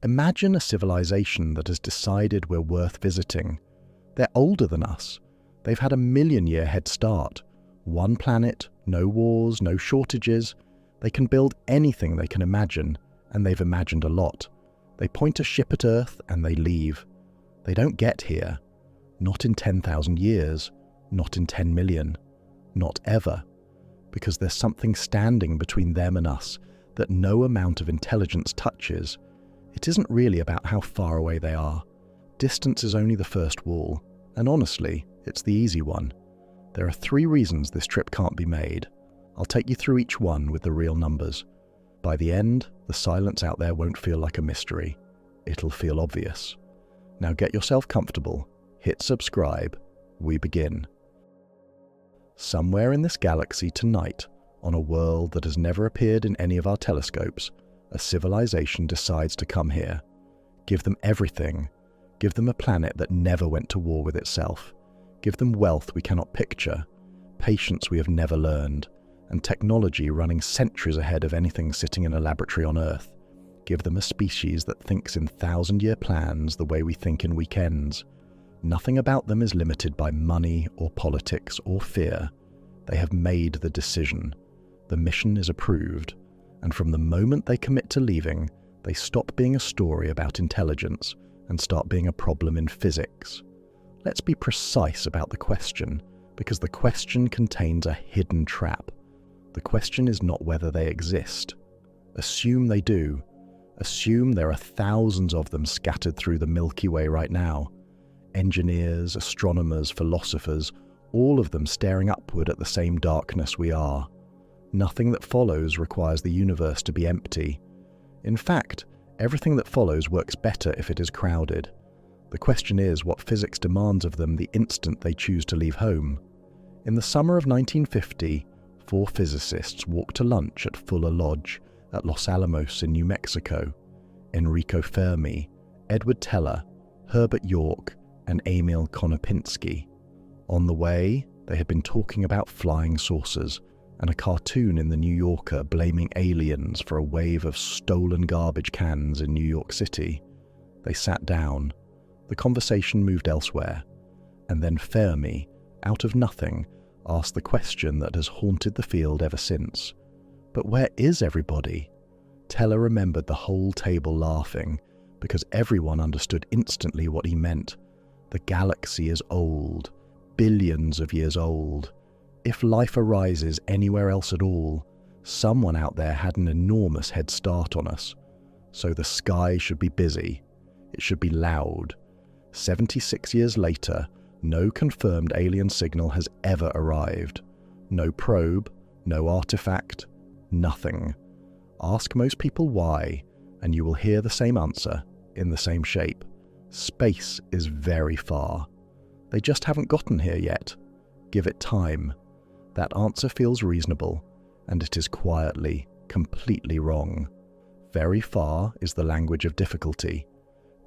Imagine a civilization that has decided we're worth visiting. They're older than us. They've had a million-year head start. One planet, no wars, no shortages. They can build anything they can imagine, and they've imagined a lot. They point a ship at Earth and they leave. They don't get here. Not in 10,000 years. Not in 10 million. Not ever. Because there's something standing between them and us that no amount of intelligence touches. It isn't really about how far away they are. Distance is only the first wall, and honestly, it's the easy one. There are 3 reasons this trip can't be made. I'll take you through each one with the real numbers. By the end, the silence out there won't feel like a mystery. It'll feel obvious. Now get yourself comfortable, hit subscribe, we begin. Somewhere in this galaxy tonight, on a world that has never appeared in any of our telescopes, a civilization decides to come here. Give them everything. Give them a planet that never went to war with itself. Give them wealth we cannot picture, patience we have never learned, and technology running centuries ahead of anything sitting in a laboratory on Earth. Give them a species that thinks in 1,000-year plans the way we think in weekends. Nothing about them is limited by money or politics or fear. They have made the decision. The mission is approved. And from the moment they commit to leaving, they stop being a story about intelligence and start being a problem in physics. Let's be precise about the question, because the question contains a hidden trap. The question is not whether they exist. Assume they do. Assume there are thousands of them scattered through the Milky Way right now. Engineers, astronomers, philosophers, all of them staring upward at the same darkness we are. Nothing that follows requires the universe to be empty. In fact, everything that follows works better if it is crowded. The question is what physics demands of them the instant they choose to leave home. In the summer of 1950, 4 physicists walked to lunch at Fuller Lodge at Los Alamos in New Mexico. Enrico Fermi, Edward Teller, Herbert York, and Emil Konopinski. On the way, they had been talking about flying saucers and a cartoon in the New Yorker blaming aliens for a wave of stolen garbage cans in New York City. They sat down. The conversation moved elsewhere. And then Fermi, out of nothing, asked the question that has haunted the field ever since. But where is everybody? Teller remembered the whole table laughing, because everyone understood instantly what he meant. The galaxy is old, billions of years old. If life arises anywhere else at all, someone out there had an enormous head start on us. So the sky should be busy. It should be loud. 76 years later, no confirmed alien signal has ever arrived. No probe, no artifact, nothing. Ask most people why, and you will hear the same answer, in the same shape. Space is very far. They just haven't gotten here yet. Give it time. That answer feels reasonable, and it is quietly, completely wrong. Very far is the language of difficulty.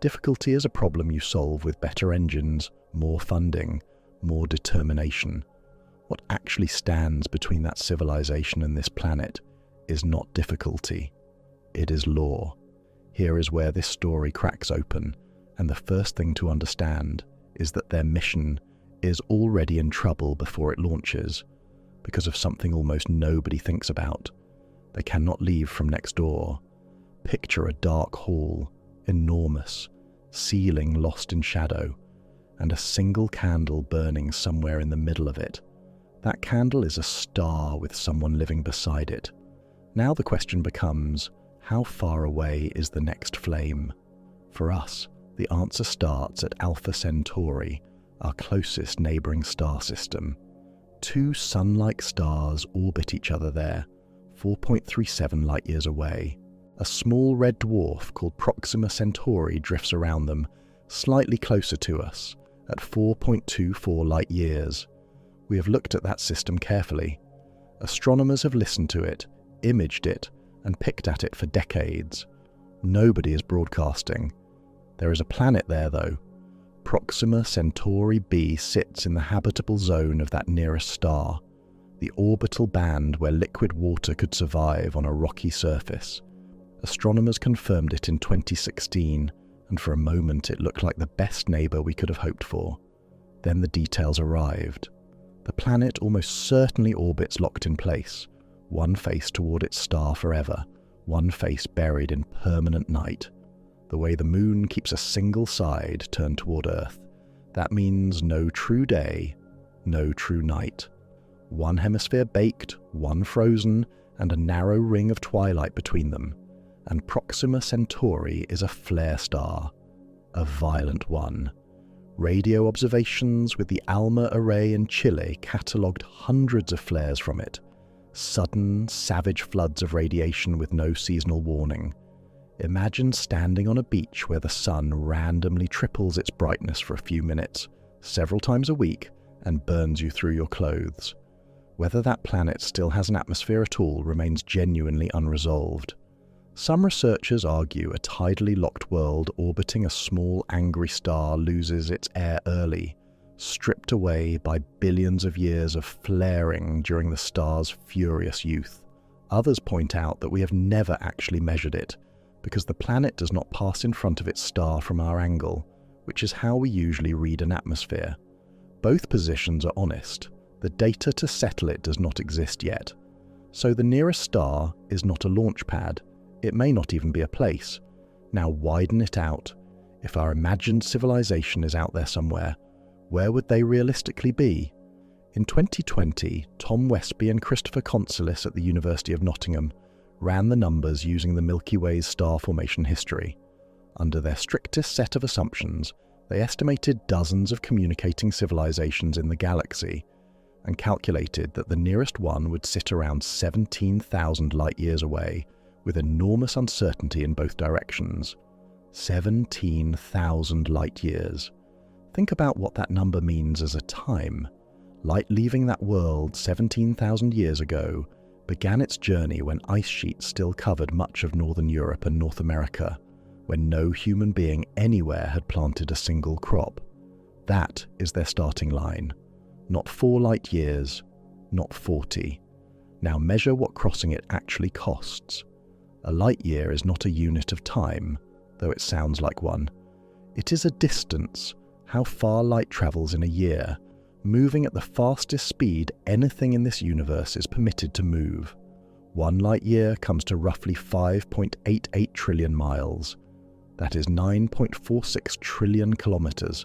Difficulty is a problem you solve with better engines, more funding, more determination. What actually stands between that civilization and this planet is not difficulty. It is law. Here is where this story cracks open, and the first thing to understand is that their mission is already in trouble before it launches, because of something almost nobody thinks about. They cannot leave from next door. Picture a dark hall, enormous, ceiling lost in shadow, and a single candle burning somewhere in the middle of it. That candle is a star with someone living beside it. Now the question becomes, how far away is the next flame? For us, the answer starts at Alpha Centauri, our closest neighboring star system. 2 sun-like stars orbit each other there, 4.37 light-years away. A small red dwarf called Proxima Centauri drifts around them, slightly closer to us, at 4.24 light-years. We have looked at that system carefully. Astronomers have listened to it, imaged it, and picked at it for decades. Nobody is broadcasting. There is a planet there, though. Proxima Centauri b sits in the habitable zone of that nearest star, the orbital band where liquid water could survive on a rocky surface. Astronomers confirmed it in 2016, and for a moment it looked like the best neighbour we could have hoped for. Then the details arrived. The planet almost certainly orbits locked in place, one face toward its star forever, one face buried in permanent night. The way the moon keeps a single side turned toward Earth. That means no true day, no true night. One hemisphere baked, one frozen, and a narrow ring of twilight between them. And Proxima Centauri is a flare star, a violent one. Radio observations with the ALMA array in Chile catalogued hundreds of flares from it. Sudden, savage floods of radiation with no seasonal warning. Imagine standing on a beach where the sun randomly triples its brightness for a few minutes, several times a week, and burns you through your clothes. Whether that planet still has an atmosphere at all remains genuinely unresolved. Some researchers argue a tidally locked world orbiting a small angry star loses its air early, stripped away by billions of years of flaring during the star's furious youth. Others point out that we have never actually measured it, because the planet does not pass in front of its star from our angle, which is how we usually read an atmosphere. Both positions are honest. The data to settle it does not exist yet. So the nearest star is not a launch pad. It may not even be a place. Now widen it out. If our imagined civilization is out there somewhere, where would they realistically be? In 2020, Tom Westby and Christopher Consulis at the University of Nottingham ran the numbers using the Milky Way's star formation history. Under their strictest set of assumptions, they estimated dozens of communicating civilizations in the galaxy and calculated that the nearest one would sit around 17,000 light-years away, with enormous uncertainty in both directions. 17,000 light-years. Think about what that number means as a time. Light leaving that world 17,000 years ago began its journey when ice sheets still covered much of northern Europe and North America, when no human being anywhere had planted a single crop. That is their starting line. Not 4 light-years, not 40. Now measure what crossing it actually costs. A light-year is not a unit of time, though it sounds like one. It is a distance, how far light travels in a year, moving at the fastest speed anything in this universe is permitted to move. 1 light-year comes to roughly 5.88 trillion miles. That is 9.46 trillion kilometers.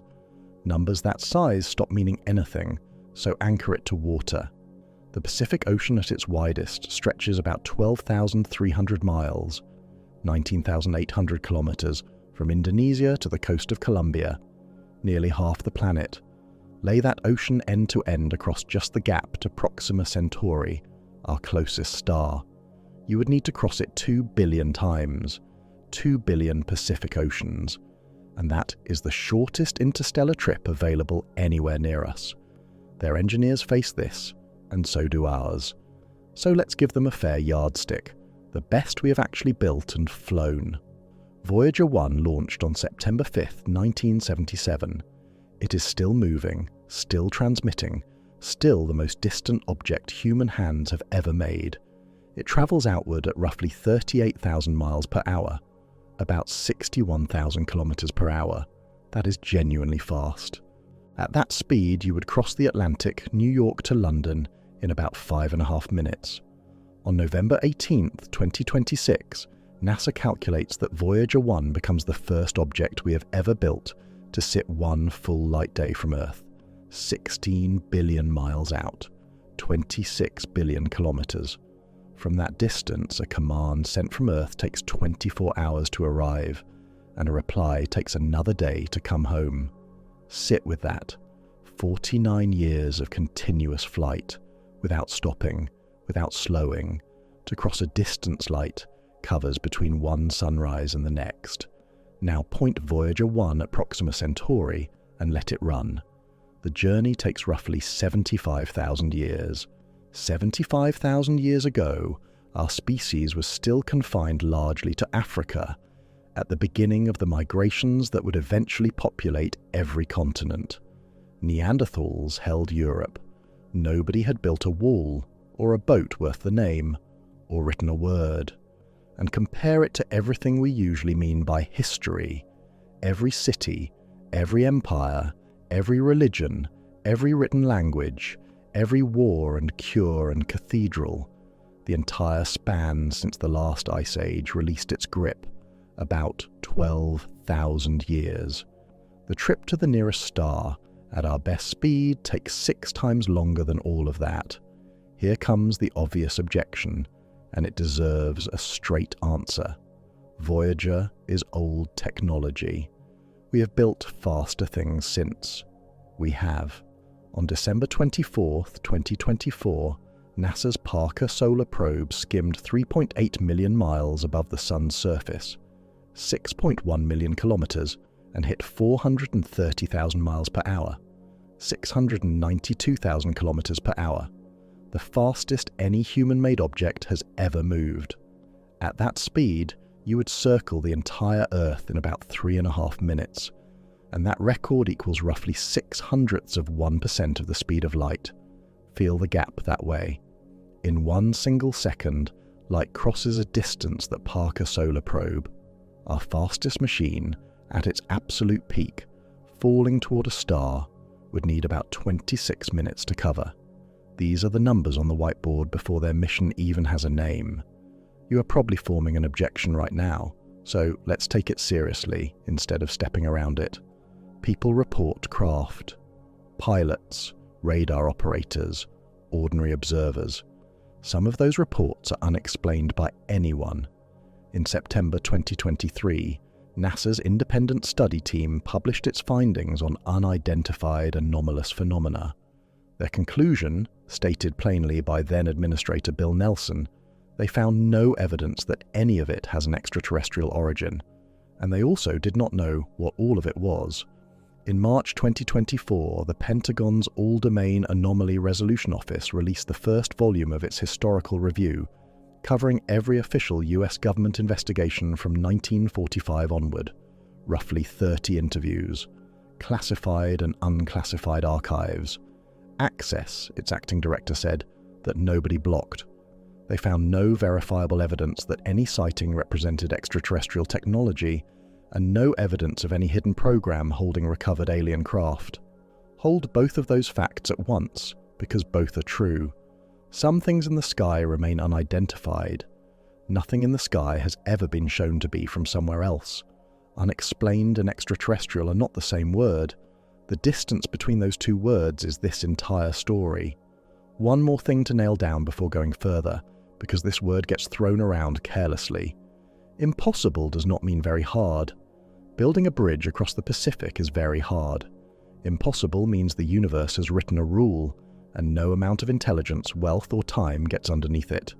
Numbers that size stop meaning anything, so anchor it to water. The Pacific Ocean at its widest stretches about 12,300 miles, 19,800 kilometers, from Indonesia to the coast of Colombia, nearly half the planet. Lay that ocean end to end across just the gap to Proxima Centauri, our closest star. You would need to cross it 2 billion times, 2 billion Pacific Oceans, and that is the shortest interstellar trip available anywhere near us. Their engineers face this, and so do ours. So let's give them a fair yardstick, the best we have actually built and flown. Voyager 1 launched on September 5th, 1977. It is still moving, still transmitting, still the most distant object human hands have ever made. It travels outward at roughly 38,000 miles per hour, about 61,000 kilometers per hour. That is genuinely fast. At that speed, you would cross the Atlantic, New York to London, in about 5.5 minutes. On November 18th, 2026, NASA calculates that Voyager 1 becomes the first object we have ever built to sit 1 full light day from Earth, 16 billion miles out, 26 billion kilometers. From that distance, a command sent from Earth takes 24 hours to arrive, and a reply takes another day to come home. Sit with that. 49 years of continuous flight, without stopping, without slowing, to cross a distance light covers between one sunrise and the next. Now point Voyager 1 at Proxima Centauri and let it run. The journey takes roughly 75,000 years. 75,000 years ago, our species was still confined largely to Africa, at the beginning of the migrations that would eventually populate every continent. Neanderthals held Europe. Nobody had built a wall, or a boat worth the name, or written a word. and compare it to everything we usually mean by history, every city, every empire, every religion, every written language, every war and cure and cathedral, the entire span since the last ice age released its grip, about 12,000 years. The trip to the nearest star, at our best speed, takes 6 times longer than all of that. Here comes the obvious objection, and it deserves a straight answer. Voyager is old technology. We have built faster things since. We have. On December 24th, 2024, NASA's Parker Solar Probe skimmed 3.8 million miles above the Sun's surface, 6.1 million kilometers, and hit 430,000 miles per hour, 692,000 kilometers per hour, the fastest any human-made object has ever moved. At that speed, you would circle the entire Earth in about 3.5 minutes, and that record equals roughly 0.06% of the speed of light. Feel the gap that way. In 1 single second, light crosses a distance that Parker Solar Probe, our fastest machine, at its absolute peak, falling toward a star, would need about 26 minutes to cover. These are the numbers on the whiteboard before their mission even has a name. You are probably forming an objection right now, so let's take it seriously instead of stepping around it. People report craft. Pilots, radar operators, ordinary observers. Some of those reports are unexplained by anyone. In September 2023, NASA's independent study team published its findings on unidentified anomalous phenomena. Their conclusion, stated plainly by then-Administrator Bill Nelson, they found no evidence that any of it has an extraterrestrial origin, and they also did not know what all of it was. In March 2024, the Pentagon's All-Domain Anomaly Resolution Office released the first volume of its historical review, covering every official US government investigation from 1945 onward, roughly 30 interviews, classified and unclassified archives, access, its acting director said, that nobody blocked. They found no verifiable evidence that any sighting represented extraterrestrial technology, and no evidence of any hidden program holding recovered alien craft. Hold both of those facts at once, because both are true. Some things in the sky remain unidentified. Nothing in the sky has ever been shown to be from somewhere else. Unexplained and extraterrestrial are not the same word. The distance between those two words is this entire story. One more thing to nail down before going further, because this word gets thrown around carelessly. Impossible does not mean very hard. Building a bridge across the Pacific is very hard. Impossible means the universe has written a rule, and no amount of intelligence, wealth, or time gets underneath it.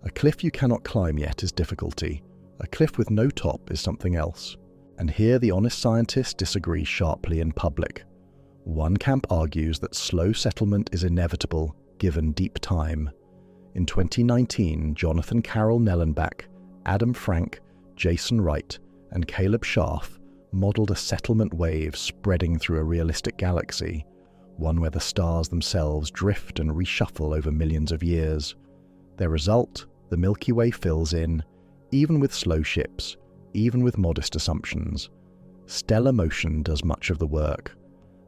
A cliff you cannot climb yet is difficulty. A cliff with no top is something else. And here the honest scientists disagree sharply in public. One camp argues that slow settlement is inevitable, given deep time. In 2019, Jonathan Carroll Nellenbach, Adam Frank, Jason Wright, and Caleb Scharf modeled a settlement wave spreading through a realistic galaxy, one where the stars themselves drift and reshuffle over millions of years. Their result, the Milky Way fills in, even with slow ships, even with modest assumptions. Stellar motion does much of the work.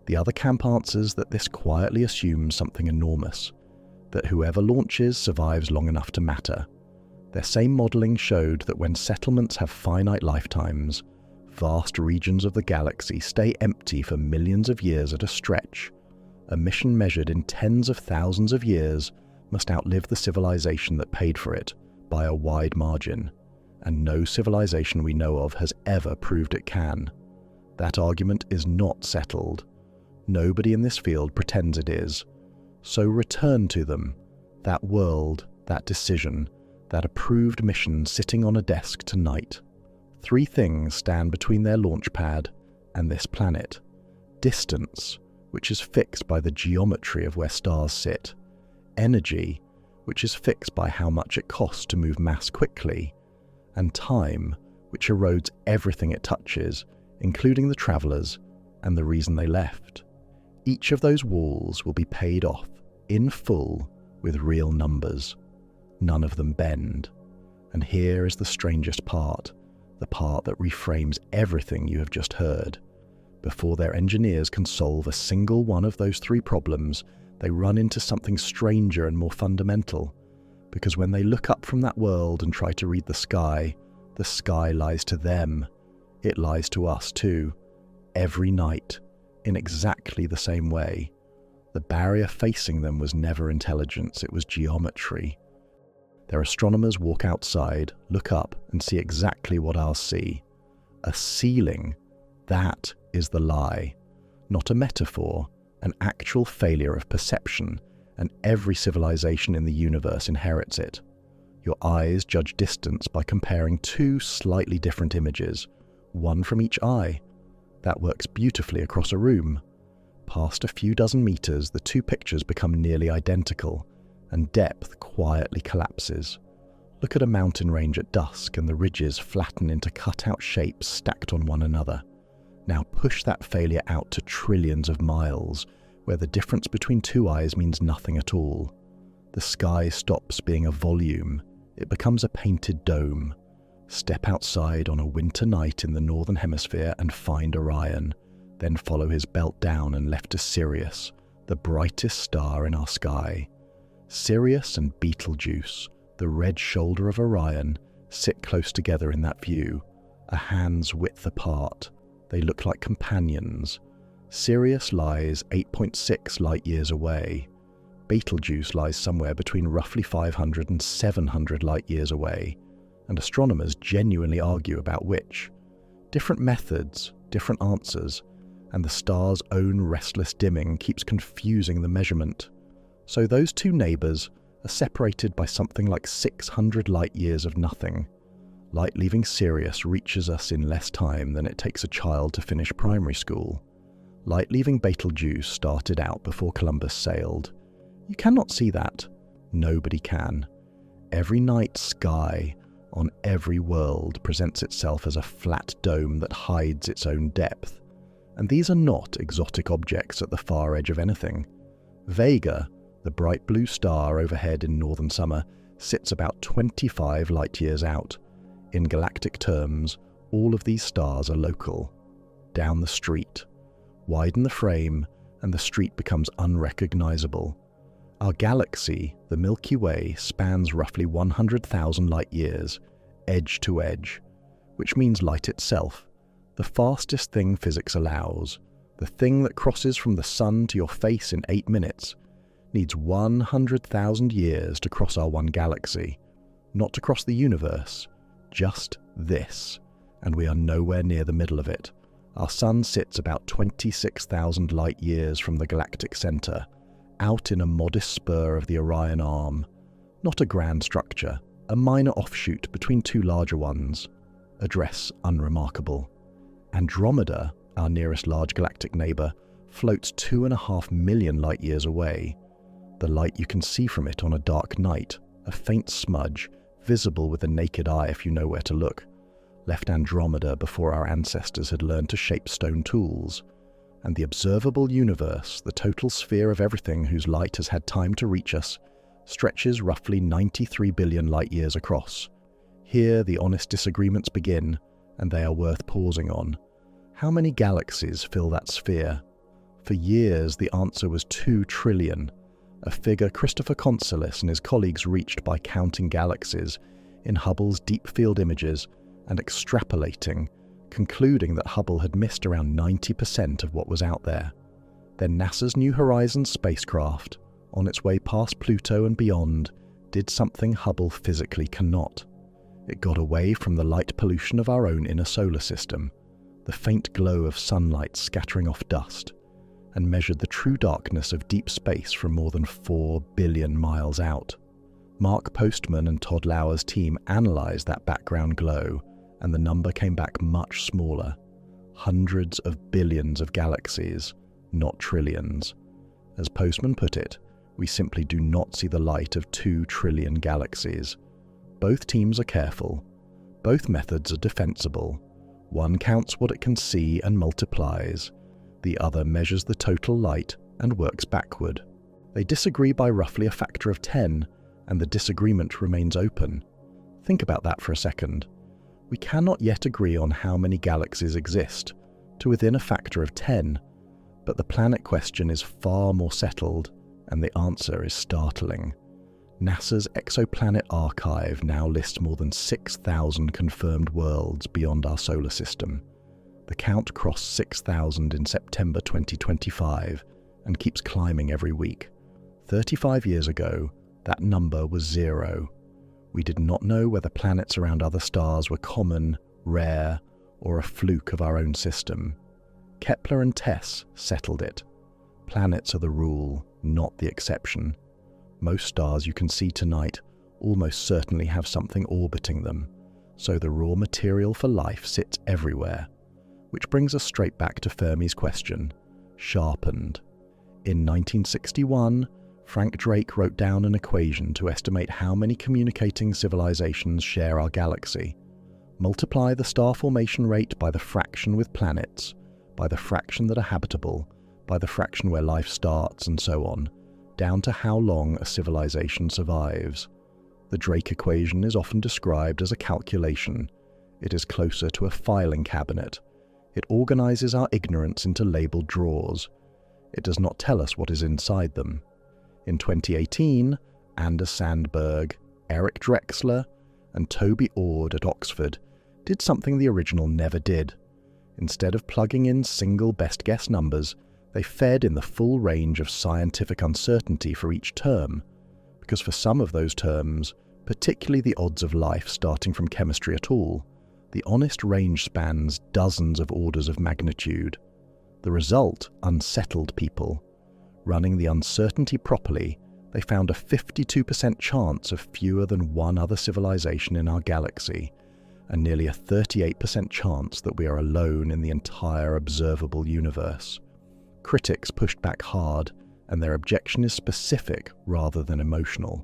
The other camp answers that this quietly assumes something enormous, that whoever launches survives long enough to matter. Their same modelling showed that when settlements have finite lifetimes, vast regions of the galaxy stay empty for millions of years at a stretch. A mission measured in tens of thousands of years must outlive the civilization that paid for it by a wide margin, and no civilization we know of has ever proved it can. That argument is not settled. Nobody in this field pretends it is. So return to them, that world, that decision, that approved mission sitting on a desk tonight. 3 things stand between their launch pad and this planet. Distance, which is fixed by the geometry of where stars sit. Energy, which is fixed by how much it costs to move mass quickly. And time, which erodes everything it touches, including the travelers and the reason they left. Each of those walls will be paid off, in full, with real numbers. None of them bend. And here is the strangest part, the part that reframes everything you have just heard. Before their engineers can solve a single one of those three problems, they run into something stranger and more fundamental. Because when they look up from that world and try to read the sky lies to them. It lies to us too, every night, in exactly the same way. The barrier facing them was never intelligence, it was geometry. Their astronomers walk outside, look up, and see exactly what ours see. A ceiling. That is the lie. Not a metaphor, an actual failure of perception, and every civilization in the universe inherits it. Your eyes judge distance by comparing two slightly different images, one from each eye. That works beautifully across a room. Past a few dozen meters, the two pictures become nearly identical, and depth quietly collapses. Look at a mountain range at dusk and the ridges flatten into cut-out shapes stacked on one another. Now push that failure out to trillions of miles, where the difference between two eyes means nothing at all. The sky stops being a volume, it becomes a painted dome. Step outside on a winter night in the northern hemisphere and find Orion, then follow his belt down and left to Sirius, the brightest star in our sky. Sirius and Betelgeuse, the red shoulder of Orion, sit close together in that view, a hand's width apart. They look like companions. Sirius lies 8.6 light-years away. Betelgeuse lies somewhere between roughly 500 and 700 light-years away, and astronomers genuinely argue about which. Different methods, different answers, and the star's own restless dimming keeps confusing the measurement. So those two neighbours are separated by something like 600 light-years of nothing. Light leaving Sirius reaches us in less time than it takes a child to finish primary school. Light leaving Betelgeuse started out before Columbus sailed. You cannot see that. Nobody can. Every night sky on every world presents itself as a flat dome that hides its own depth. And these are not exotic objects at the far edge of anything. Vega, the bright blue star overhead in northern summer, sits about 25 light-years out. In galactic terms, all of these stars are local. Down the street. Widen the frame, and the street becomes unrecognizable. Our galaxy, the Milky Way, spans roughly 100,000 light-years, edge to edge, which means light itself, the fastest thing physics allows, the thing that crosses from the sun to your face in 8 minutes, needs 100,000 years to cross our one galaxy, not to cross the universe, just this, and we are nowhere near the middle of it. Our sun sits about 26,000 light-years from the galactic center, out in a modest spur of the Orion Arm. Not a grand structure, a minor offshoot between two larger ones. Address unremarkable. Andromeda, our nearest large galactic neighbor, floats 2.5 million light-years away. The light you can see from it on a dark night, a faint smudge, visible with the naked eye if you know where to look, left Andromeda before our ancestors had learned to shape stone tools. And the observable universe, the total sphere of everything whose light has had time to reach us, stretches roughly 93 billion light-years across. Here the honest disagreements begin, and they are worth pausing on. How many galaxies fill that sphere? For years the answer was 2 trillion, a figure Christopher Consolis and his colleagues reached by counting galaxies in Hubble's deep field images and extrapolating, concluding that Hubble had missed around 90% of what was out there. Then NASA's New Horizons spacecraft, on its way past Pluto and beyond, did something Hubble physically cannot. It got away from the light pollution of our own inner solar system, the faint glow of sunlight scattering off dust, and measured the true darkness of deep space from more than 4 billion miles out. Mark Postman and Todd Lauer's team analysed that background glow, and the number came back much smaller. Hundreds of billions of galaxies, not trillions. As Postman put it, we simply do not see the light of 2 trillion galaxies. Both teams are careful. Both methods are defensible. One counts what it can see and multiplies. The other measures the total light and works backward. They disagree by roughly a factor of 10, and the disagreement remains open. Think about that for a second. We cannot yet agree on how many galaxies exist, to within a factor of 10, but the planet question is far more settled, and the answer is startling. NASA's Exoplanet Archive now lists more than 6,000 confirmed worlds beyond our solar system. The count crossed 6,000 in September 2025 and keeps climbing every week. 35 years ago, that number was 0. We did not know whether planets around other stars were common, rare, or a fluke of our own system. Kepler and TESS settled it. Planets are the rule, not the exception. Most stars you can see tonight almost certainly have something orbiting them, so the raw material for life sits everywhere. Which brings us straight back to Fermi's question, sharpened. In 1961, Frank Drake wrote down an equation to estimate how many communicating civilizations share our galaxy. Multiply the star formation rate by the fraction with planets, by the fraction that are habitable, by the fraction where life starts, and so on, down to how long a civilization survives. The Drake equation is often described as a calculation. It is closer to a filing cabinet. It organizes our ignorance into labeled drawers. It does not tell us what is inside them. In 2018, Anders Sandberg, Eric Drexler, and Toby Ord at Oxford did something the original never did. Instead of plugging in single best-guess numbers, they fed in the full range of scientific uncertainty for each term, because for some of those terms, particularly the odds of life starting from chemistry at all, the honest range spans dozens of orders of magnitude. The result unsettled people. Running the uncertainty properly, they found a 52% chance of fewer than one other civilization in our galaxy, and nearly a 38% chance that we are alone in the entire observable universe. Critics pushed back hard, and their objection is specific rather than emotional.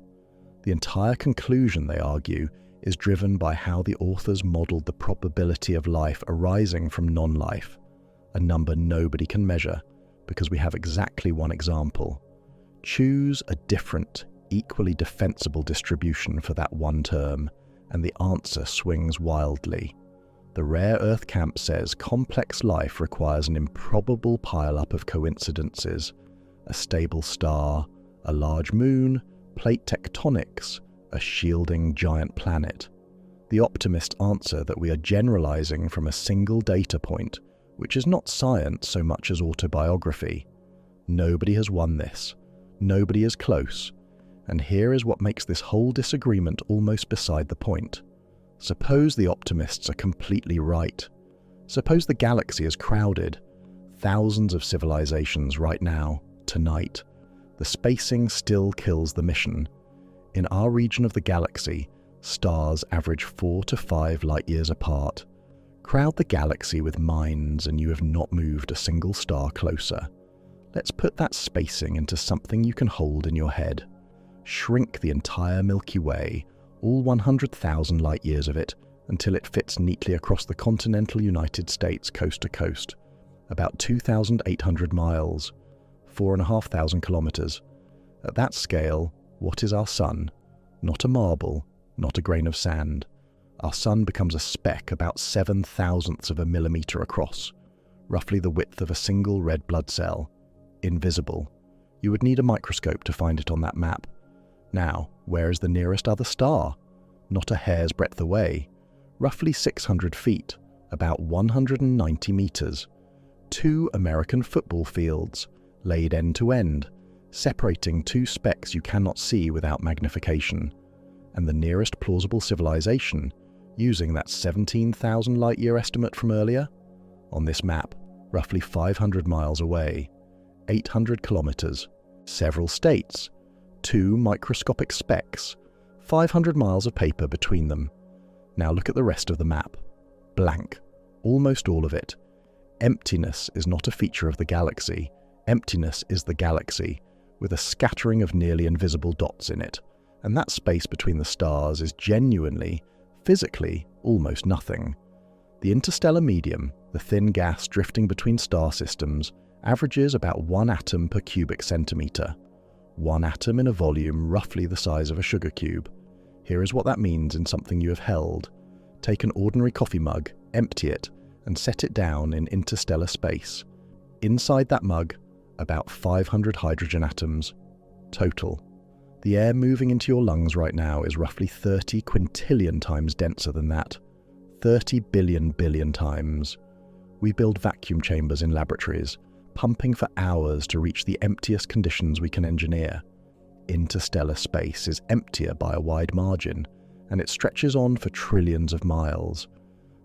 The entire conclusion, they argue, is driven by how the authors modeled the probability of life arising from non-life, a number nobody can measure, because we have exactly one example. Choose a different, equally defensible distribution for that one term, and the answer swings wildly. The Rare Earth camp says complex life requires an improbable pile-up of coincidences, a stable star, a large moon, plate tectonics, a shielding giant planet. The optimists answer that we are generalizing from a single data point, which is not science so much as autobiography. Nobody has won this. Nobody is close. And here is what makes this whole disagreement almost beside the point. Suppose the optimists are completely right. Suppose the galaxy is crowded. Thousands of civilizations right now, tonight. The spacing still kills the mission. In our region of the galaxy, stars average 4 to 5 light-years apart. Crowd the galaxy with minds and you have not moved a single star closer. Let's put that spacing into something you can hold in your head. Shrink the entire Milky Way, all 100,000 light-years of it, until it fits neatly across the continental United States coast to coast, about 2,800 miles, 4,500 kilometers. At that scale, what is our sun? Not a marble, not a grain of sand. Our sun becomes a speck about 7/1000ths of a millimeter across, roughly the width of a single red blood cell. Invisible. You would need a microscope to find it on that map. Now, where is the nearest other star? Not a hair's breadth away. Roughly 600 feet, about 190 meters. 2 American football fields, laid end to end, separating 2 specks you cannot see without magnification. And the nearest plausible civilization, using that 17,000 light-year estimate from earlier? On this map, roughly 500 miles away, 800 kilometers, several states, 2 microscopic specks, 500 miles of paper between them. Now look at the rest of the map. Blank. Almost all of it. Emptiness is not a feature of the galaxy. Emptiness is the galaxy, with a scattering of nearly invisible dots in it. And that space between the stars is genuinely, physically, almost nothing. The interstellar medium, the thin gas drifting between star systems, averages about 1 atom per cubic centimeter. 1 atom in a volume roughly the size of a sugar cube. Here is what that means in something you have held. Take an ordinary coffee mug, empty it, and set it down in interstellar space. Inside that mug, about 500 hydrogen atoms, total. The air moving into your lungs right now is roughly 30 quintillion times denser than that. 30 billion times. We build vacuum chambers in laboratories, pumping for hours to reach the emptiest conditions we can engineer. Interstellar space is emptier by a wide margin, and it stretches on for trillions of miles,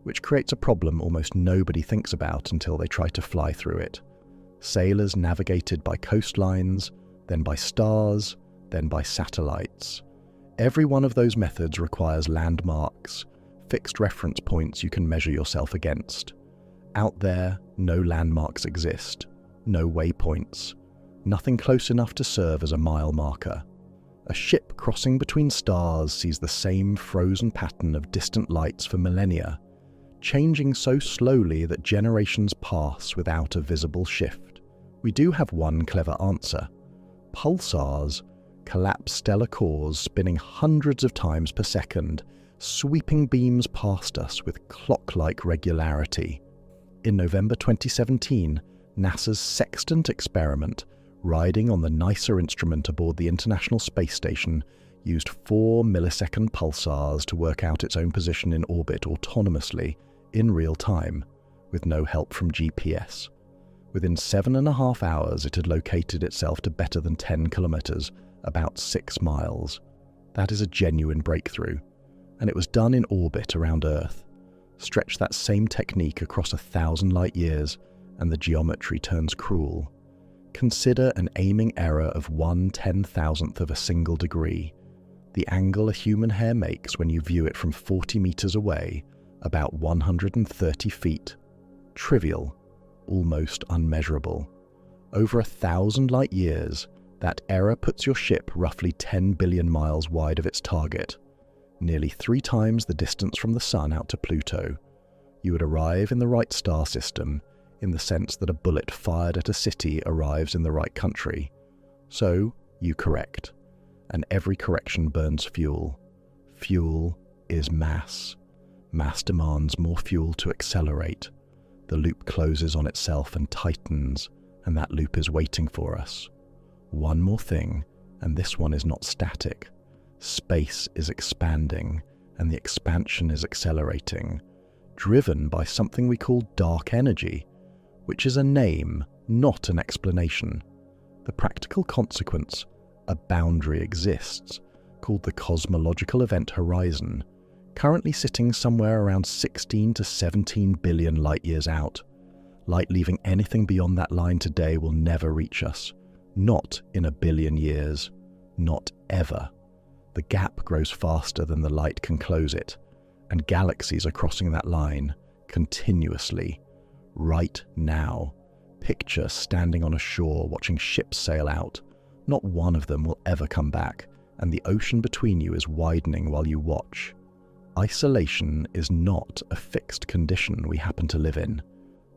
which creates a problem almost nobody thinks about until they try to fly through it. Sailors navigated by coastlines, then by stars, then by satellites. Every one of those methods requires landmarks, fixed reference points you can measure yourself against. Out there, no landmarks exist, no waypoints, nothing close enough to serve as a mile marker. A ship crossing between stars sees the same frozen pattern of distant lights for millennia, changing so slowly that generations pass without a visible shift. We do have one clever answer. Pulsars, collapsed stellar cores spinning hundreds of times per second, sweeping beams past us with clock-like regularity. In November 2017, NASA's Sextant experiment, riding on the NICER instrument aboard the International Space Station, used 4 millisecond pulsars to work out its own position in orbit autonomously, in real time, with no help from GPS. Within 7.5 hours, it had located itself to better than 10 kilometers, about 6 miles. That is a genuine breakthrough. And it was done in orbit around Earth. Stretch that same technique across 1,000 light years, and the geometry turns cruel. Consider an aiming error of 1/10,000th of a single degree. The angle a human hair makes when you view it from 40 meters away, about 130 feet. Trivial, almost unmeasurable. Over 1,000 light years, that error puts your ship roughly 10 billion miles wide of its target, nearly 3 times the distance from the Sun out to Pluto. You would arrive in the right star system, in the sense that a bullet fired at a city arrives in the right country. So, you correct. And every correction burns fuel. Fuel is mass. Mass demands more fuel to accelerate. The loop closes on itself and tightens, and that loop is waiting for us. One more thing, and this one is not static. Space is expanding, and the expansion is accelerating, driven by something we call dark energy, which is a name, not an explanation. The practical consequence, a boundary exists, called the cosmological event horizon, currently sitting somewhere around 16 to 17 billion light-years out. Light leaving anything beyond that line today will never reach us. Not in 1 billion years. Not ever. The gap grows faster than the light can close it, and galaxies are crossing that line, continuously. Right now. Picture standing on a shore watching ships sail out. Not one of them will ever come back, and the ocean between you is widening while you watch. Isolation is not a fixed condition we happen to live in.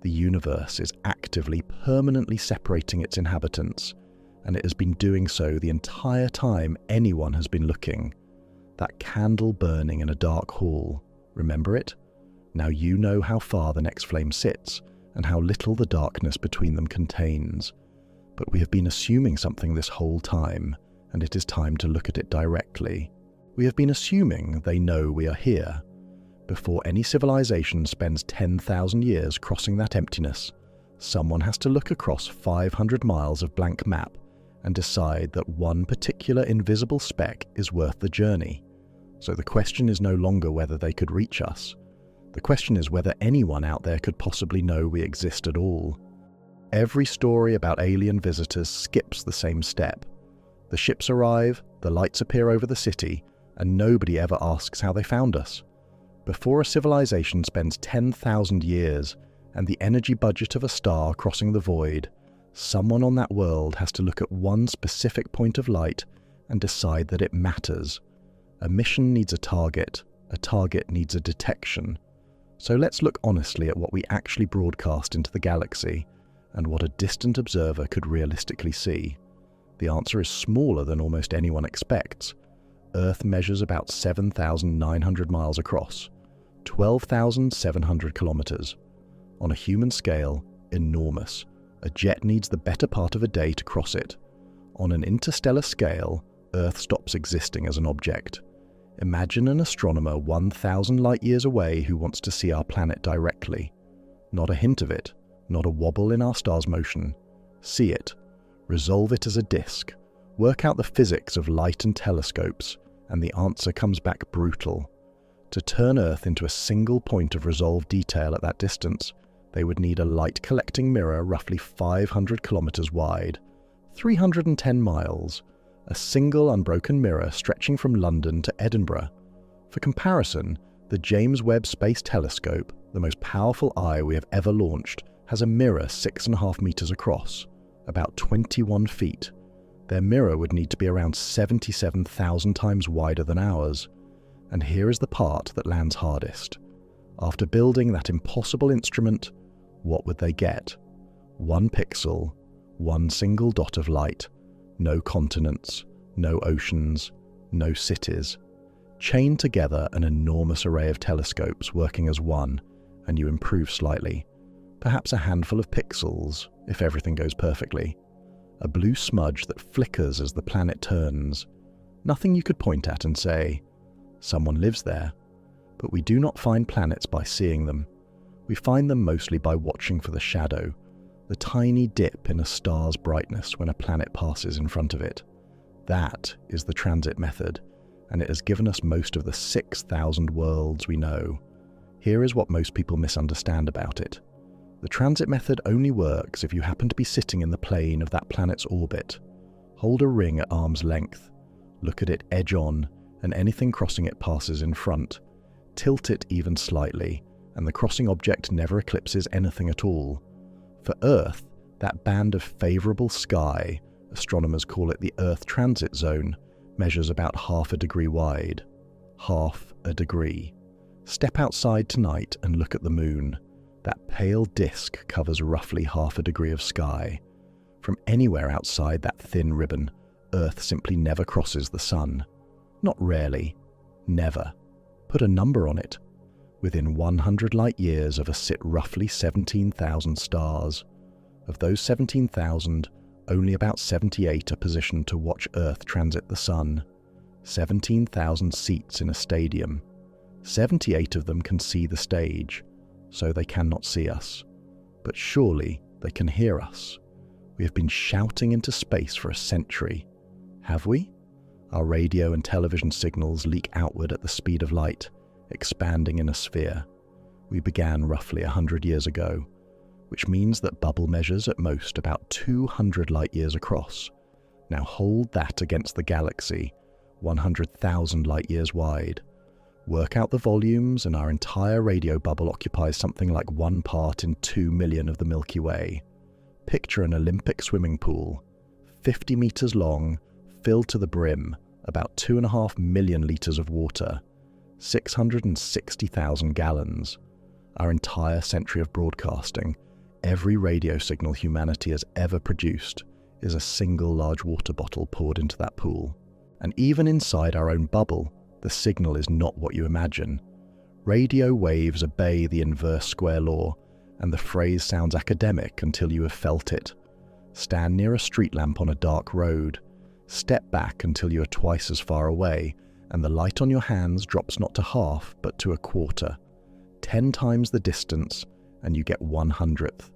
The universe is actively, permanently separating its inhabitants, and it has been doing so the entire time anyone has been looking. That candle burning in a dark hall, remember it? Now you know how far the next flame sits, and how little the darkness between them contains. But we have been assuming something this whole time, and it is time to look at it directly. We have been assuming they know we are here. Before any civilization spends 10,000 years crossing that emptiness, someone has to look across 500 miles of blank map and decide that one particular invisible speck is worth the journey. So the question is no longer whether they could reach us. The question is whether anyone out there could possibly know we exist at all. Every story about alien visitors skips the same step. The ships arrive, the lights appear over the city, and nobody ever asks how they found us. Before a civilization spends 10,000 years and the energy budget of a star crossing the void, someone on that world has to look at one specific point of light and decide that it matters. A mission needs a target needs a detection. So let's look honestly at what we actually broadcast into the galaxy and what a distant observer could realistically see. The answer is smaller than almost anyone expects. Earth measures about 7,900 miles across, 12,700 kilometers. On a human scale, enormous. A jet needs the better part of a day to cross it. On an interstellar scale, Earth stops existing as an object. Imagine an astronomer 1,000 light-years away who wants to see our planet directly. Not a hint of it, not a wobble in our star's motion. See it, resolve it as a disk, work out the physics of light and telescopes, and the answer comes back brutal. To turn Earth into a single point of resolved detail at that distance, they would need a light-collecting mirror roughly 500 kilometers wide, 310 miles, a single unbroken mirror stretching from London to Edinburgh. For comparison, the James Webb Space Telescope, the most powerful eye we have ever launched, has a mirror 6.5 meters across, about 21 feet. Their mirror would need to be around 77,000 times wider than ours. And here is the part that lands hardest. After building that impossible instrument, what would they get? 1 pixel, 1 single dot of light, no continents, no oceans, no cities. Chain together an enormous array of telescopes working as one, and you improve slightly. Perhaps a handful of pixels, if everything goes perfectly. A blue smudge that flickers as the planet turns. Nothing you could point at and say, someone lives there. But we do not find planets by seeing them. We find them mostly by watching for the shadow, the tiny dip in a star's brightness when a planet passes in front of it. That is the transit method, and it has given us most of the 6,000 worlds we know. Here is what most people misunderstand about it. The transit method only works if you happen to be sitting in the plane of that planet's orbit. Hold a ring at arm's length, look at it edge on, and anything crossing it passes in front. Tilt it even slightly, and the crossing object never eclipses anything at all. For Earth, that band of favourable sky, astronomers call it the Earth Transit Zone, measures about half a degree wide. Half a degree. Step outside tonight and look at the moon. That pale disk covers roughly half a degree of sky. From anywhere outside that thin ribbon, Earth simply never crosses the sun. Not rarely. Never. Put a number on it. Within 100 light-years of us sit roughly 17,000 stars. Of those 17,000, only about 78 are positioned to watch Earth transit the sun. 17,000 seats in a stadium. 78 of them can see the stage, so they cannot see us. But surely they can hear us. We have been shouting into space for a century. Have we? Our radio and television signals leak outward at the speed of light, expanding in a sphere. We began roughly 100 years ago, which means that bubble measures at most about 200 light-years across. Now hold that against the galaxy, 100,000 light-years wide. Work out the volumes, and our entire radio bubble occupies something like 1 part in 2 million of the Milky Way. Picture an Olympic swimming pool, 50 meters long, filled to the brim, about 2.5 million liters of water, 660,000 gallons. Our entire century of broadcasting, every radio signal humanity has ever produced, is a single large water bottle poured into that pool. And even inside our own bubble, the signal is not what you imagine. Radio waves obey the inverse square law, and the phrase sounds academic until you have felt it. Stand near a street lamp on a dark road. Step back until you are twice as far away, and the light on your hands drops not to half, but to a quarter. 10 times the distance, and you get 1/100th.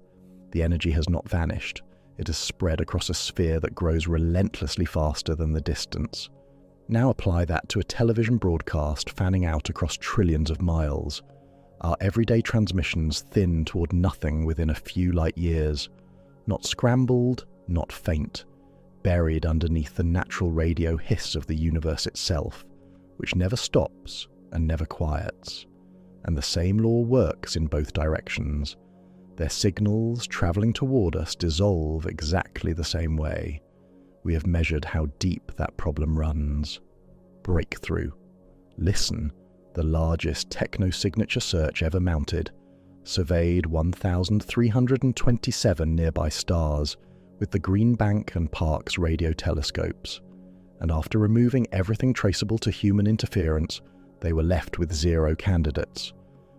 The energy has not vanished. It has spread across a sphere that grows relentlessly faster than the distance. Now apply that to a television broadcast fanning out across trillions of miles. Our everyday transmissions thin toward nothing within a few light years. Not scrambled, not faint. Buried underneath the natural radio hiss of the universe itself, which never stops and never quiets. And the same law works in both directions. Their signals travelling toward us dissolve exactly the same way. We have measured how deep that problem runs. Breakthrough. Listen, the largest techno-signature search ever mounted, surveyed 1,327 nearby stars with the Green Bank and Parkes radio telescopes. and after removing everything traceable to human interference, they were left with 0 candidates.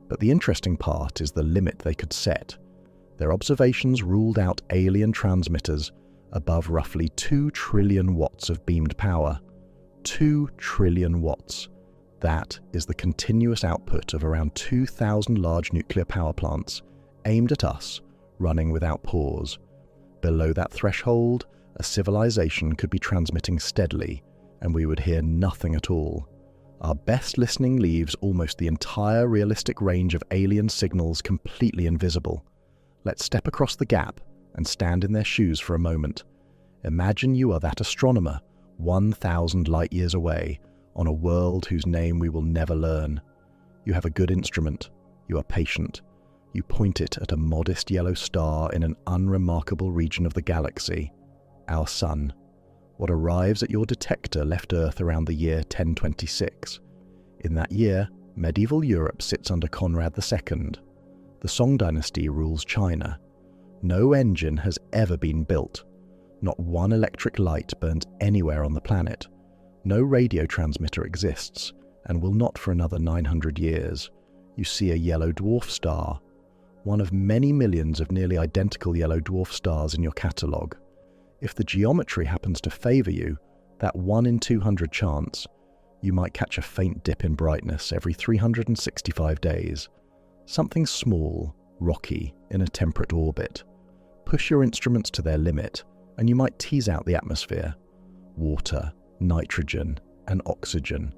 But the interesting part is the limit they could set. Their observations ruled out alien transmitters above roughly 2 trillion watts of beamed power. 2 trillion watts. That is the continuous output of around 2,000 large nuclear power plants aimed at us, running without pause. Below that threshold, a civilization could be transmitting steadily, and we would hear nothing at all. Our best listening leaves almost the entire realistic range of alien signals completely invisible. Let's step across the gap and stand in their shoes for a moment. Imagine you are that astronomer 1,000 light-years away on a world whose name we will never learn. You have a good instrument. You are patient. You point it at a modest yellow star in an unremarkable region of the galaxy, our Sun. What arrives at your detector left Earth around the year 1026. In that year, medieval Europe sits under Conrad II. The Song dynasty rules China. No engine has ever been built. Not one electric light burns anywhere on the planet. No radio transmitter exists, and will not for another 900 years. You see a yellow dwarf star, one of many millions of nearly identical yellow dwarf stars in your catalogue. If the geometry happens to favour you, that 1 in 200 chance, you might catch a faint dip in brightness every 365 days. Something small, rocky, in a temperate orbit. Push your instruments to their limit, and you might tease out the atmosphere. Water, nitrogen, and oxygen.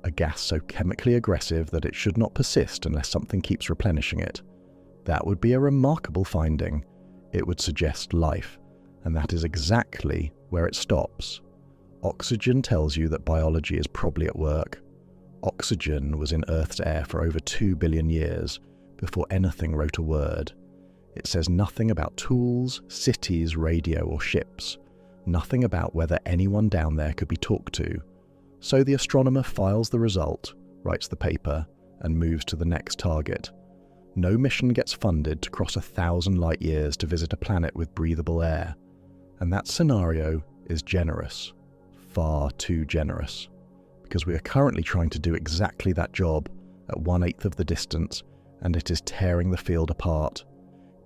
A gas so chemically aggressive that it should not persist unless something keeps replenishing it. That would be a remarkable finding. It would suggest life, and that is exactly where it stops. Oxygen tells you that biology is probably at work. Oxygen was in Earth's air for over 2 billion years before anything wrote a word. It says nothing about tools, cities, radio, or ships. Nothing about whether anyone down there could be talked to. So the astronomer files the result, writes the paper, and moves to the next target. No mission gets funded to cross 1,000 light-years to visit a planet with breathable air. And that scenario is generous. Far too generous. Because we are currently trying to do exactly that job at 1/8 of the distance, and it is tearing the field apart.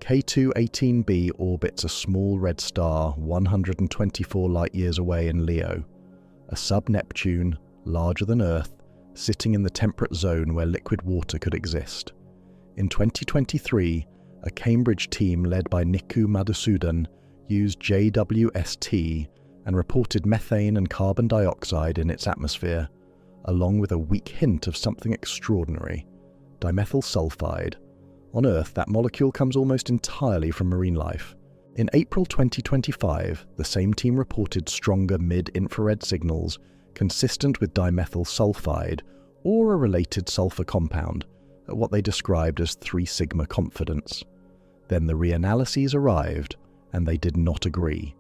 K2-18b orbits a small red star 124 light-years away in Leo, a sub-Neptune, larger than Earth, sitting in the temperate zone where liquid water could exist. In 2023, a Cambridge team led by Niku Madhusudan used JWST and reported methane and carbon dioxide in its atmosphere, along with a weak hint of something extraordinary, dimethyl sulfide. On Earth, that molecule comes almost entirely from marine life. In April 2025, the same team reported stronger mid-infrared signals consistent with dimethyl sulfide or a related sulfur compound at what they described as 3 sigma confidence. Then the reanalyses arrived, and they did not agree.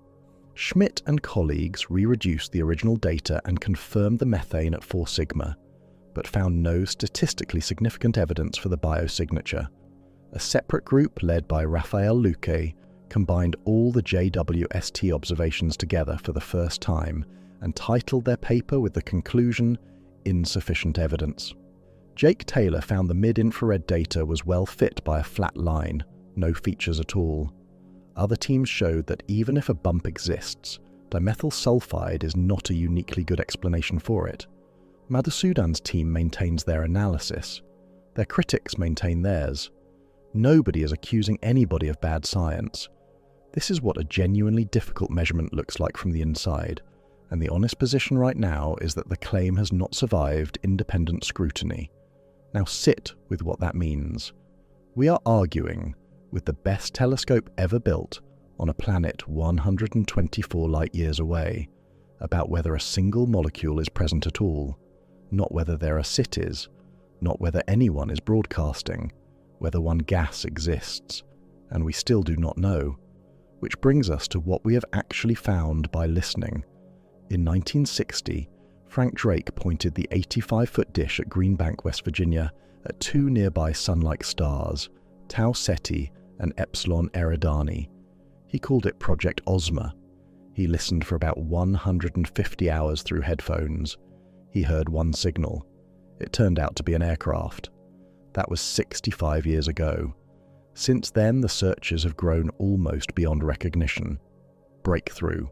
Schmidt and colleagues re-reduced the original data and confirmed the methane at 4 sigma, but found no statistically significant evidence for the biosignature. A separate group led by Raphael Luque combined all the JWST observations together for the first time and titled their paper with the conclusion, "Insufficient evidence." Jake Taylor found the mid-infrared data was well fit by a flat line, no features at all. Other teams showed that even if a bump exists, dimethyl sulfide is not a uniquely good explanation for it. Madhusudan's team maintains their analysis. Their critics maintain theirs. Nobody is accusing anybody of bad science. This is what a genuinely difficult measurement looks like from the inside, and the honest position right now is that the claim has not survived independent scrutiny. Now sit with what that means. We are arguing, with the best telescope ever built on a planet 124 light-years away, about whether a single molecule is present at all, not whether there are cities, not whether anyone is broadcasting, whether one gas exists, and we still do not know. Which brings us to what we have actually found by listening. In 1960, Frank Drake pointed the 85-foot dish at Green Bank, West Virginia, at 2 nearby sun-like stars, Tau Ceti and Epsilon Eridani. He called it Project Ozma. He listened for about 150 hours through headphones. He heard one signal. It turned out to be an aircraft. That was 65 years ago. Since then, the searches have grown almost beyond recognition. Breakthrough.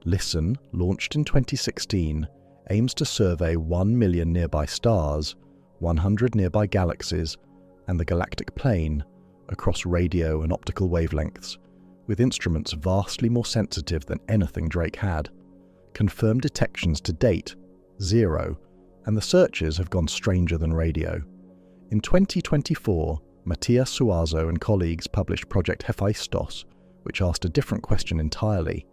Listen, launched in 2016, aims to survey 1 million nearby stars, 100 nearby galaxies, and the galactic plane across radio and optical wavelengths, with instruments vastly more sensitive than anything Drake had. Confirmed detections to date, 0, and the searches have gone stranger than radio. In 2024, Matias Suazo and colleagues published Project Hephaistos, which asked a different question entirely.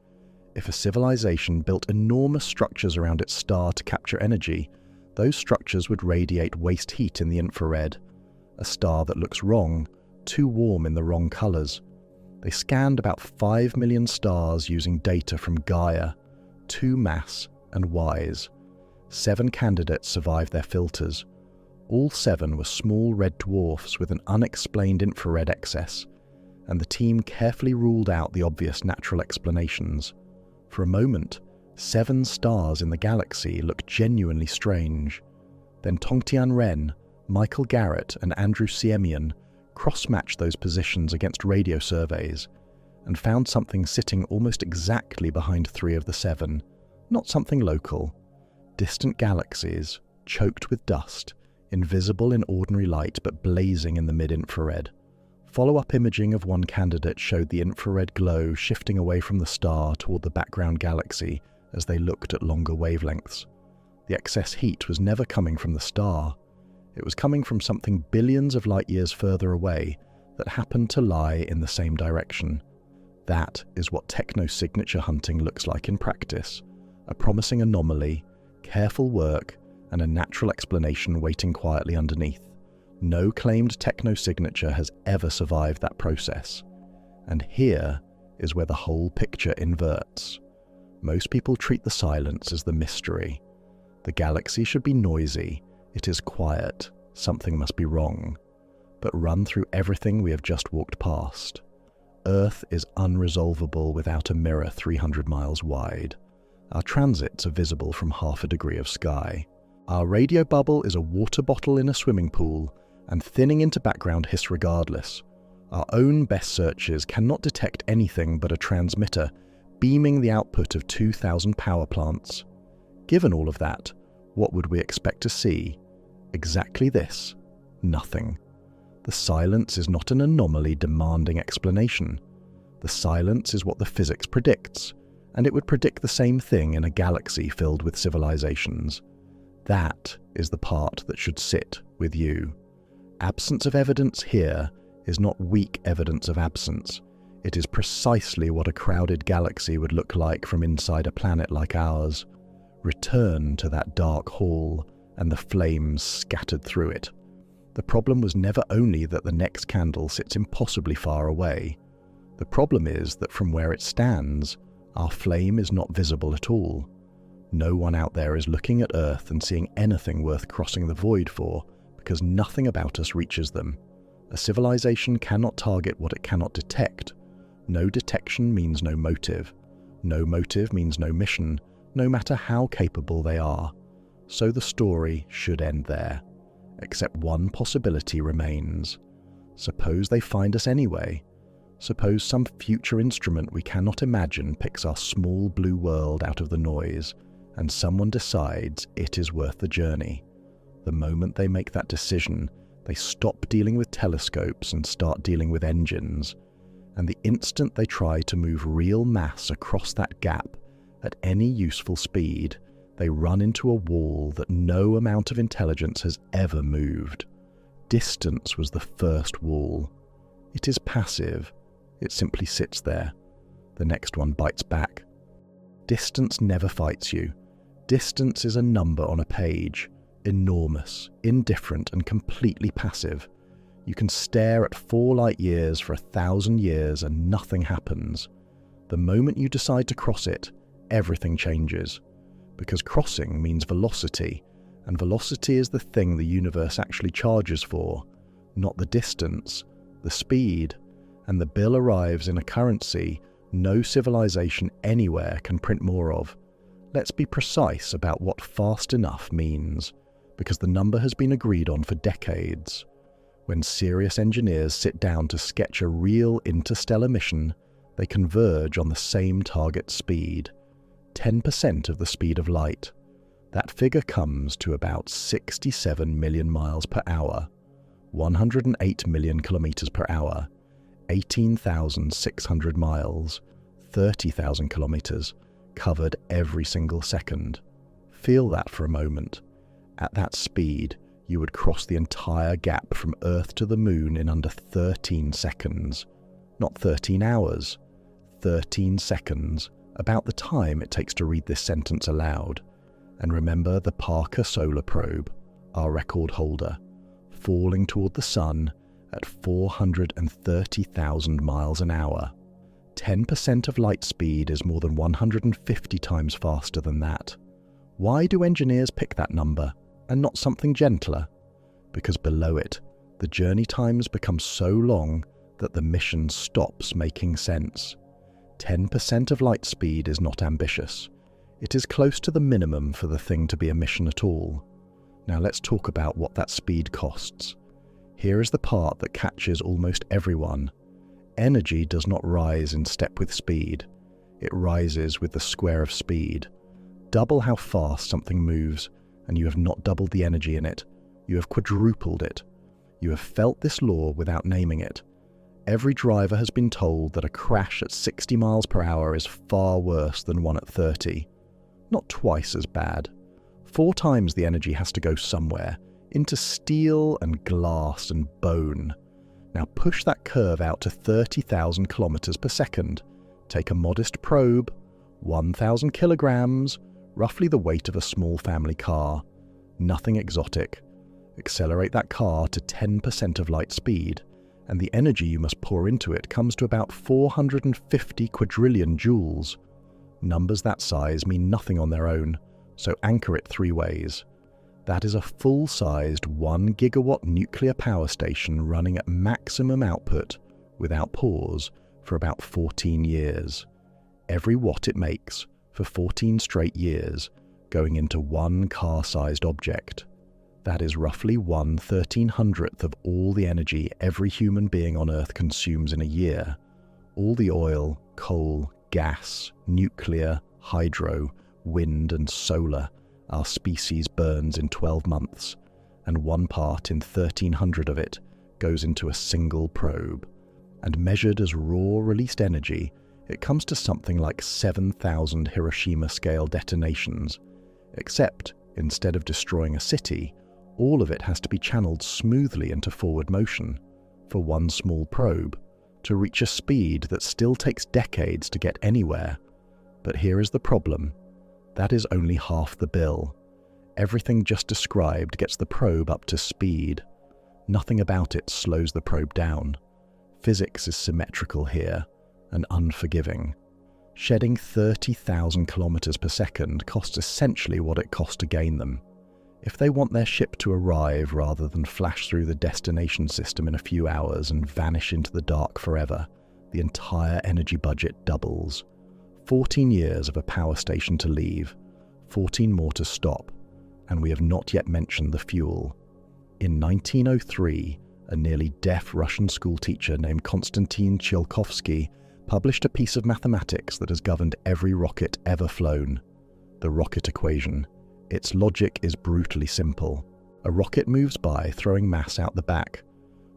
If a civilization built enormous structures around its star to capture energy, those structures would radiate waste heat in the infrared. A star that looks wrong, too warm in the wrong colors. They scanned about 5 million stars using data from Gaia, 2 Mass, and WISE. 7 candidates survived their filters. All 7 were small red dwarfs with an unexplained infrared excess, and the team carefully ruled out the obvious natural explanations. For a moment, 7 stars in the galaxy looked genuinely strange. Then Tongtian Ren, Michael Garrett, and Andrew Siemian cross-matched those positions against radio surveys and found something sitting almost exactly behind 3 of the 7. Not something local. Distant galaxies, choked with dust, invisible in ordinary light but blazing in the mid-infrared. Follow-up imaging of one candidate showed the infrared glow shifting away from the star toward the background galaxy as they looked at longer wavelengths. The excess heat was never coming from the star. It was coming from something billions of light years further away that happened to lie in the same direction. That is what techno-signature hunting looks like in practice. A promising anomaly, careful work, and a natural explanation waiting quietly underneath. No claimed techno-signature has ever survived that process. And here is where the whole picture inverts. Most people treat the silence as the mystery. The galaxy should be noisy. It is quiet. Something must be wrong. But run through everything we have just walked past. Earth is unresolvable without a mirror 300 miles wide. Our transits are visible from half a degree of sky. Our radio bubble is a water bottle in a swimming pool, and thinning into background hiss regardless. Our own best searches cannot detect anything but a transmitter, beaming the output of 2,000 power plants. Given all of that, what would we expect to see? Exactly this: nothing. The silence is not an anomaly demanding explanation. The silence is what the physics predicts, and it would predict the same thing in a galaxy filled with civilizations. That is the part that should sit with you. Absence of evidence here is not weak evidence of absence. It is precisely what a crowded galaxy would look like from inside a planet like ours. Return to that dark hall and the flames scattered through it. The problem was never only that the next candle sits impossibly far away. The problem is that from where it stands, our flame is not visible at all. No one out there is looking at Earth and seeing anything worth crossing the void for, because nothing about us reaches them. A civilization cannot target what it cannot detect. No detection means no motive. No motive means no mission, no matter how capable they are. So the story should end there. Except one possibility remains. Suppose they find us anyway. Suppose some future instrument we cannot imagine picks our small blue world out of the noise, and someone decides it is worth the journey. The moment they make that decision, they stop dealing with telescopes and start dealing with engines. And the instant they try to move real mass across that gap at any useful speed, they run into a wall that no amount of intelligence has ever moved. Distance was the first wall. It is passive. It simply sits there. The next one bites back. Distance never fights you. Distance is a number on a page. Enormous, indifferent, and completely passive. You can stare at 4 light years for 1,000 years and nothing happens. The moment you decide to cross it, everything changes. Because crossing means velocity, and velocity is the thing the universe actually charges for, not the distance, the speed, and the bill arrives in a currency no civilization anywhere can print more of. Let's be precise about what fast enough means, because the number has been agreed on for decades. When serious engineers sit down to sketch a real interstellar mission, they converge on the same target speed, 10% of the speed of light. That figure comes to about 67 million miles per hour, 108 million kilometers per hour, 18,600 miles, 30,000 kilometers, covered every single second. Feel that for a moment. At that speed, you would cross the entire gap from Earth to the Moon in under 13 seconds. Not 13 hours, 13 seconds, about the time it takes to read this sentence aloud. And remember the Parker Solar Probe, our record holder, falling toward the Sun at 430,000 miles an hour. 10% of light speed is more than 150 times faster than that. Why do engineers pick that number and not something gentler? Because below it, the journey times become so long that the mission stops making sense. 10% of light speed is not ambitious. It is close to the minimum for the thing to be a mission at all. Now let's talk about what that speed costs. Here is the part that catches almost everyone. Energy does not rise in step with speed. It rises with the square of speed. Double how fast something moves, and you have not doubled the energy in it. You have quadrupled it. You have felt this law without naming it. Every driver has been told that a crash at 60 miles per hour is far worse than one at 30. Not twice as bad. 4 times the energy has to go somewhere, into steel and glass and bone. Now push that curve out to 30,000 kilometers per second. Take a modest probe, 1,000 kilograms, roughly the weight of a small family car. Nothing exotic. Accelerate that car to 10% of light speed, and the energy you must pour into it comes to about 450 quadrillion joules. Numbers that size mean nothing on their own, so anchor it 3 ways. That is a full-sized 1 gigawatt nuclear power station running at maximum output, without pause, for about 14 years. Every watt it makes, for 14 straight years, going into 1 car-sized object. That is roughly 1/1300th of all the energy every human being on Earth consumes in a year. All the oil, coal, gas, nuclear, hydro, wind and solar our species burns in 12 months, and 1 part in 1,300 of it goes into a single probe. And measured as raw released energy, it comes to something like 7,000 Hiroshima-scale detonations, except instead of destroying a city, all of it has to be channeled smoothly into forward motion, for 1 small probe, to reach a speed that still takes decades to get anywhere. But here is the problem. That is only half the bill. Everything just described gets the probe up to speed. Nothing about it slows the probe down. Physics is symmetrical here, and unforgiving. Shedding 30,000 kilometers per second costs essentially what it costs to gain them. If they want their ship to arrive rather than flash through the destination system in a few hours and vanish into the dark forever, the entire energy budget doubles. 14 years of a power station to leave, 14 more to stop, and we have not yet mentioned the fuel. In 1903, a nearly deaf Russian schoolteacher named Konstantin Tsiolkovsky published a piece of mathematics that has governed every rocket ever flown: the rocket equation. Its logic is brutally simple. A rocket moves by throwing mass out the back.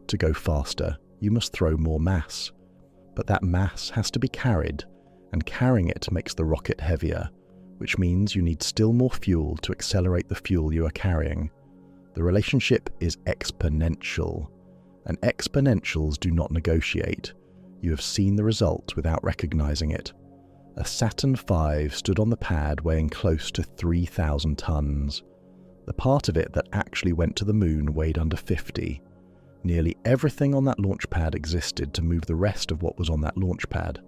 To go faster, you must throw more mass. But that mass has to be carried, and carrying it makes the rocket heavier, which means you need still more fuel to accelerate the fuel you are carrying. The relationship is exponential, and exponentials do not negotiate. You have seen the result without recognizing it. A Saturn V stood on the pad weighing close to 3,000 tons. The part of it that actually went to the moon weighed under 50. Nearly everything on that launch pad existed to move the rest of what was on that launch pad.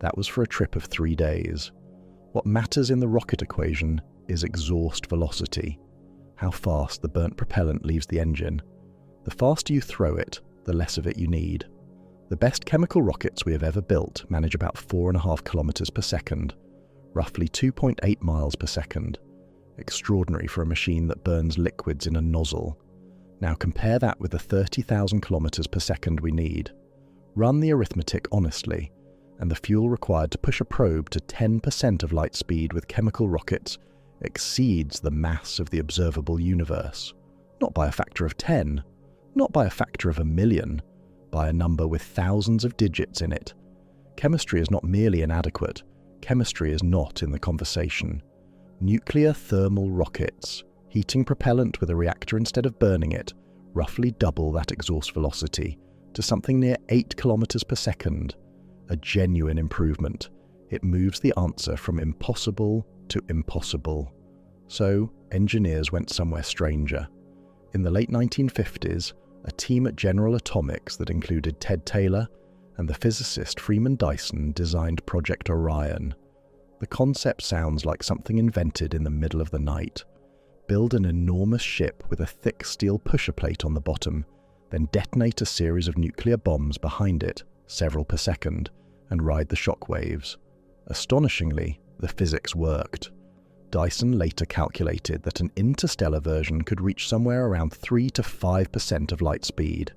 That was for a trip of 3 days. What matters in the rocket equation is exhaust velocity, how fast the burnt propellant leaves the engine. The faster you throw it, the less of it you need. The best chemical rockets we have ever built manage about 4.5 kilometers per second, roughly 2.8 miles per second. Extraordinary for a machine that burns liquids in a nozzle. Now compare that with the 30,000 kilometers per second we need. Run the arithmetic honestly, and the fuel required to push a probe to 10% of light speed with chemical rockets exceeds the mass of the observable universe. Not by a factor of 10, not by a factor of 1,000,000, by a number with thousands of digits in it. Chemistry is not merely inadequate, chemistry is not in the conversation. Nuclear thermal rockets, heating propellant with a reactor instead of burning it, roughly double that exhaust velocity to something near 8 kilometers per second. A genuine improvement. It moves the answer from impossible to impossible. So, engineers went somewhere stranger. In the late 1950s, a team at General Atomics that included Ted Taylor and the physicist Freeman Dyson designed Project Orion. The concept sounds like something invented in the middle of the night. Build an enormous ship with a thick steel pusher plate on the bottom, then detonate a series of nuclear bombs behind it, several per second, and ride the shock waves. Astonishingly, the physics worked. Dyson later calculated that an interstellar version could reach somewhere around 3 to 5% of light speed.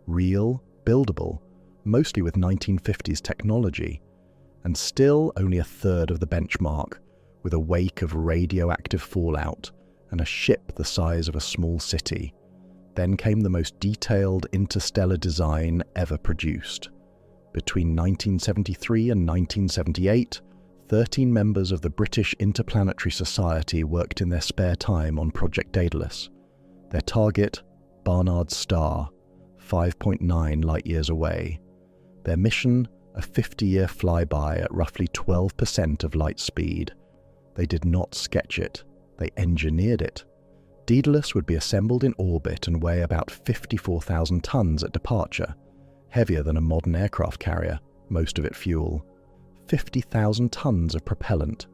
Real, buildable, mostly with 1950s technology, and still only a third of the benchmark, with a wake of radioactive fallout and a ship the size of a small city. Then came the most detailed interstellar design ever produced. Between 1973 and 1978, 13 members of the British Interplanetary Society worked in their spare time on Project Daedalus. Their target, Barnard's Star, 5.9 light-years away. Their mission, a 50-year flyby at roughly 12% of light speed. They did not sketch it, they engineered it. Daedalus would be assembled in orbit and weigh about 54,000 tons at departure, heavier than a modern aircraft carrier, most of it fuel. 50,000 tons of propellant,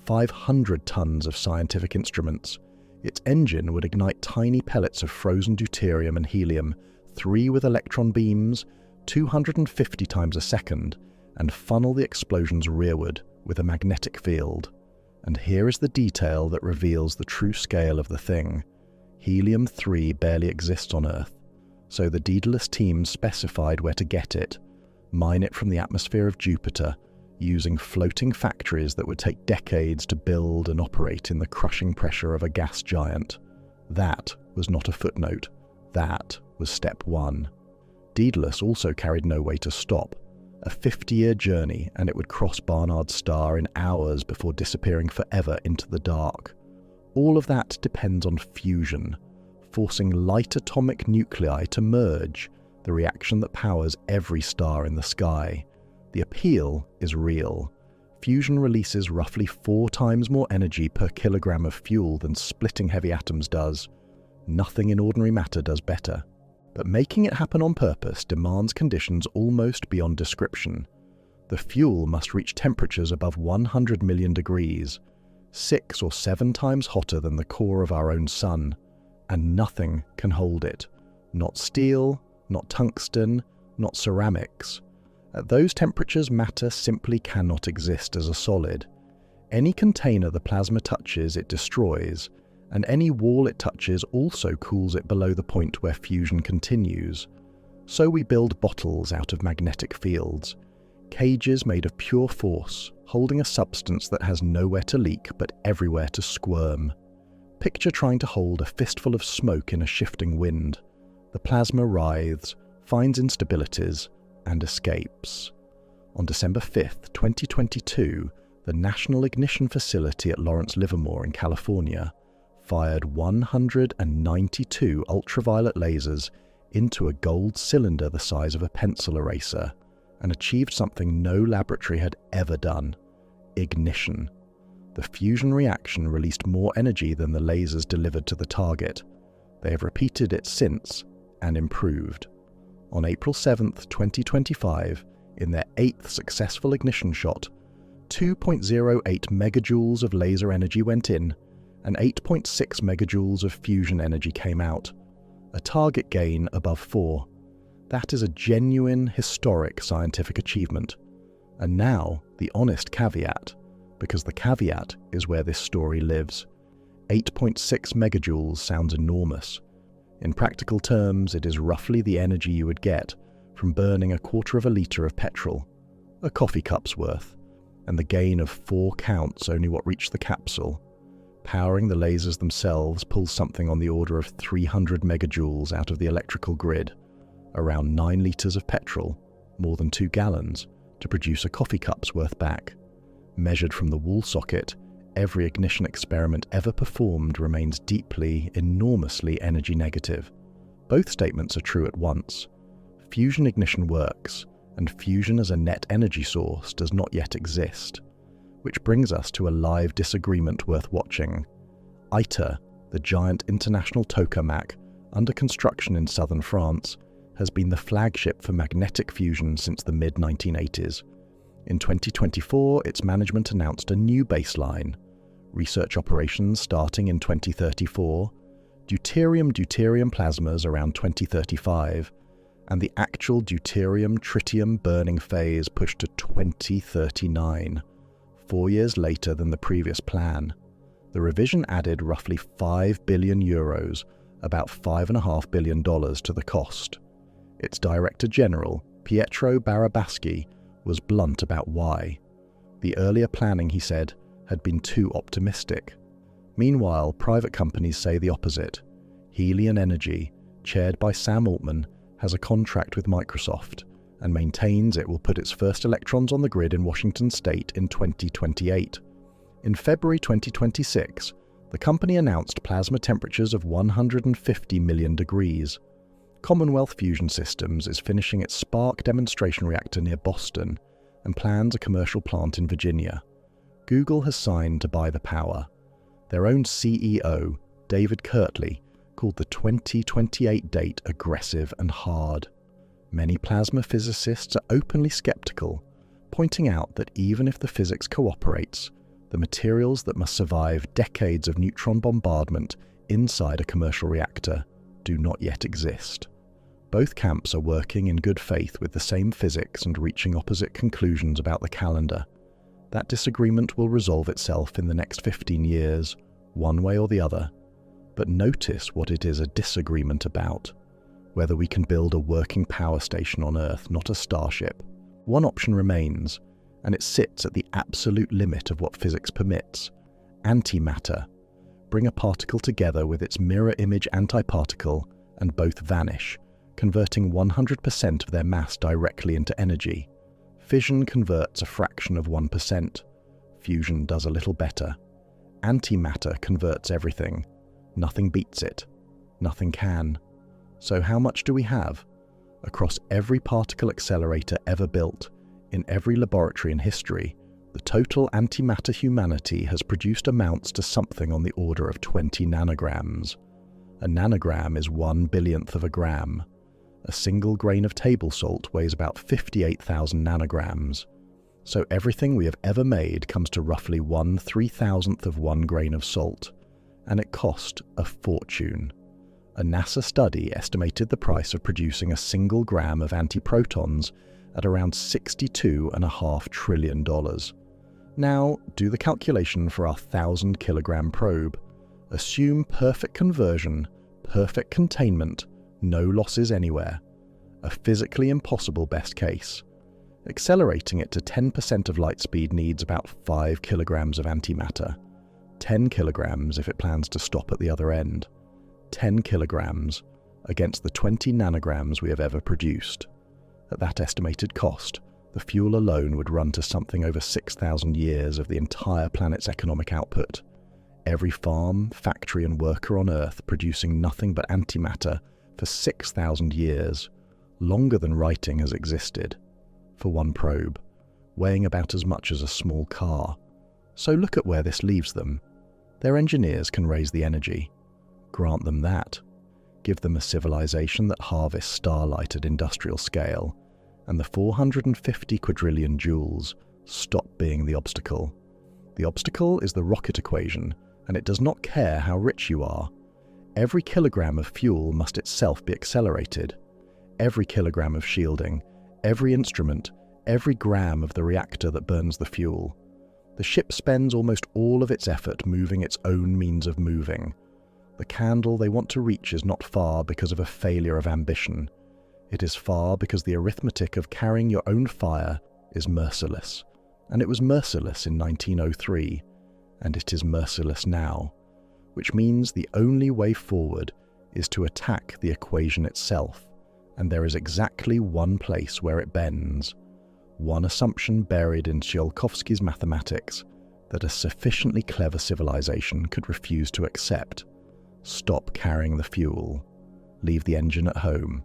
500 tons of scientific instruments. Its engine would ignite tiny pellets of frozen deuterium and helium, 3 with electron beams, 250 times a second, and funnel the explosions rearward with a magnetic field. And here is the detail that reveals the true scale of the thing. Helium-3 barely exists on Earth, so the Daedalus team specified where to get it, mine it from the atmosphere of Jupiter, using floating factories that would take decades to build and operate in the crushing pressure of a gas giant. That was not a footnote. That was step 1. Daedalus also carried no way to stop. A 50-year journey, and it would cross Barnard's Star in hours before disappearing forever into the dark. All of that depends on fusion, forcing light atomic nuclei to merge, the reaction that powers every star in the sky. The appeal is real. Fusion releases roughly 4 times more energy per kilogram of fuel than splitting heavy atoms does. Nothing in ordinary matter does better. But making it happen on purpose demands conditions almost beyond description. The fuel must reach temperatures above 100 million degrees, 6 or 7 times hotter than the core of our own sun, and nothing can hold it. Not steel, not tungsten, not ceramics. At those temperatures, matter simply cannot exist as a solid. Any container the plasma touches, it destroys, and any wall it touches also cools it below the point where fusion continues. So we build bottles out of magnetic fields, cages made of pure force, holding a substance that has nowhere to leak but everywhere to squirm. Picture trying to hold a fistful of smoke in a shifting wind. The plasma writhes, finds instabilities, and escapes. On December 5th, 2022, the National Ignition Facility at Lawrence Livermore in California fired 192 ultraviolet lasers into a gold cylinder the size of a pencil eraser, and achieved something no laboratory had ever done: ignition. The fusion reaction released more energy than the lasers delivered to the target. They have repeated it since, and improved. On April 7th, 2025, in their 8th successful ignition shot, 2.08 megajoules of laser energy went in, and 8.6 megajoules of fusion energy came out, a target gain above 4. That is a genuine, historic scientific achievement. And now, the honest caveat, because the caveat is where this story lives. 8.6 megajoules sounds enormous. In practical terms, it is roughly the energy you would get from burning 1/4 of a litre of petrol, a coffee cup's worth, and the gain of 4 counts only what reached the capsule. Powering the lasers themselves pulls something on the order of 300 megajoules out of the electrical grid, around 9 litres of petrol, more than 2 gallons, to produce a coffee cup's worth back. Measured from the wall socket, every ignition experiment ever performed remains deeply, enormously energy negative. Both statements are true at once. Fusion ignition works, and fusion as a net energy source does not yet exist. Which brings us to a live disagreement worth watching. ITER, the giant international tokamak under construction in southern France, has been the flagship for magnetic fusion since the mid-1980s. In 2024, its management announced a new baseline. Research operations starting in 2034, deuterium plasmas around 2035, and the actual deuterium-tritium burning phase pushed to 2039, 4 years later than the previous plan. The revision added roughly €5 billion, about $5.5 billion to the cost. Its Director General, Pietro Barabaschi, was blunt about why. The earlier planning, he said, had been too optimistic. Meanwhile, private companies say the opposite. Helion Energy, chaired by Sam Altman, has a contract with Microsoft and maintains it will put its first electrons on the grid in Washington state in 2028. In February 2026, the company announced plasma temperatures of 150 million degrees. Commonwealth Fusion Systems is finishing its Spark demonstration reactor near Boston and plans a commercial plant in Virginia. Google has signed to buy the power. Their own CEO, David Kirtley, called the 2028 date aggressive and hard. Many plasma physicists are openly skeptical, pointing out that even if the physics cooperates, the materials that must survive decades of neutron bombardment inside a commercial reactor do not yet exist. Both camps are working in good faith with the same physics and reaching opposite conclusions about the calendar. That disagreement will resolve itself in the next 15 years, one way or the other. But notice what it is a disagreement about. Whether we can build a working power station on Earth, not a starship. One option remains, and it sits at the absolute limit of what physics permits. Antimatter. Bring a particle together with its mirror image antiparticle and both vanish, converting 100% of their mass directly into energy. Fission converts a fraction of 1%. Fusion does a little better. Antimatter converts everything. Nothing beats it. Nothing can. So how much do we have? Across every particle accelerator ever built, in every laboratory in history, the total antimatter humanity has produced amounts to something on the order of 20 nanograms. A nanogram is 1/1,000,000th of a gram. A single grain of table salt weighs about 58,000 nanograms. So everything we have ever made comes to roughly 1/3000th of 1 grain of salt, and it cost a fortune. A NASA study estimated the price of producing a single gram of antiprotons at around $62.5 trillion. Now, do the calculation for our 1,000-kilogram probe. Assume perfect conversion, perfect containment, no losses anywhere. A physically impossible best case. Accelerating it to 10% of light speed needs about 5 kilograms of antimatter. 10 kilograms if it plans to stop at the other end. 10 kilograms against the 20 nanograms we have ever produced. At that estimated cost, the fuel alone would run to something over 6,000 years of the entire planet's economic output. Every farm, factory and worker on Earth producing nothing but antimatter for 6,000 years, longer than writing has existed, for one probe, weighing about as much as a small car. So look at where this leaves them. Their engineers can raise the energy. Grant them that. Give them a civilization that harvests starlight at industrial scale, and the 450 quadrillion joules stop being the obstacle. The obstacle is the rocket equation, and it does not care how rich you are. Every kilogram of fuel must itself be accelerated. every kilogram of shielding, every instrument, every gram of the reactor that burns the fuel. The ship spends almost all of its effort moving its own means of moving. The candle they want to reach is not far because of a failure of ambition. It is far because the arithmetic of carrying your own fire is merciless. And it was merciless in 1903, and it is merciless now, which means the only way forward is to attack the equation itself, and there is exactly one place where it bends, one assumption buried in Tsiolkovsky's mathematics that a sufficiently clever civilization could refuse to accept. Stop carrying the fuel. Leave the engine at home.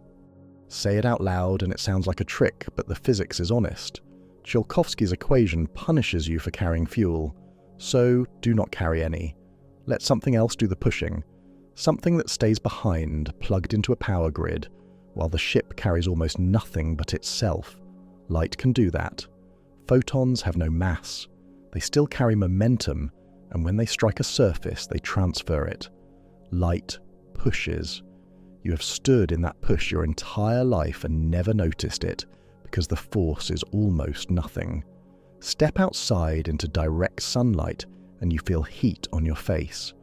Say it out loud and it sounds like a trick, but the physics is honest. Tsiolkovsky's equation punishes you for carrying fuel, so do not carry any. Let something else do the pushing, something that stays behind, plugged into a power grid, while the ship carries almost nothing but itself. Light can do that. Photons have no mass. They still carry momentum, and when they strike a surface, they transfer it. Light pushes. You have stood in that push your entire life and never noticed it, because the force is almost nothing. Step outside into direct sunlight and you feel heat on your face.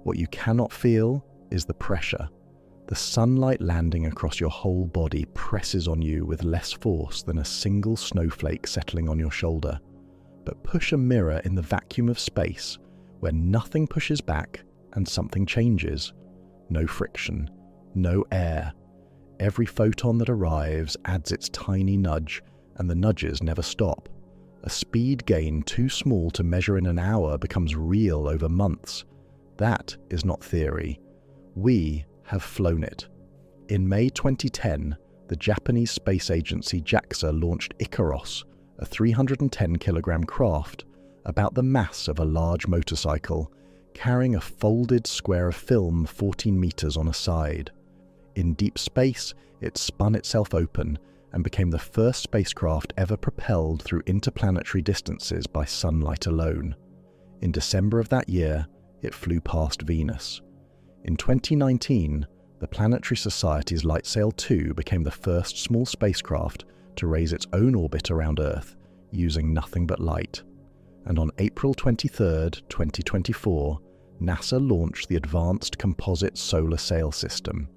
What you cannot feel is the pressure. The sunlight landing across your whole body presses on you with less force than a single snowflake settling on your shoulder. But push a mirror in the vacuum of space where nothing pushes back and something changes. No friction, no air. Every photon that arrives adds its tiny nudge, and the nudges never stop. A speed gain too small to measure in an hour becomes real over months. That is not theory. We have flown it. In May 2010, the Japanese space agency JAXA launched Icaros, a 310-kilogram craft about the mass of a large motorcycle, carrying a folded square of film 14 meters on a side. In deep space, it spun itself open and became the first spacecraft ever propelled through interplanetary distances by sunlight alone. In December of that year, it flew past Venus. In 2019, the Planetary Society's LightSail 2 became the first small spacecraft to raise its own orbit around Earth, using nothing but light. And on April 23, 2024, NASA launched the Advanced Composite Solar Sail System,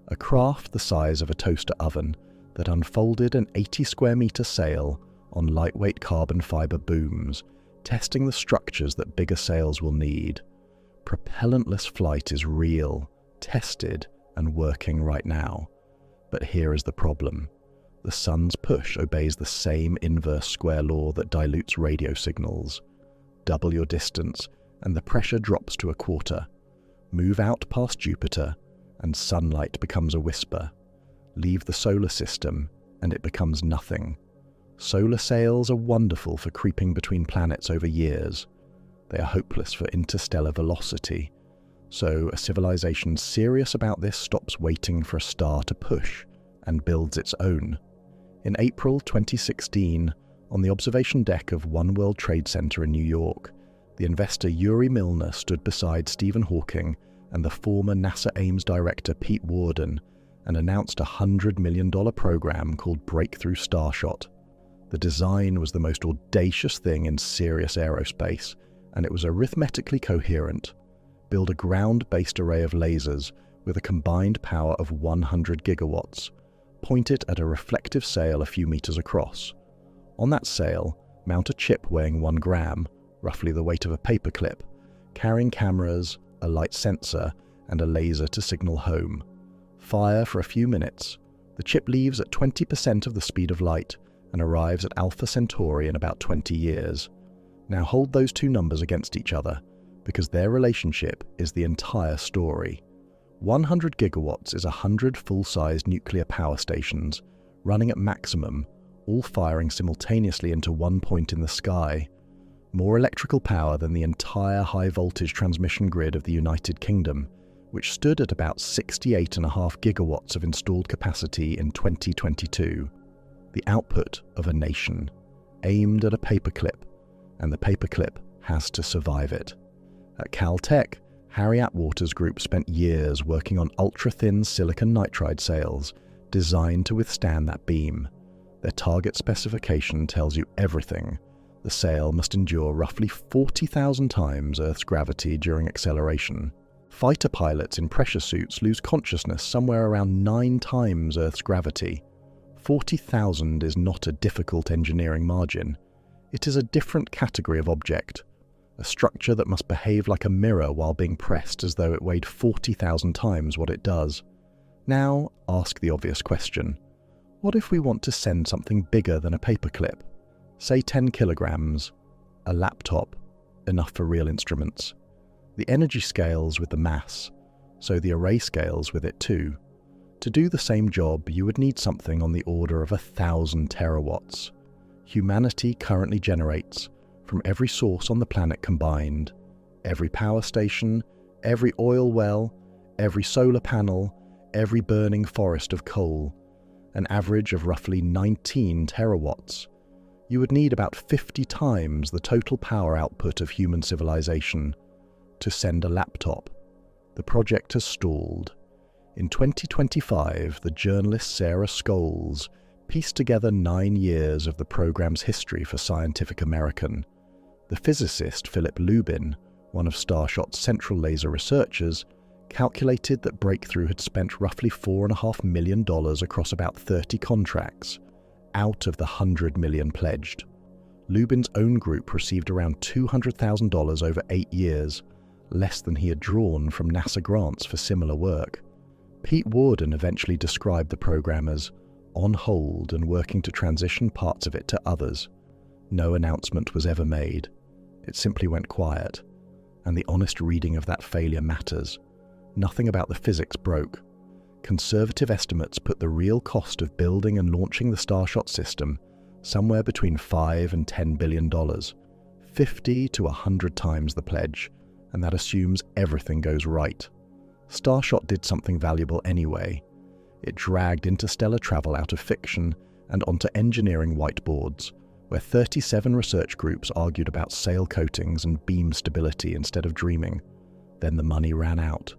a craft the size of a toaster oven that unfolded an 80-square-meter sail on lightweight carbon fiber booms, testing the structures that bigger sails will need. Propellantless flight is real, tested, and working right now. But here is the problem. The sun's push obeys the same inverse square law that dilutes radio signals. Double your distance, and the pressure drops to a quarter. Move out past Jupiter, and sunlight becomes a whisper. Leave the solar system, and it becomes nothing. Solar sails are wonderful for creeping between planets over years. They are hopeless for interstellar velocity. So a civilization serious about this stops waiting for a star to push and builds its own. In April 2016, on the observation deck of One World Trade Center in New York, the investor Yuri Milner stood beside Stephen Hawking and the former NASA Ames director Pete Worden and announced a $100 million program called Breakthrough Starshot. The design was the most audacious thing in serious aerospace, and it was arithmetically coherent. Build a ground-based array of lasers with a combined power of 100 gigawatts. Point it at a reflective sail a few meters across. On that sail, mount a chip weighing 1 gram, roughly the weight of a paperclip, carrying cameras, a light sensor, and a laser to signal home. Fire for a few minutes. The chip leaves at 20% of the speed of light and arrives at Alpha Centauri in about 20 years. Now hold those two numbers against each other, because their relationship is the entire story. 100 gigawatts is 100 full-sized nuclear power stations, running at maximum, all firing simultaneously into one point in the sky. More electrical power than the entire high-voltage transmission grid of the United Kingdom, which stood at about 68.5 gigawatts of installed capacity in 2022. The output of a nation, aimed at a paperclip, and the paperclip has to survive it. At Caltech, Harry Atwater's group spent years working on ultra-thin silicon nitride sails, designed to withstand that beam. Their target specification tells you everything. The sail must endure roughly 40,000 times Earth's gravity during acceleration. Fighter pilots in pressure suits lose consciousness somewhere around 9 times Earth's gravity. 40,000 is not a difficult engineering margin. It is a different category of object, a structure that must behave like a mirror while being pressed as though it weighed 40,000 times what it does. Now, ask the obvious question. What if we want to send something bigger than a paperclip? Say 10 kilograms, a laptop, enough for real instruments. The energy scales with the mass, so the array scales with it too. To do the same job, you would need something on the order of 1,000 terawatts. Humanity currently generates, from every source on the planet combined, every power station, every oil well, every solar panel, every burning forest of coal, an average of roughly 19 terawatts. You would need about 50 times the total power output of human civilization to send a laptop. The project has stalled. In 2025, the journalist Sarah Scholes pieced together 9 years of the program's history for Scientific American. The physicist Philip Lubin, one of Starshot's central laser researchers, calculated that Breakthrough had spent roughly $4.5 million across about 30 contracts, out of the $100 million pledged. Lubin's own group received around $200,000 over 8 years, less than he had drawn from NASA grants for similar work. Pete Warden eventually described the program as on hold and working to transition parts of it to others. No announcement was ever made. It simply went quiet. And the honest reading of that failure matters. Nothing about the physics broke. Conservative estimates put the real cost of building and launching the Starshot system somewhere between $5 and $10 billion, 50 to 100 times the pledge, and that assumes everything goes right. Starshot did something valuable anyway. It dragged interstellar travel out of fiction and onto engineering whiteboards, where 37 research groups argued about sail coatings and beam stability instead of dreaming. Then the money ran out.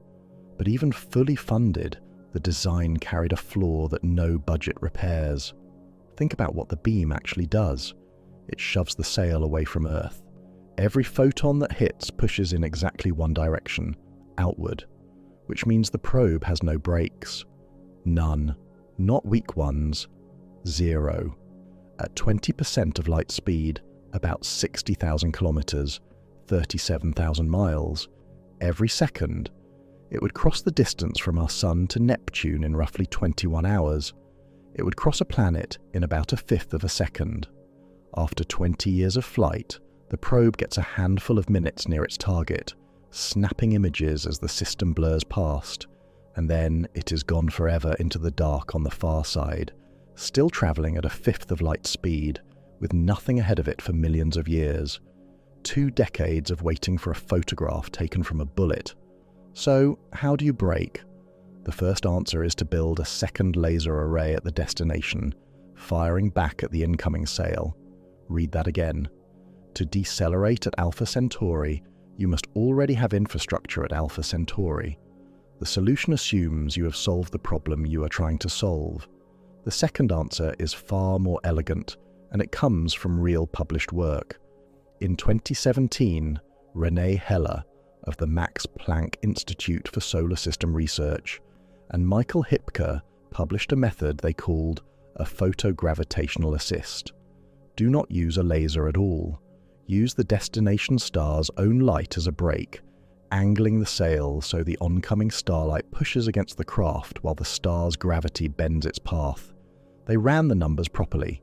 But even fully funded, the design carried a flaw that no budget repairs. Think about what the beam actually does. It shoves the sail away from Earth. Every photon that hits pushes in exactly one direction, outward, which means the probe has no brakes. None. Not weak ones. 0. At 20% of light speed, about 60,000 kilometers, 37,000 miles, every second, it would cross the distance from our Sun to Neptune in roughly 21 hours. It would cross a planet in about 1/5 of a second. After 20 years of flight, the probe gets a handful of minutes near its target, snapping images as the system blurs past, and then it is gone forever into the dark on the far side, still travelling at 1/5 of light speed, with nothing ahead of it for millions of years. 2 decades of waiting for a photograph taken from a bullet. So, how do you brake? The first answer is to build a second laser array at the destination, firing back at the incoming sail. Read that again. To decelerate at Alpha Centauri, you must already have infrastructure at Alpha Centauri. The solution assumes you have solved the problem you are trying to solve. The second answer is far more elegant, and it comes from real published work. In 2017, René Heller of the Max Planck Institute for Solar System Research and Michael Hipker published a method they called a photogravitational assist. Do not use a laser at all. Use the destination star's own light as a brake, angling the sail so the oncoming starlight pushes against the craft while the star's gravity bends its path. They ran the numbers properly.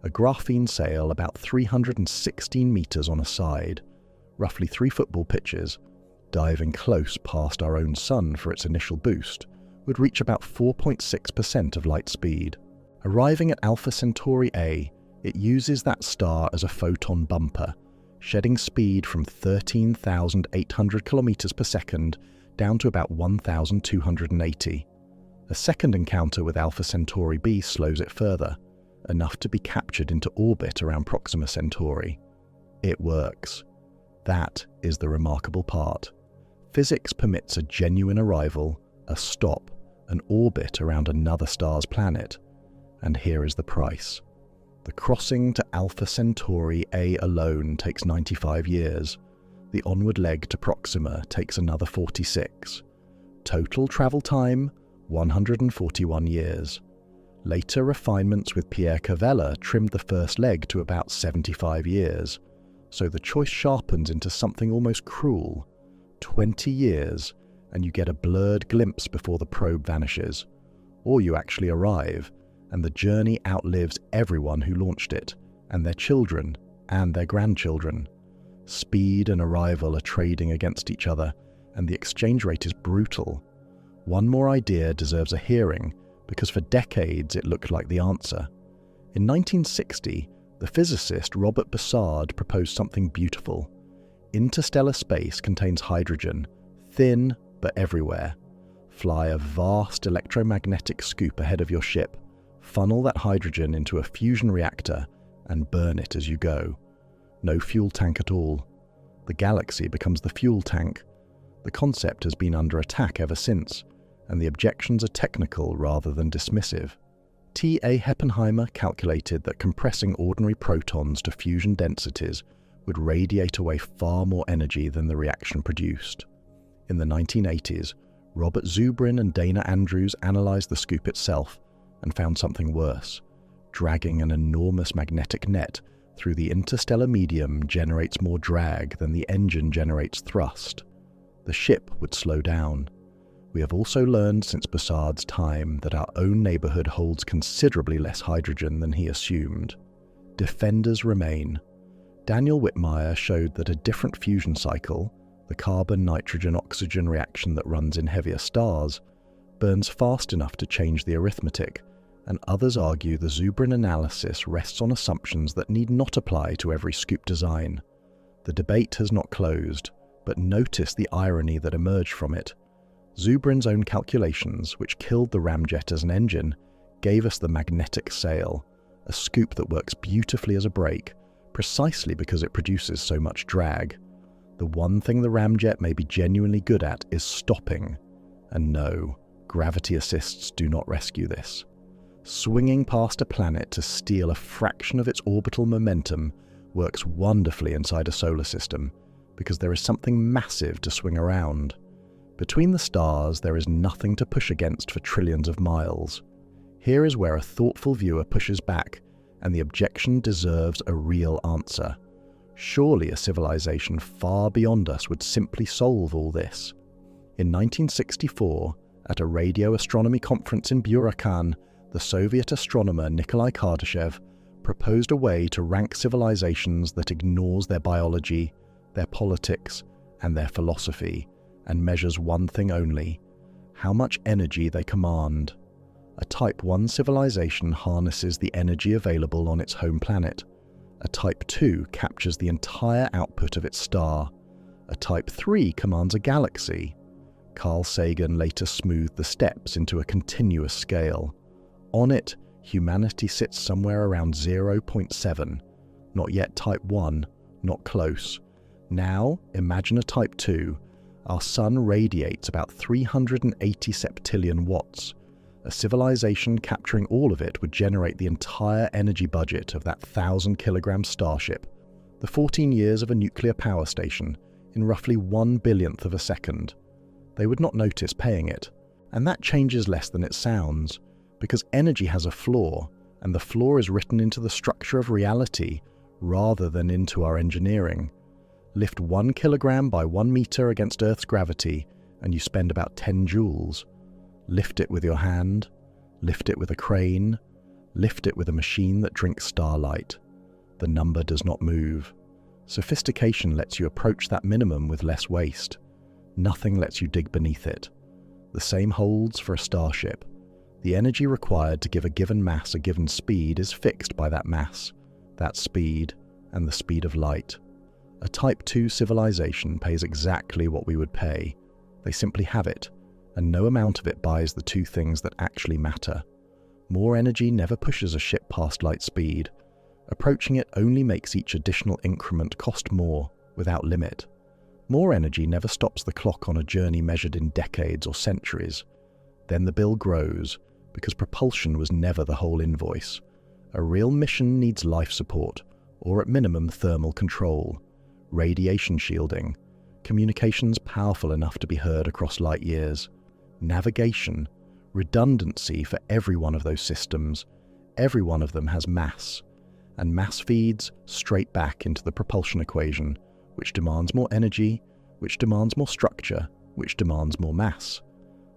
A graphene sail about 316 meters on a side, roughly 3 football pitches, diving close past our own Sun for its initial boost, would reach about 4.6% of light speed. Arriving at Alpha Centauri A, it uses that star as a photon bumper, shedding speed from 13,800 kilometers per second down to about 1,280. A second encounter with Alpha Centauri B slows it further, enough to be captured into orbit around Proxima Centauri. It works. That is the remarkable part. Physics permits a genuine arrival, a stop, an orbit around another star's planet. And here is the price. The crossing to Alpha Centauri A alone takes 95 years. The onward leg to Proxima takes another 46. Total travel time, 141 years. Later refinements with Pierre Cavella trimmed the first leg to about 75 years. So the choice sharpens into something almost cruel. 20 years, and you get a blurred glimpse before the probe vanishes. Or you actually arrive, and the journey outlives everyone who launched it, and their children, and their grandchildren. Speed and arrival are trading against each other, and the exchange rate is brutal. One more idea deserves a hearing, because for decades it looked like the answer. In 1960, the physicist Robert Bussard proposed something beautiful. Interstellar space contains hydrogen, thin but everywhere. Fly a vast electromagnetic scoop ahead of your ship, funnel that hydrogen into a fusion reactor, and burn it as you go. No fuel tank at all. The galaxy becomes the fuel tank. The concept has been under attack ever since, and the objections are technical rather than dismissive. T.A. Heppenheimer calculated that compressing ordinary protons to fusion densities would radiate away far more energy than the reaction produced. In the 1980s, Robert Zubrin and Dana Andrews analyzed the scoop itself and found something worse. Dragging an enormous magnetic net through the interstellar medium generates more drag than the engine generates thrust. The ship would slow down. We have also learned since Bussard's time that our own neighborhood holds considerably less hydrogen than he assumed. Defenders remain. Daniel Whitmire showed that a different fusion cycle, the carbon-nitrogen-oxygen reaction that runs in heavier stars, burns fast enough to change the arithmetic, and others argue the Zubrin analysis rests on assumptions that need not apply to every scoop design. The debate has not closed, but notice the irony that emerged from it. Zubrin's own calculations, which killed the ramjet as an engine, gave us the magnetic sail, a scoop that works beautifully as a brake, precisely because it produces so much drag. The one thing the ramjet may be genuinely good at is stopping. And no, gravity assists do not rescue this. Swinging past a planet to steal a fraction of its orbital momentum works wonderfully inside a solar system, because there is something massive to swing around. Between the stars, there is nothing to push against for trillions of miles. Here is where a thoughtful viewer pushes back, and the objection deserves a real answer. Surely a civilization far beyond us would simply solve all this. In 1964, at a radio astronomy conference in Burakhan, the Soviet astronomer Nikolai Kardashev proposed a way to rank civilizations that ignores their biology, their politics, and their philosophy, and measures one thing only: how much energy they command. A Type 1 civilization harnesses the energy available on its home planet. A Type 2 captures the entire output of its star. A Type 3 commands a galaxy. Carl Sagan later smoothed the steps into a continuous scale. On it, humanity sits somewhere around 0.7. Not yet Type 1, not close. Now, imagine a Type 2. Our sun radiates about 380 septillion watts. A civilization capturing all of it would generate the entire energy budget of that 1,000-kilogram starship, the 14 years of a nuclear power station, in roughly 1/1000th of a second. They would not notice paying it. And that changes less than it sounds, because energy has a flaw, and the flaw is written into the structure of reality rather than into our engineering. Lift 1 kilogram by 1 meter against Earth's gravity, and you spend about 10 joules. Lift it with your hand, lift it with a crane, lift it with a machine that drinks starlight. The number does not move. Sophistication lets you approach that minimum with less waste. Nothing lets you dig beneath it. The same holds for a starship. The energy required to give a given mass a given speed is fixed by that mass, that speed, and the speed of light. A Type 2 civilization pays exactly what we would pay. They simply have it, and no amount of it buys the two things that actually matter. More energy never pushes a ship past light speed. Approaching it only makes each additional increment cost more, without limit. More energy never stops the clock on a journey measured in decades or centuries. Then the bill grows, because propulsion was never the whole invoice. A real mission needs life support, or at minimum thermal control, radiation shielding, communications powerful enough to be heard across light years, navigation, redundancy for every one of those systems. Every one of them has mass, and mass feeds straight back into the propulsion equation, which demands more energy, which demands more structure, which demands more mass.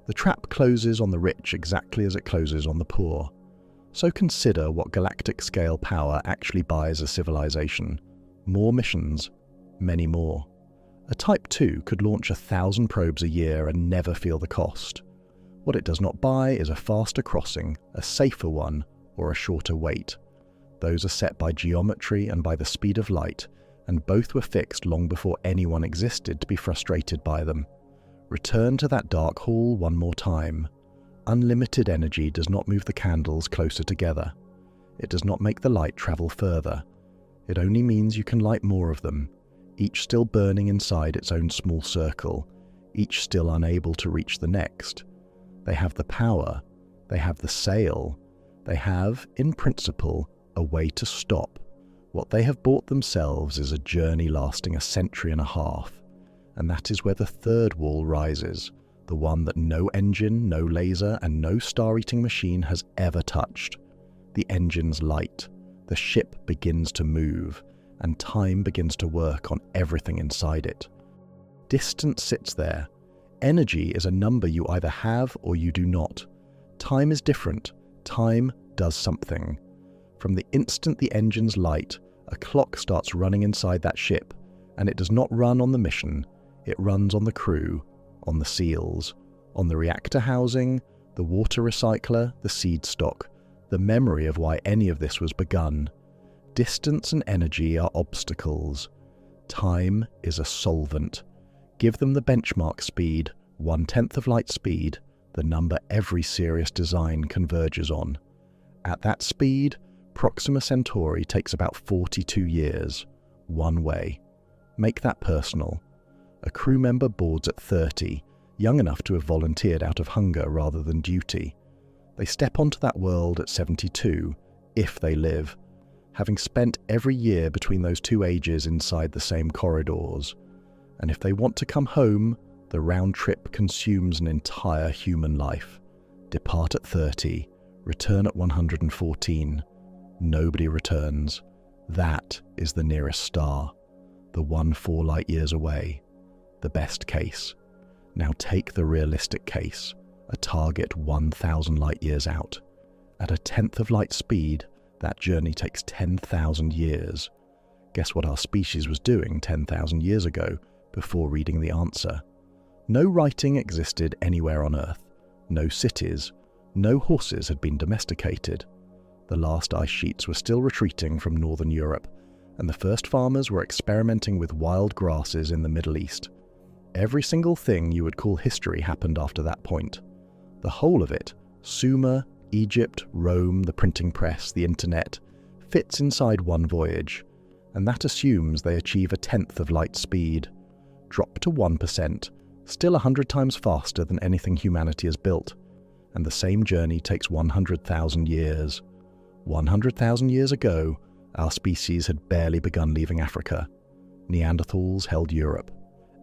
The trap closes on the rich exactly as it closes on the poor. So consider what galactic-scale power actually buys a civilization. More missions, many more. A Type 2 could launch 1,000 probes a year and never feel the cost. What it does not buy is a faster crossing, a safer one, or a shorter wait. Those are set by geometry and by the speed of light, and both were fixed long before anyone existed to be frustrated by them. Return to that dark hall one more time. Unlimited energy does not move the candles closer together. It does not make the light travel further. It only means you can light more of them, each still burning inside its own small circle, each still unable to reach the next. They have the power, they have the sail, they have, in principle, a way to stop. What they have bought themselves is a journey lasting 1.5 centuries, and that is where the third wall rises, the one that no engine, no laser, and no star-eating machine has ever touched. The engine's light, the ship begins to move, and time begins to work on everything inside it. Distance sits there. Energy is a number you either have or you do not. Time is different. Time does something. From the instant the engine's light, a clock starts running inside that ship, and it does not run on the mission. It runs on the crew, on the seals, on the reactor housing, the water recycler, the seed stock, the memory of why any of this was begun. Distance and energy are obstacles. Time is a solvent. Give them the benchmark speed, 1/10 of light speed, the number every serious design converges on. At that speed, Proxima Centauri takes about 42 years, one way. Make that personal. A crew member boards at 30, young enough to have volunteered out of hunger rather than duty. They step onto that world at 72, if they live, having spent every year between those two ages inside the same corridors. And if they want to come home, the round trip consumes an entire human life. Depart at 30, return at 114. Nobody returns. That is the nearest star, the one 4 light years away. The best case. Now take the realistic case, a target 1,000 light years out. At 1/10 of light speed, that journey takes 10,000 years. Guess what our species was doing 10,000 years ago before reading the answer? No writing existed anywhere on Earth. No cities. No horses had been domesticated. The last ice sheets were still retreating from northern Europe, and the first farmers were experimenting with wild grasses in the Middle East. Every single thing you would call history happened after that point. The whole of it, Sumer, Egypt, Rome, the printing press, the internet, fits inside one voyage, and that assumes they achieve 1/10 of light speed. Drop to 1%, still 100 times faster than anything humanity has built, and the same journey takes 100,000 years. 100,000 years ago, our species had barely begun leaving Africa. Neanderthals held Europe.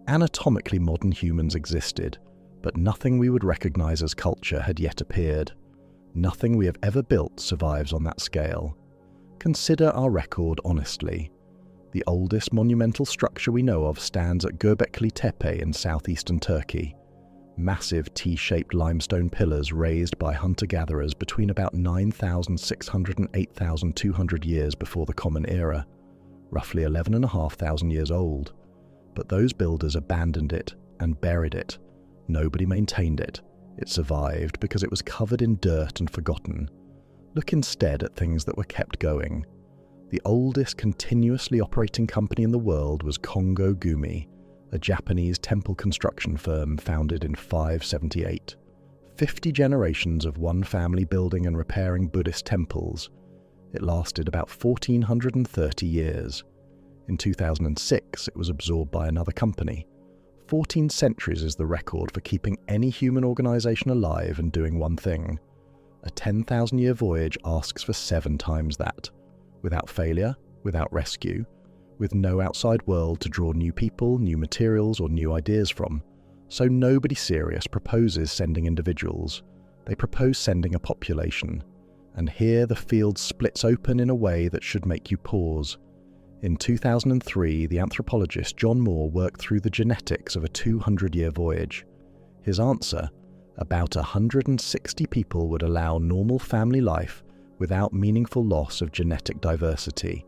Anatomically modern humans existed, but nothing we would recognize as culture had yet appeared. Nothing we have ever built survives on that scale. Consider our record honestly. The oldest monumental structure we know of stands at Göbekli Tepe in southeastern Turkey. Massive T-shaped limestone pillars raised by hunter-gatherers between about 9,600 and 8,200 years before the Common Era, roughly 11,500 years old. But those builders abandoned it and buried it. Nobody maintained it. It survived because it was covered in dirt and forgotten. Look instead at things that were kept going. The oldest continuously operating company in the world was Kongo Gumi, a Japanese temple construction firm founded in 578. 50 generations of one family building and repairing Buddhist temples. It lasted about 1,430 years. In 2006, it was absorbed by another company. 14 centuries is the record for keeping any human organization alive and doing one thing. A 10,000-year voyage asks for 7 times that, without failure, without rescue, with no outside world to draw new people, new materials, or new ideas from. So nobody serious proposes sending individuals. They propose sending a population. And here the field splits open in a way that should make you pause. In 2003, the anthropologist John Moore worked through the genetics of a 200-year voyage. His answer: about 160 people would allow normal family life without meaningful loss of genetic diversity.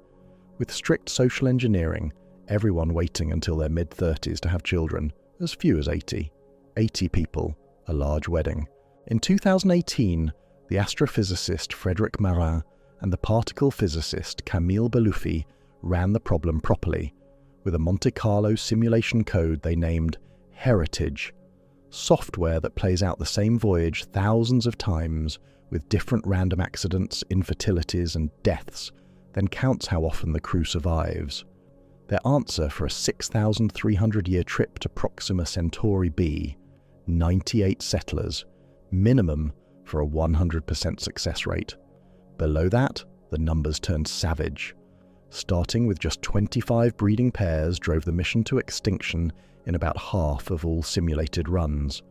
With strict social engineering, everyone waiting until their mid-30s to have children, as few as 80. 80 people, a large wedding. In 2018, the astrophysicist Frédéric Marin and the particle physicist Camille Belloufi ran the problem properly, with a Monte Carlo simulation code they named Heritage, software that plays out the same voyage thousands of times with different random accidents, infertilities and deaths, then counts how often the crew survives. Their answer for a 6,300-year trip to Proxima Centauri b, 98 settlers, minimum for a 100% success rate. Below that, the numbers turned savage. Starting with just 25 breeding pairs drove the mission to extinction in about half of all simulated runs.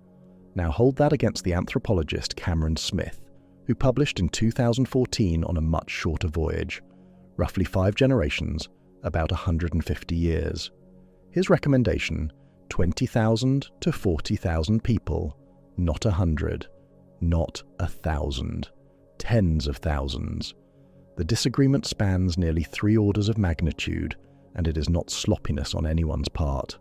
Now hold that against the anthropologist Cameron Smith, who published in 2014 on a much shorter voyage, roughly 5 generations, about 150 years. His recommendation: 20,000 to 40,000 people, not 100, not 1,000, tens of thousands. The disagreement spans nearly 3 orders of magnitude, and it is not sloppiness on anyone's part.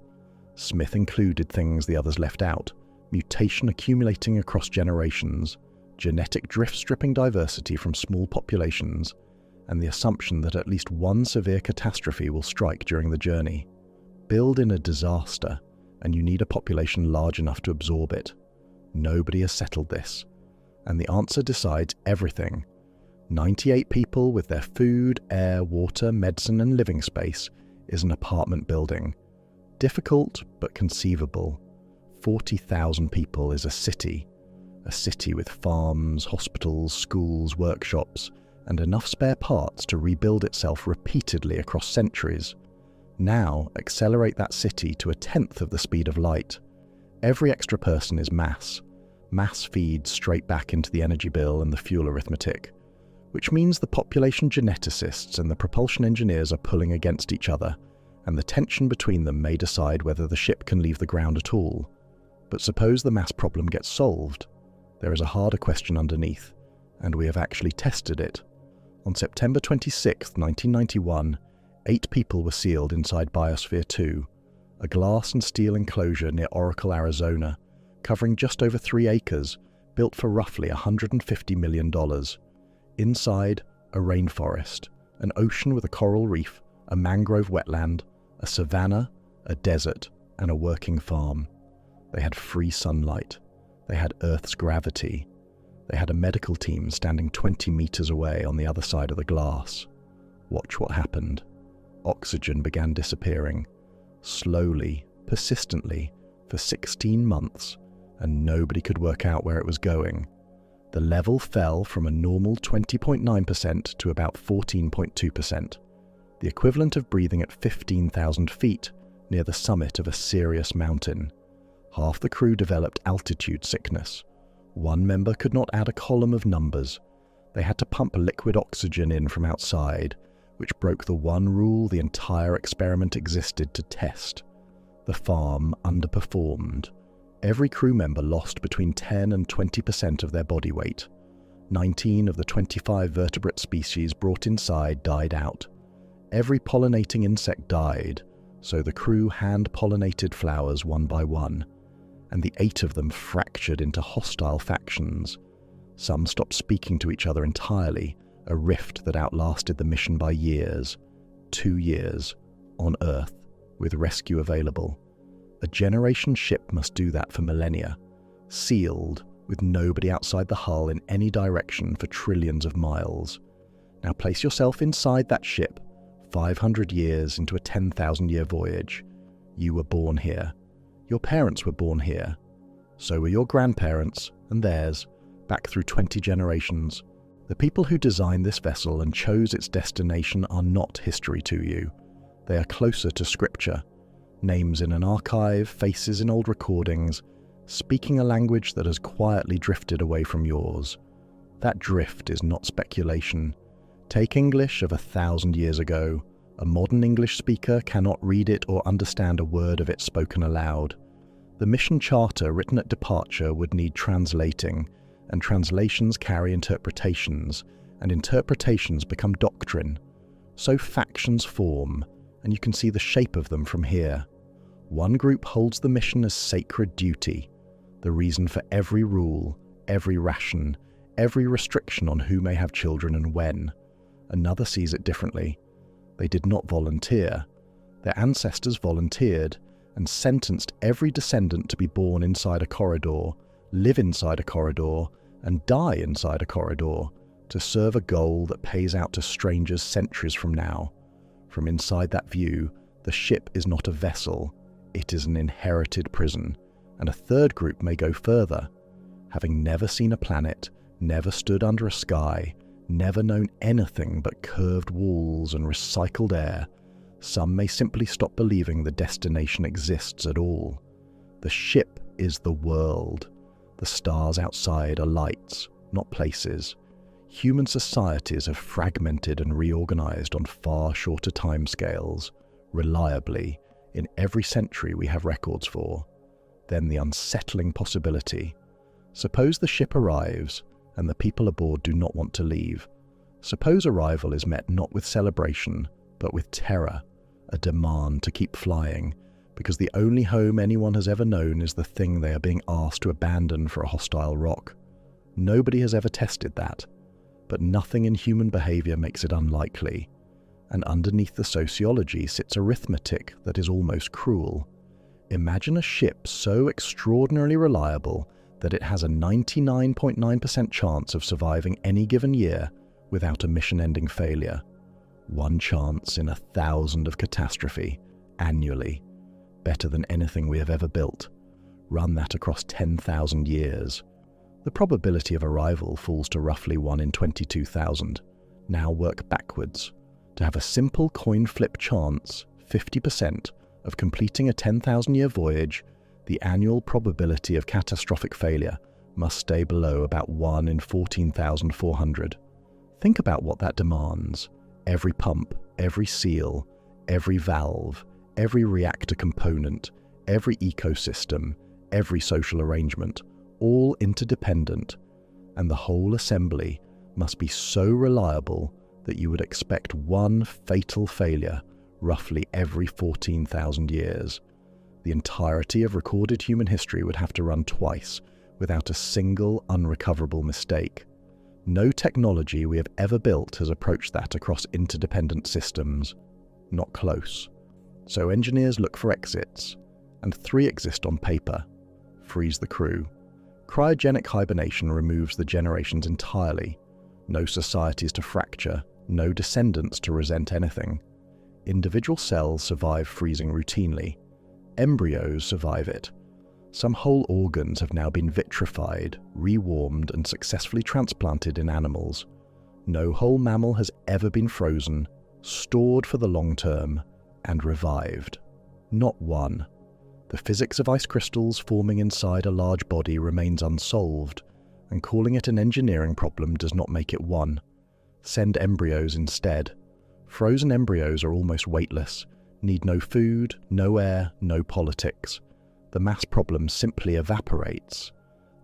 Smith included things the others left out: mutation accumulating across generations, genetic drift stripping diversity from small populations, and the assumption that at least one severe catastrophe will strike during the journey. Build in a disaster, and you need a population large enough to absorb it. Nobody has settled this, and the answer decides everything. 98 people with their food, air, water, medicine and living space is an apartment building. Difficult, but conceivable. 40,000 people is a city with farms, hospitals, schools, workshops, and enough spare parts to rebuild itself repeatedly across centuries. Now, accelerate that city to 1/10 of the speed of light. Every extra person is mass. Mass feeds straight back into the energy bill and the fuel arithmetic, which means the population geneticists and the propulsion engineers are pulling against each other, and the tension between them may decide whether the ship can leave the ground at all. But suppose the mass problem gets solved. There is a harder question underneath, and we have actually tested it. On September 26, 1991, 8 people were sealed inside Biosphere 2, a glass and steel enclosure near Oracle, Arizona, covering just over 3 acres, built for roughly $150 million. Inside, a rainforest, an ocean with a coral reef, a mangrove wetland, a savanna, a desert, and a working farm. They had free sunlight. They had Earth's gravity. They had a medical team standing 20 meters away on the other side of the glass. Watch what happened. Oxygen began disappearing, slowly, persistently, for 16 months, and nobody could work out where it was going. The level fell from a normal 20.9% to about 14.2%, the equivalent of breathing at 15,000 feet near the summit of a serious mountain. Half the crew developed altitude sickness. One member could not add a column of numbers. They had to pump liquid oxygen in from outside, which broke the one rule the entire experiment existed to test. The farm underperformed. Every crew member lost between 10 and 20% of their body weight. 19 of the 25 vertebrate species brought inside died out. Every pollinating insect died, so the crew hand-pollinated flowers one by one, and the 8 of them fractured into hostile factions. Some stopped speaking to each other entirely, a rift that outlasted the mission by years. 2 years, on Earth, with rescue available. A generation ship must do that for millennia, sealed, with nobody outside the hull in any direction for trillions of miles. Now place yourself inside that ship, 500 years into a 10,000-year voyage. You were born here. Your parents were born here. So were your grandparents and theirs, back through 20 generations. The people who designed this vessel and chose its destination are not history to you. They are closer to scripture. Names in an archive, faces in old recordings, speaking a language that has quietly drifted away from yours. That drift is not speculation. Take English of 1,000 years ago. A modern English speaker cannot read it or understand a word of it spoken aloud. The mission charter written at departure would need translating, and translations carry interpretations, and interpretations become doctrine. So factions form, and you can see the shape of them from here. One group holds the mission as sacred duty, the reason for every rule, every ration, every restriction on who may have children and when. Another sees it differently. They did not volunteer. Their ancestors volunteered and sentenced every descendant to be born inside a corridor, live inside a corridor, and die inside a corridor to serve a goal that pays out to strangers centuries from now. From inside that view, the ship is not a vessel, it is an inherited prison. And a third group may go further. Having never seen a planet, never stood under a sky, never known anything but curved walls and recycled air, some may simply stop believing the destination exists at all. The ship is the world. The stars outside are lights, not places. Human societies have fragmented and reorganized on far shorter timescales, reliably, in every century we have records for. Then the unsettling possibility. Suppose the ship arrives and the people aboard do not want to leave. Suppose arrival is met not with celebration, but with terror, a demand to keep flying, because the only home anyone has ever known is the thing they are being asked to abandon for a hostile rock. Nobody has ever tested that, but nothing in human behavior makes it unlikely. And underneath the sociology sits arithmetic that is almost cruel. Imagine a ship so extraordinarily reliable that it has a 99.9% chance of surviving any given year without a mission-ending failure. One chance in 1,000 of catastrophe, annually. Better than anything we have ever built. Run that across 10,000 years. The probability of arrival falls to roughly 1 in 22,000. Now work backwards. To have a simple coin flip chance, 50%, of completing a 10,000-year voyage, the annual probability of catastrophic failure must stay below about 1 in 14,400. Think about what that demands. Every pump, every seal, every valve, every reactor component, every ecosystem, every social arrangement, all interdependent, and the whole assembly must be so reliable that you would expect one fatal failure roughly every 14,000 years. The entirety of recorded human history would have to run twice without a single unrecoverable mistake. No technology we have ever built has approached that across interdependent systems. Not close. So engineers look for exits, and 3 exist on paper. Freeze the crew. Cryogenic hibernation removes the generations entirely. No societies to fracture, no descendants to resent anything. Individual cells survive freezing routinely. Embryos survive it. Some whole organs have now been vitrified, rewarmed, and successfully transplanted in animals. No whole mammal has ever been frozen, stored for the long term, and revived. Not one. The physics of ice crystals forming inside a large body remains unsolved, and calling it an engineering problem does not make it one. Send embryos instead. Frozen embryos are almost weightless, need no food, no air, no politics. The mass problem simply evaporates.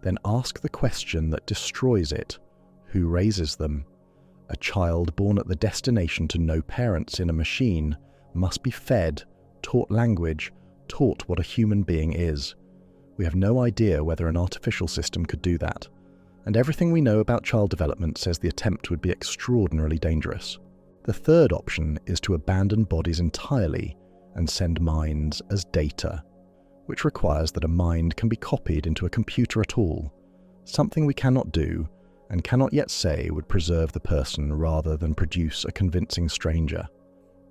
Then ask the question that destroys it. Who raises them? A child born at the destination to no parents in a machine must be fed, taught language, taught what a human being is. We have no idea whether an artificial system could do that, and everything we know about child development says the attempt would be extraordinarily dangerous. The third option is to abandon bodies entirely and send minds as data, which requires that a mind can be copied into a computer at all, something we cannot do and cannot yet say would preserve the person rather than produce a convincing stranger.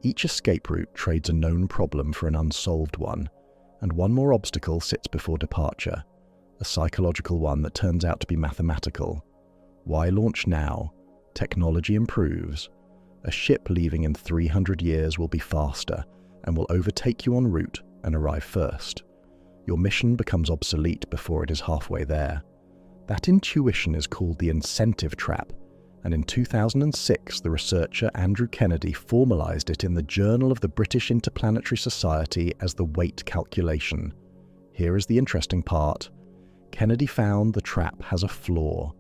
Each escape route trades a known problem for an unsolved one, And one more obstacle sits before departure, a psychological one that turns out to be mathematical. Why launch now? Technology improves. A ship leaving in 300 years will be faster and will overtake you en route and arrive first. Your mission becomes obsolete before it is halfway there. That intuition is called the incentive trap, and in 2006 the researcher Andrew Kennedy formalized it in the Journal of the British Interplanetary Society as the weight calculation. Here is the interesting part. Kennedy found the trap has a flaw.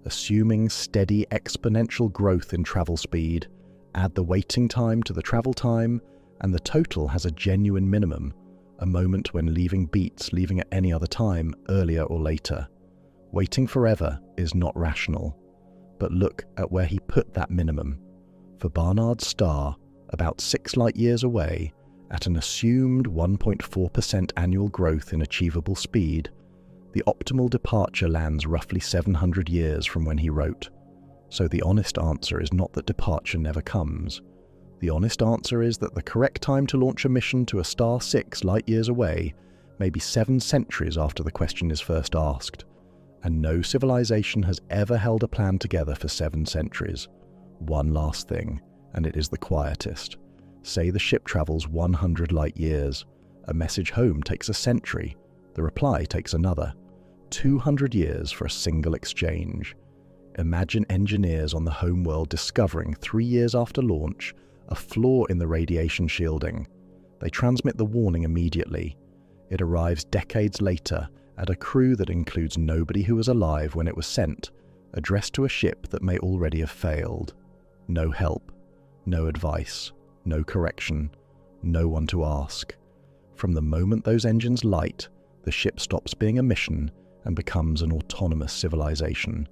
Assuming steady exponential growth in travel speed, add the waiting time to the travel time, and the total has a genuine minimum, a moment when leaving beats leaving at any other time, earlier or later. Waiting forever is not rational. But look at where he put that minimum. For Barnard's star, about 6 light-years away, at an assumed 1.4% annual growth in achievable speed, the optimal departure lands roughly 700 years from when he wrote. So the honest answer is not that departure never comes. The honest answer is that the correct time to launch a mission to a star 6 light-years away may be 7 centuries after the question is first asked. And no civilization has ever held a plan together for 7 centuries. One last thing, and it is the quietest. Say the ship travels 100 light-years. A message home takes a century. The reply takes another. 200 years for a single exchange. Imagine engineers on the home world discovering 3 years after launch a flaw in the radiation shielding. They transmit the warning immediately. It arrives decades later at a crew that includes nobody who was alive when it was sent, addressed to a ship that may already have failed. No help, no advice, no correction, no one to ask. From the moment those engines light, the ship stops being a mission and becomes an autonomous civilization,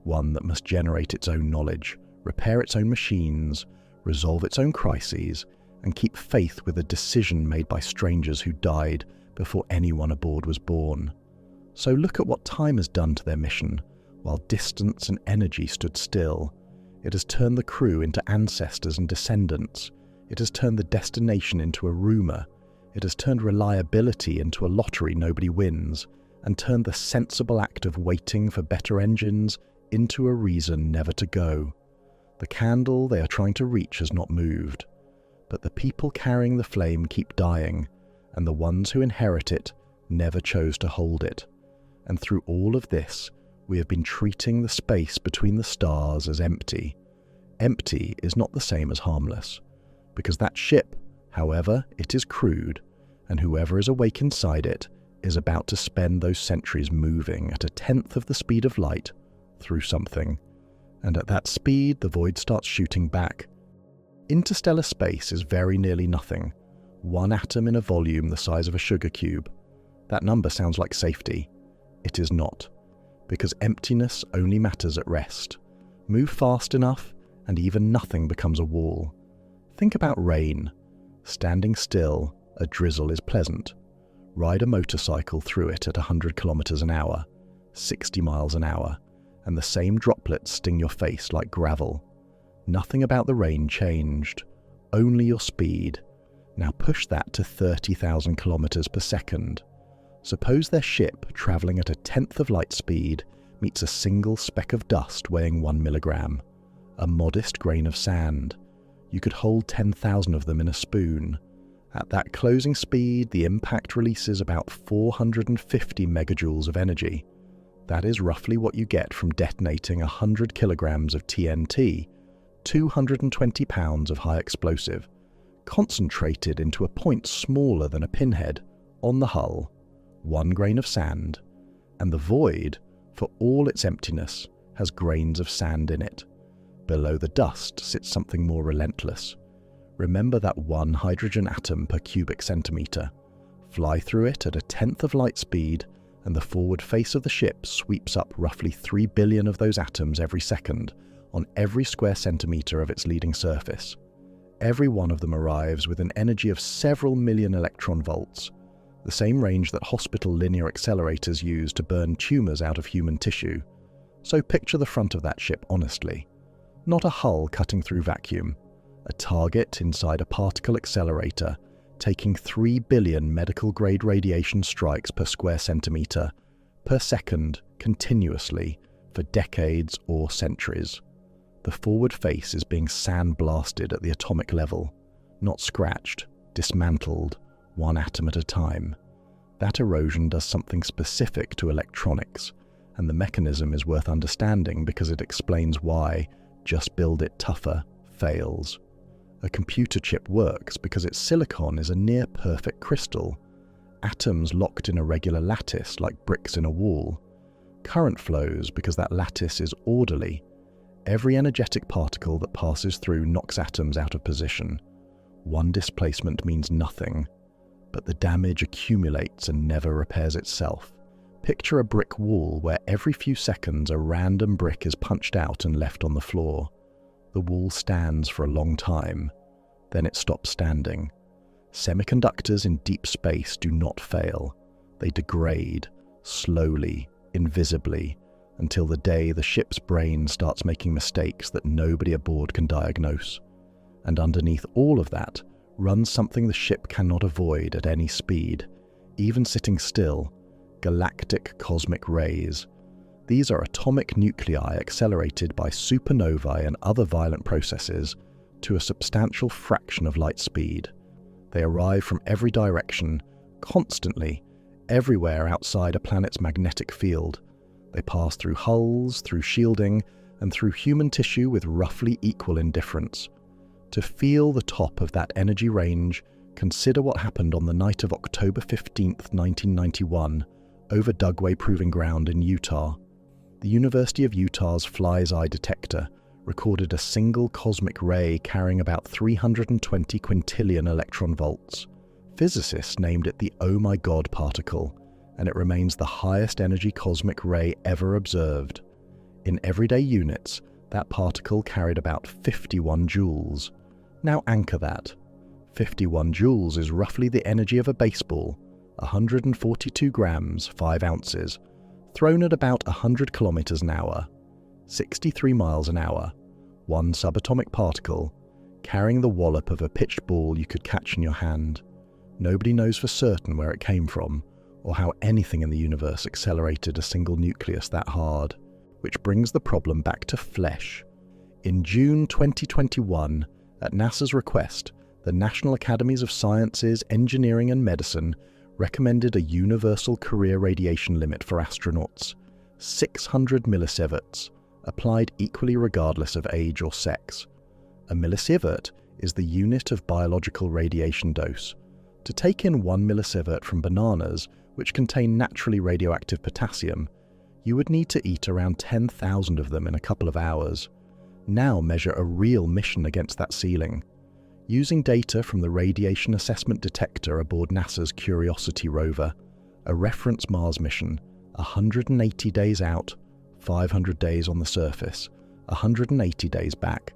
one that must generate its own knowledge, repair its own machines, resolve its own crises, and keep faith with a decision made by strangers who died before anyone aboard was born. So look at what time has done to their mission. While distance and energy stood still, it has turned the crew into ancestors and descendants. It has turned the destination into a rumor. It has turned reliability into a lottery nobody wins, and turned the sensible act of waiting for better engines into a reason never to go. The candle they are trying to reach has not moved, but the people carrying the flame keep dying, and the ones who inherit it never chose to hold it. And through all of this, we have been treating the space between the stars as empty. Empty is not the same as harmless, because that ship, however it is crewed, and whoever is awake inside it, is about to spend those centuries moving at 1/10 of the speed of light through something. And at that speed, the void starts shooting back. Interstellar space is very nearly nothing. 1 atom in a volume the size of a sugar cube. That number sounds like safety. It is not, because emptiness only matters at rest. Move fast enough, and even nothing becomes a wall. Think about rain. Standing still, a drizzle is pleasant. Ride a motorcycle through it at 100 kilometers an hour, 60 miles an hour, and the same droplets sting your face like gravel. Nothing about the rain changed, only your speed. Now push that to 30,000 kilometers per second. Suppose their ship, travelling at 1/10 of light speed, meets a single speck of dust weighing 1 milligram, a modest grain of sand. You could hold 10,000 of them in a spoon. At that closing speed, the impact releases about 450 megajoules of energy. That is roughly what you get from detonating 100 kilograms of TNT, 220 pounds of high explosive, concentrated into a point smaller than a pinhead, on the hull. 1 grain of sand, and the void, for all its emptiness, has grains of sand in it. Below the dust sits something more relentless. Remember that 1 hydrogen atom per cubic centimetre. Fly through it at 1/10 of light speed, and the forward face of the ship sweeps up roughly 3 billion of those atoms every second on every square centimetre of its leading surface. Every one of them arrives with an energy of several million electron volts, the same range that hospital linear accelerators use to burn tumours out of human tissue. So picture the front of that ship honestly. Not a hull cutting through vacuum. A target inside a particle accelerator, taking 3 billion medical-grade radiation strikes per square centimetre, per second, continuously, for decades or centuries. The forward face is being sandblasted at the atomic level, not scratched, dismantled, one atom at a time. That erosion does something specific to electronics, and the mechanism is worth understanding because it explains why "just build it tougher" fails. A computer chip works because its silicon is a near-perfect crystal, atoms locked in a regular lattice like bricks in a wall. Current flows because that lattice is orderly. Every energetic particle that passes through knocks atoms out of position. One displacement means nothing, but the damage accumulates and never repairs itself. Picture a brick wall where every few seconds a random brick is punched out and left on the floor. The wall stands for a long time, then it stops standing. Semiconductors in deep space do not fail. They degrade, slowly, invisibly, until the day the ship's brain starts making mistakes that nobody aboard can diagnose. And underneath all of that runs something the ship cannot avoid at any speed, even sitting still: galactic cosmic rays. These are atomic nuclei accelerated by supernovae and other violent processes to a substantial fraction of light speed. They arrive from every direction, constantly, everywhere outside a planet's magnetic field. They pass through hulls, through shielding, and through human tissue with roughly equal indifference. To feel the top of that energy range, consider what happened on the night of October 15th, 1991, over Dugway Proving Ground in Utah. The University of Utah's Fly's Eye detector recorded a single cosmic ray carrying about 320 quintillion electron volts. Physicists named it the "Oh my God" particle, and it remains the highest energy cosmic ray ever observed. In everyday units, that particle carried about 51 joules. Now anchor that. 51 joules is roughly the energy of a baseball, 142 grams, 5 ounces, thrown at about 100 kilometers an hour, 63 miles an hour, one subatomic particle, carrying the wallop of a pitched ball you could catch in your hand. Nobody knows for certain where it came from, or how anything in the universe accelerated a single nucleus that hard, which brings the problem back to flesh. In June 2021, at NASA's request, the National Academies of Sciences, Engineering and Medicine recommended a universal career radiation limit for astronauts, 600 millisieverts, applied equally regardless of age or sex. A millisievert is the unit of biological radiation dose. To take in 1 millisievert from bananas, which contain naturally radioactive potassium, you would need to eat around 10,000 of them in a couple of hours. Now measure a real mission against that ceiling. Using data from the Radiation Assessment Detector aboard NASA's Curiosity rover, a reference Mars mission, 180 days out, 500 days on the surface, 180 days back,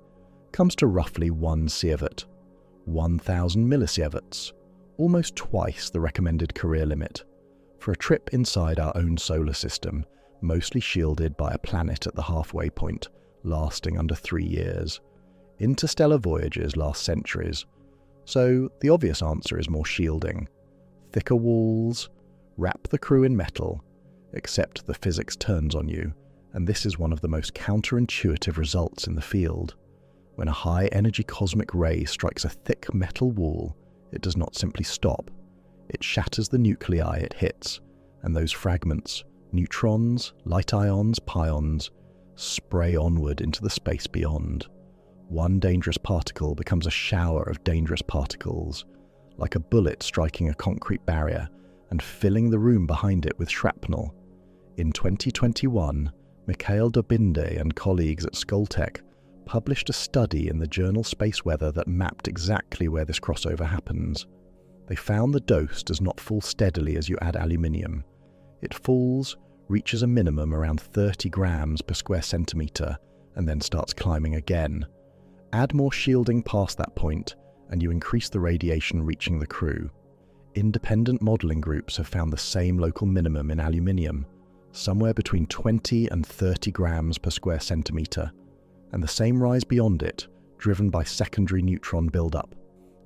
comes to roughly 1 sievert, 1,000 millisieverts, almost twice the recommended career limit, for a trip inside our own solar system, mostly shielded by a planet at the halfway point, lasting under 3 years. Interstellar voyages last centuries, so the obvious answer is more shielding. Thicker walls, wrap the crew in metal, except the physics turns on you, and this is one of the most counterintuitive results in the field. When a high-energy cosmic ray strikes a thick metal wall, it does not simply stop. It shatters the nuclei it hits, and those fragments, neutrons, light ions, pions, spray onward into the space beyond. One dangerous particle becomes a shower of dangerous particles, like a bullet striking a concrete barrier and filling the room behind it with shrapnel. In 2021, Mikhail Dobinde and colleagues at Skoltech published a study in the journal Space Weather that mapped exactly where this crossover happens. They found the dose does not fall steadily as you add aluminium. It falls, reaches a minimum around 30 grams per square centimetre, and then starts climbing again. Add more shielding past that point, and you increase the radiation reaching the crew. Independent modelling groups have found the same local minimum in aluminium, somewhere between 20 and 30 grams per square centimetre, and the same rise beyond it, driven by secondary neutron buildup.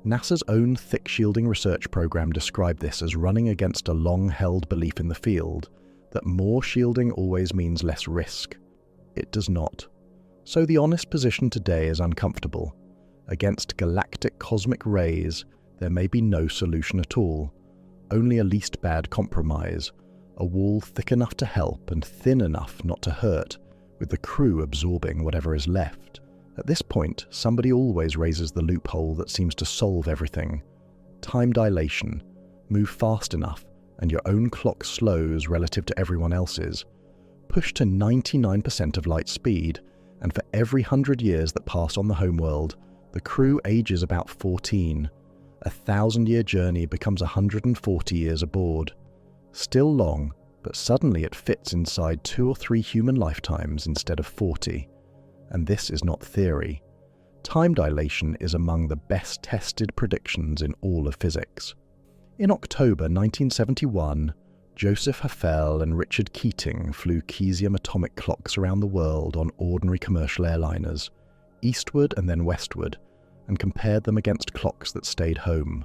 NASA's own thick shielding research program described this as running against a long-held belief in the field that more shielding always means less risk. It does not. So the honest position today is uncomfortable. Against galactic cosmic rays, there may be no solution at all, only a least bad compromise, a wall thick enough to help and thin enough not to hurt, with the crew absorbing whatever is left. At this point, somebody always raises the loophole that seems to solve everything. Time dilation. Move fast enough, and your own clock slows relative to everyone else's. Push to 99% of light speed, and for every 100 years that pass on the homeworld, the crew ages about 14. A 1,000-year journey becomes 140 years aboard. Still long, but suddenly it fits inside 2 or 3 human lifetimes instead of 40. And this is not theory. Time dilation is among the best tested predictions in all of physics. In October 1971, Joseph Hafele and Richard Keating flew cesium atomic clocks around the world on ordinary commercial airliners, eastward and then westward, and compared them against clocks that stayed home.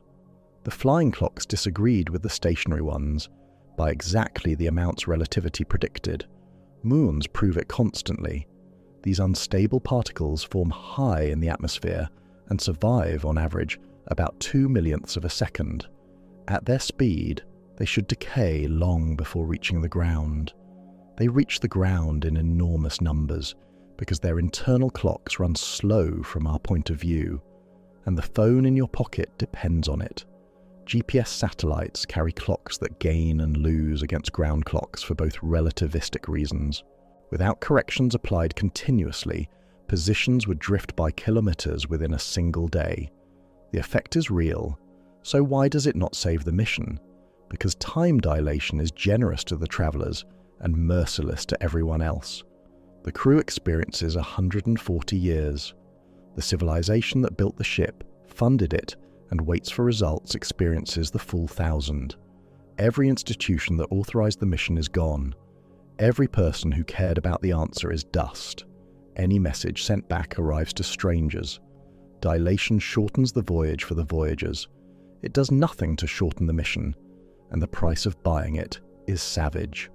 The flying clocks disagreed with the stationary ones by exactly the amounts relativity predicted. Moons prove it constantly. These unstable particles form high in the atmosphere and survive, on average, about 2/millionths of a second. At their speed, they should decay long before reaching the ground. They reach the ground in enormous numbers because their internal clocks run slow from our point of view, and the phone in your pocket depends on it. GPS satellites carry clocks that gain and lose against ground clocks for both relativistic reasons. Without corrections applied continuously, positions would drift by kilometers within a single day. The effect is real, so why does it not save the mission? Because time dilation is generous to the travelers and merciless to everyone else. The crew experiences 140 years. The civilization that built the ship, funded it, and waits for results experiences the full 1,000. Every institution that authorized the mission is gone. Every person who cared about the answer is dust. Any message sent back arrives to strangers. Dilation shortens the voyage for the voyagers. It does nothing to shorten the mission, and the price of buying it is savage.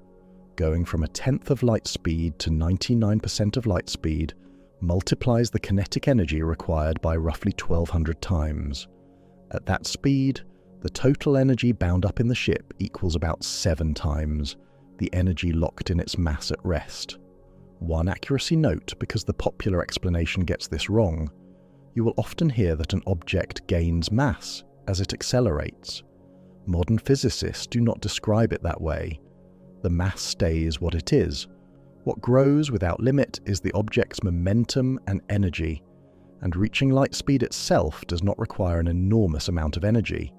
Going from 1/10 of light speed to 99% of light speed multiplies the kinetic energy required by roughly 1,200 times. At that speed, the total energy bound up in the ship equals about 7 times the energy locked in its mass at rest. One accuracy note, because the popular explanation gets this wrong: you will often hear that an object gains mass as it accelerates. Modern physicists do not describe it that way. The mass stays what it is. What grows without limit is the object's momentum and energy, and reaching light speed itself does not require an enormous amount of energy.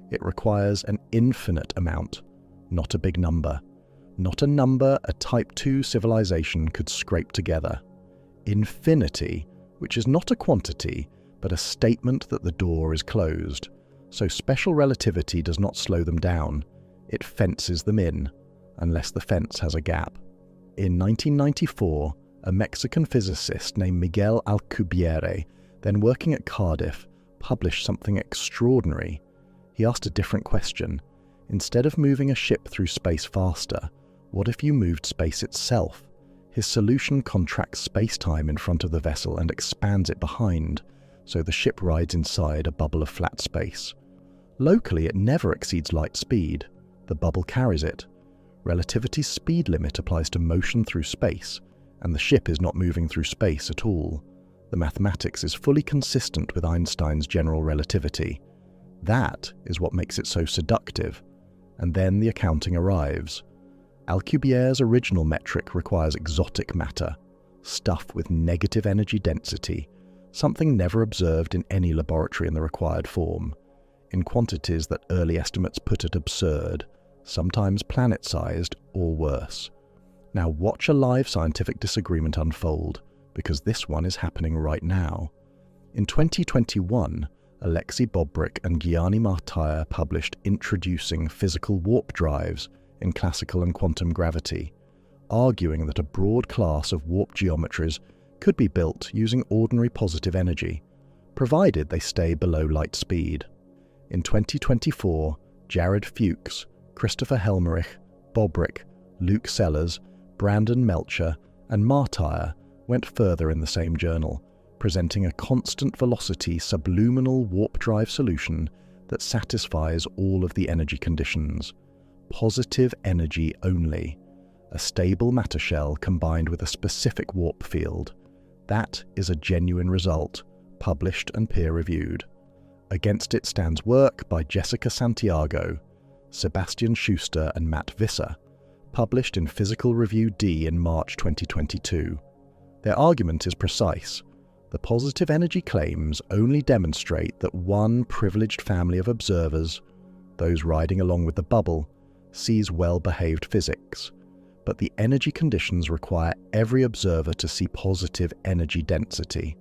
It requires an infinite amount, not a big number. Not a number a Type 2 civilization could scrape together. Infinity, which is not a quantity, but a statement that the door is closed. So special relativity does not slow them down. It fences them in, unless the fence has a gap. In 1994, a Mexican physicist named Miguel Alcubierre, then working at Cardiff, published something extraordinary. He asked a different question. Instead of moving a ship through space faster, what if you moved space itself? His solution contracts space-time in front of the vessel and expands it behind, so the ship rides inside a bubble of flat space. Locally, it never exceeds light speed. The bubble carries it. Relativity's speed limit applies to motion through space, and the ship is not moving through space at all. The mathematics is fully consistent with Einstein's general relativity. That is what makes it so seductive. And then the accounting arrives. Alcubierre's original metric requires exotic matter, stuff with negative energy density, something never observed in any laboratory in the required form, in quantities that early estimates put at absurd, sometimes planet-sized or worse. Now watch a live scientific disagreement unfold, because this one is happening right now. In 2021, Alexei Bobrik and Gianni Martire published Introducing Physical Warp Drives in Classical and Quantum Gravity, arguing that a broad class of warp geometries could be built using ordinary positive energy, provided they stay below light speed. In 2024, Jared Fuchs, Christopher Helmerich, Bobrick, Luke Sellers, Brandon Melcher, and Martyr went further in the same journal, presenting a constant velocity subluminal warp drive solution that satisfies all of the energy conditions. Positive energy only. A stable matter shell combined with a specific warp field. That is a genuine result, published and peer-reviewed. Against it stands work by Jessica Santiago, Sebastian Schuster and Matt Visser, published in Physical Review D in March 2022. Their argument is precise. The positive energy claims only demonstrate that one privileged family of observers, those riding along with the bubble, sees well-behaved physics. But the energy conditions require every observer to see positive energy density.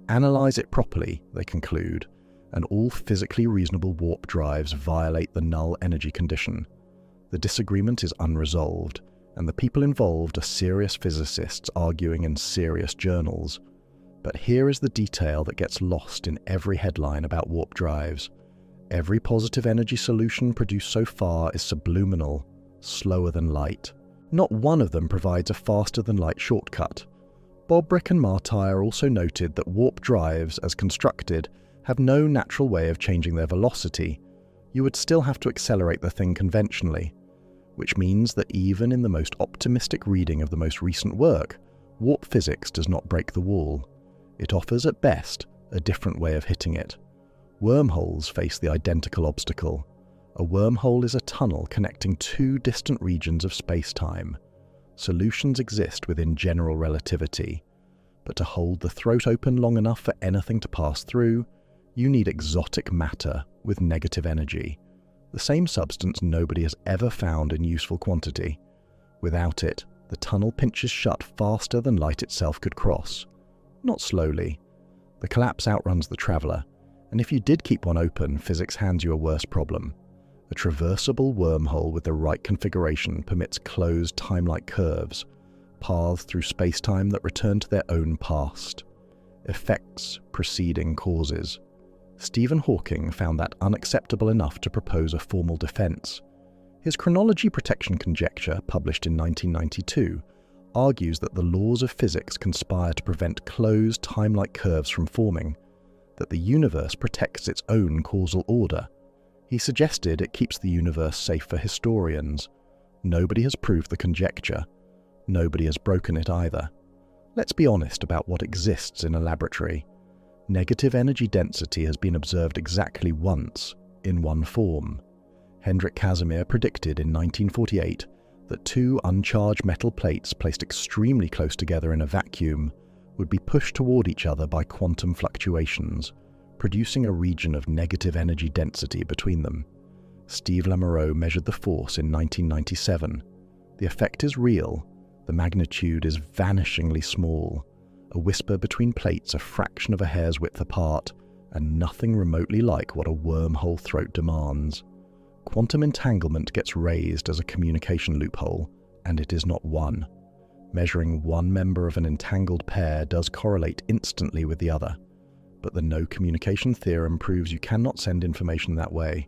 Analyze it properly, they conclude, and all physically reasonable warp drives violate the null energy condition. The disagreement is unresolved, and the people involved are serious physicists arguing in serious journals. But here is the detail that gets lost in every headline about warp drives. Every positive energy solution produced so far is subluminal, slower than light. Not one of them provides a faster-than-light shortcut. Bobrick and Martyr also noted that warp drives, as constructed, have no natural way of changing their velocity. You would still have to accelerate the thing conventionally, which means that even in the most optimistic reading of the most recent work, warp physics does not break the wall. It offers, at best, a different way of hitting it. Wormholes face the identical obstacle. A wormhole is a tunnel connecting two distant regions of space-time. Solutions exist within general relativity, but to hold the throat open long enough for anything to pass through, you need exotic matter with negative energy, the same substance nobody has ever found in useful quantity. Without it, the tunnel pinches shut faster than light itself could cross. Not slowly. The collapse outruns the traveller, and if you did keep one open, physics hands you a worse problem. A traversable wormhole with the right configuration permits closed time-like curves, paths through space-time that return to their own past. Effects preceding causes. Stephen Hawking found that unacceptable enough to propose a formal defense. His chronology protection conjecture, published in 1992, argues that the laws of physics conspire to prevent closed time-like curves from forming, that the universe protects its own causal order. He suggested it keeps the universe safe for historians. Nobody has proved the conjecture. Nobody has broken it either. Let's be honest about what exists in a laboratory. Negative energy density has been observed exactly once, in one form. Hendrik Casimir predicted in 1948 that two uncharged metal plates placed extremely close together in a vacuum would be pushed toward each other by quantum fluctuations, producing a region of negative energy density between them. Steve Lamoureux measured the force in 1997. The effect is real. The magnitude is vanishingly small, a whisper between plates a fraction of a hair's width apart, and nothing remotely like what a wormhole throat demands. Quantum entanglement gets raised as a communication loophole, and it is not one. Measuring one member of an entangled pair does correlate instantly with the other, but the no communication theorem proves you cannot send information that way.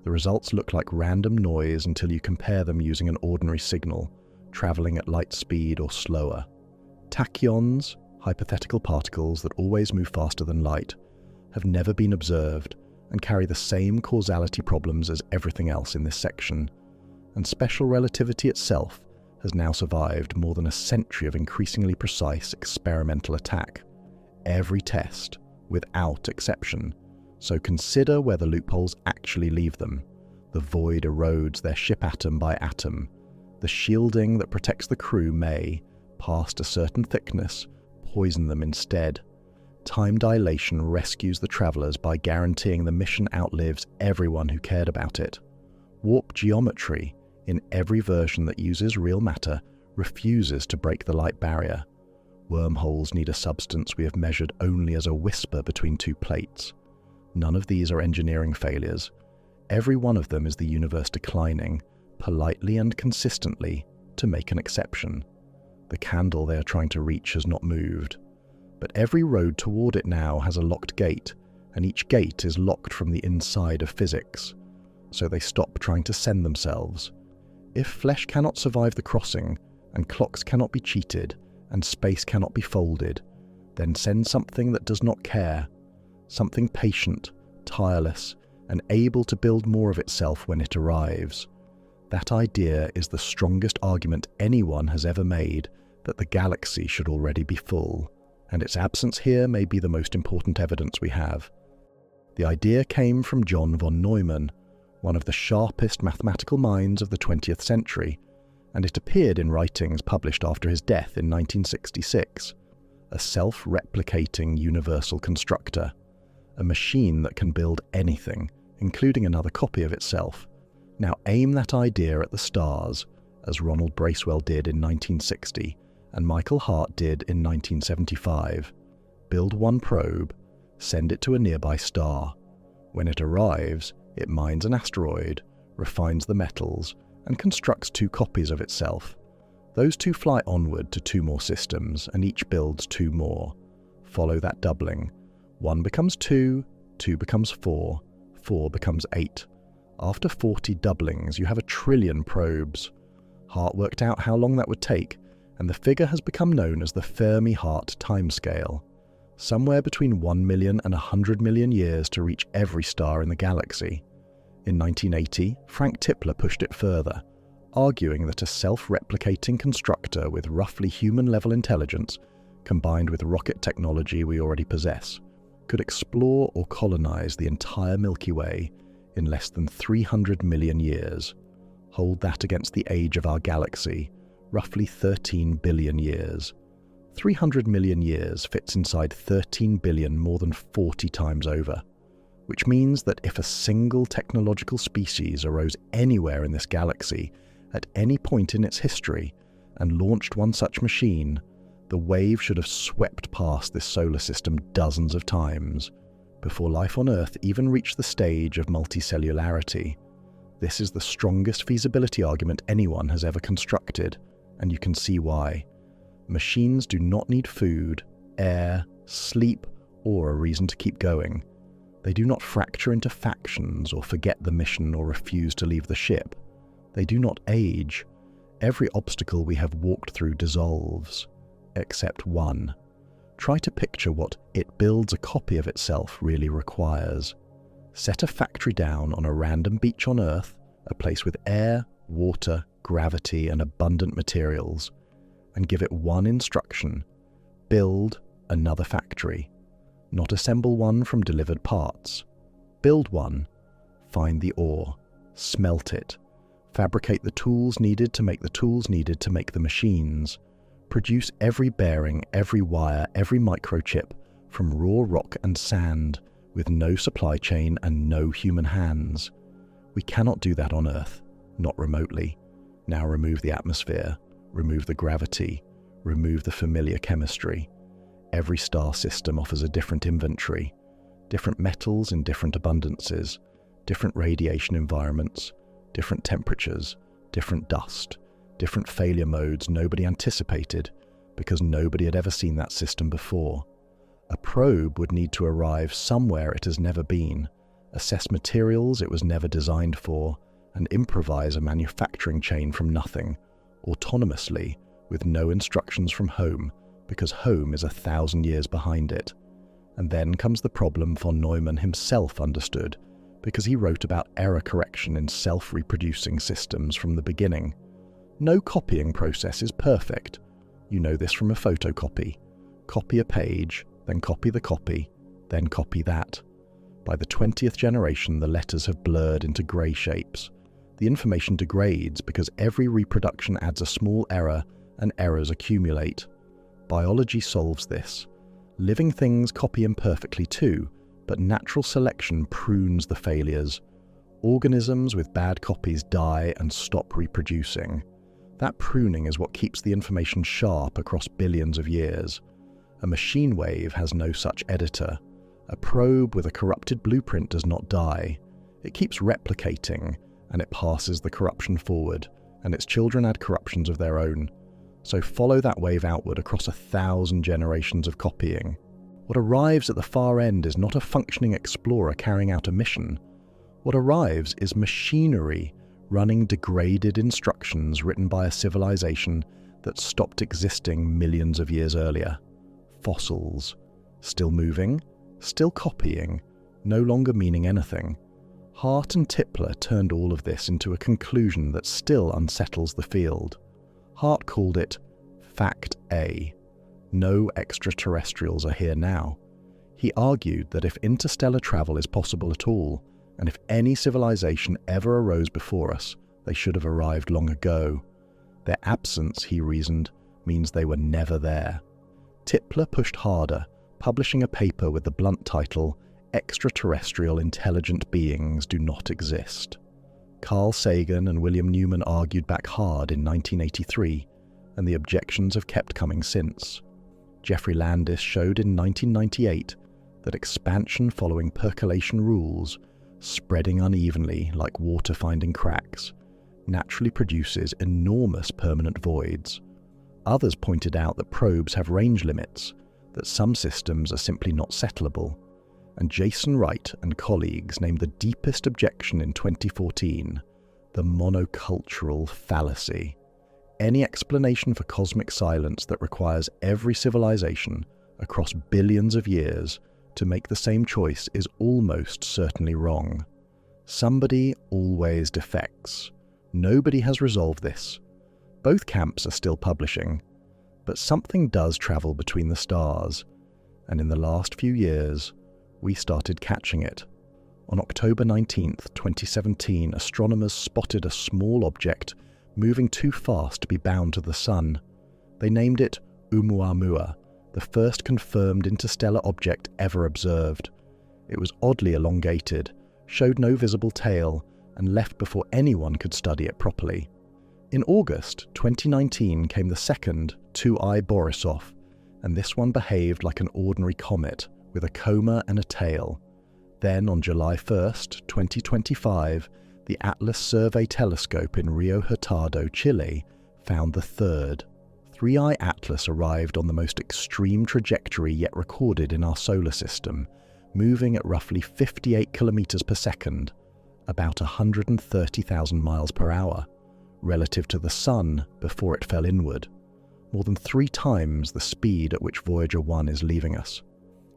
The results look like random noise until you compare them using an ordinary signal, traveling at light speed or slower. Tachyons, hypothetical particles that always move faster than light, have never been observed and carry the same causality problems as everything else in this section, and special relativity itself has now survived more than a century of increasingly precise experimental attack. Every test, without exception, so consider where the loopholes actually leave them. The void erodes their ship atom by atom. The shielding that protects the crew may, past a certain thickness, poison them instead. Time dilation rescues the travelers by guaranteeing the mission outlives everyone who cared about it. Warp geometry, in every version that uses real matter, refuses to break the light barrier. Wormholes need a substance we have measured only as a whisper between two plates. None of these are engineering failures. Every one of them is the universe declining, politely and consistently, to make an exception. The candle they are trying to reach has not moved. But every road toward it now has a locked gate, and each gate is locked from the inside of physics. So they stop trying to send themselves. If flesh cannot survive the crossing, and clocks cannot be cheated, and space cannot be folded, then send something that does not care, something patient, tireless, and able to build more of itself when it arrives. That idea is the strongest argument anyone has ever made that the galaxy should already be full, and its absence here may be the most important evidence we have. The idea came from John von Neumann, one of the sharpest mathematical minds of the 20th century, and it appeared in writings published after his death in 1966. A self-replicating universal constructor, a machine that can build anything, including another copy of itself. Now aim that idea at the stars, as Ronald Bracewell did in 1960 and Michael Hart did in 1975. Build one probe, send it to a nearby star. When it arrives, it mines an asteroid, refines the metals, and constructs 2 copies of itself. Those 2 fly onward to 2 more systems, and each builds 2 more. Follow that doubling. 1 becomes 2, 2 becomes 4, 4 becomes 8. After 40 doublings, you have 1 trillion probes. Hart worked out how long that would take, and the figure has become known as the Fermi-Hart timescale. Somewhere between 1 million and 100 million years to reach every star in the galaxy. In 1980, Frank Tipler pushed it further, arguing that a self-replicating constructor with roughly human-level intelligence, combined with rocket technology we already possess, could explore or colonize the entire Milky Way in less than 300 million years. Hold that against the age of our galaxy, roughly 13 billion years. 300 million years fits inside 13 billion more than 40 times over, which means that if a single technological species arose anywhere in this galaxy at any point in its history and launched one such machine, the wave should have swept past this solar system dozens of times before life on Earth even reached the stage of multicellularity. This is the strongest feasibility argument anyone has ever constructed, and you can see why. Machines do not need food, air, sleep, or a reason to keep going. They do not fracture into factions or forget the mission or refuse to leave the ship. They do not age. Every obstacle we have walked through dissolves, except one. Try to picture what "it builds a copy of itself" really requires. Set a factory down on a random beach on Earth, a place with air, water, gravity, and abundant materials, and give it one instruction: build another factory. Not assemble one from delivered parts. Build one. Find the ore. Smelt it. Fabricate the tools needed to make the tools needed to make the machines. Produce every bearing, every wire, every microchip from raw rock and sand, with no supply chain and no human hands. We cannot do that on Earth, not remotely. Now remove the atmosphere, remove the gravity, remove the familiar chemistry. Every star system offers a different inventory, different metals in different abundances, different radiation environments, different temperatures, different dust, different failure modes nobody anticipated because nobody had ever seen that system before. A probe would need to arrive somewhere it has never been, assess materials it was never designed for, and improvise a manufacturing chain from nothing, autonomously, with no instructions from home, because home is 1,000 years behind it. And then comes the problem von Neumann himself understood, because he wrote about error correction in self-reproducing systems from the beginning. No copying process is perfect. You know this from a photocopy. Copy a page, then copy the copy, then copy that. By the 20th generation, the letters have blurred into grey shapes. The information degrades because every reproduction adds a small error, and errors accumulate. Biology solves this. Living things copy imperfectly too, but natural selection prunes the failures. Organisms with bad copies die and stop reproducing. That pruning is what keeps the information sharp across billions of years. A machine wave has no such editor. A probe with a corrupted blueprint does not die. It keeps replicating, and it passes the corruption forward, and its children add corruptions of their own. So follow that wave outward across 1,000 generations of copying. What arrives at the far end is not a functioning explorer carrying out a mission. What arrives is machinery running degraded instructions written by a civilization that stopped existing millions of years earlier. Fossils. Still moving, still copying, no longer meaning anything. Hart and Tipler turned all of this into a conclusion that still unsettles the field. Hart called it Fact A. No extraterrestrials are here now. He argued that if interstellar travel is possible at all, and if any civilization ever arose before us, they should have arrived long ago. Their absence, he reasoned, means they were never there. Tipler pushed harder, publishing a paper with the blunt title, Extraterrestrial Intelligent Beings Do Not Exist. Carl Sagan and William Newman argued back hard in 1983, and the objections have kept coming since. Jeffrey Landis showed in 1998 that expansion following percolation rules, spreading unevenly like water finding cracks, naturally produces enormous permanent voids. Others pointed out that probes have range limits, that some systems are simply not settleable, and Jason Wright and colleagues named the deepest objection in 2014 the monocultural fallacy. Any explanation for cosmic silence that requires every civilization across billions of years to make the same choice is almost certainly wrong. Somebody always defects. Nobody has resolved this. Both camps are still publishing, but something does travel between the stars, and in the last few years, we started catching it. On October 19, 2017, astronomers spotted a small object moving too fast to be bound to the Sun. They named it Oumuamua, the first confirmed interstellar object ever observed. It was oddly elongated, showed no visible tail, and left before anyone could study it properly. In August 2019 came the second 2I Borisov, and this one behaved like an ordinary comet, with a coma and a tail. Then on July 1st, 2025, the Atlas Survey Telescope in Rio Hurtado, Chile, found the third. 3I Atlas arrived on the most extreme trajectory yet recorded in our solar system, moving at roughly 58 kilometers per second, about 130,000 miles per hour, relative to the Sun before it fell inward, more than 3 times the speed at which Voyager 1 is leaving us.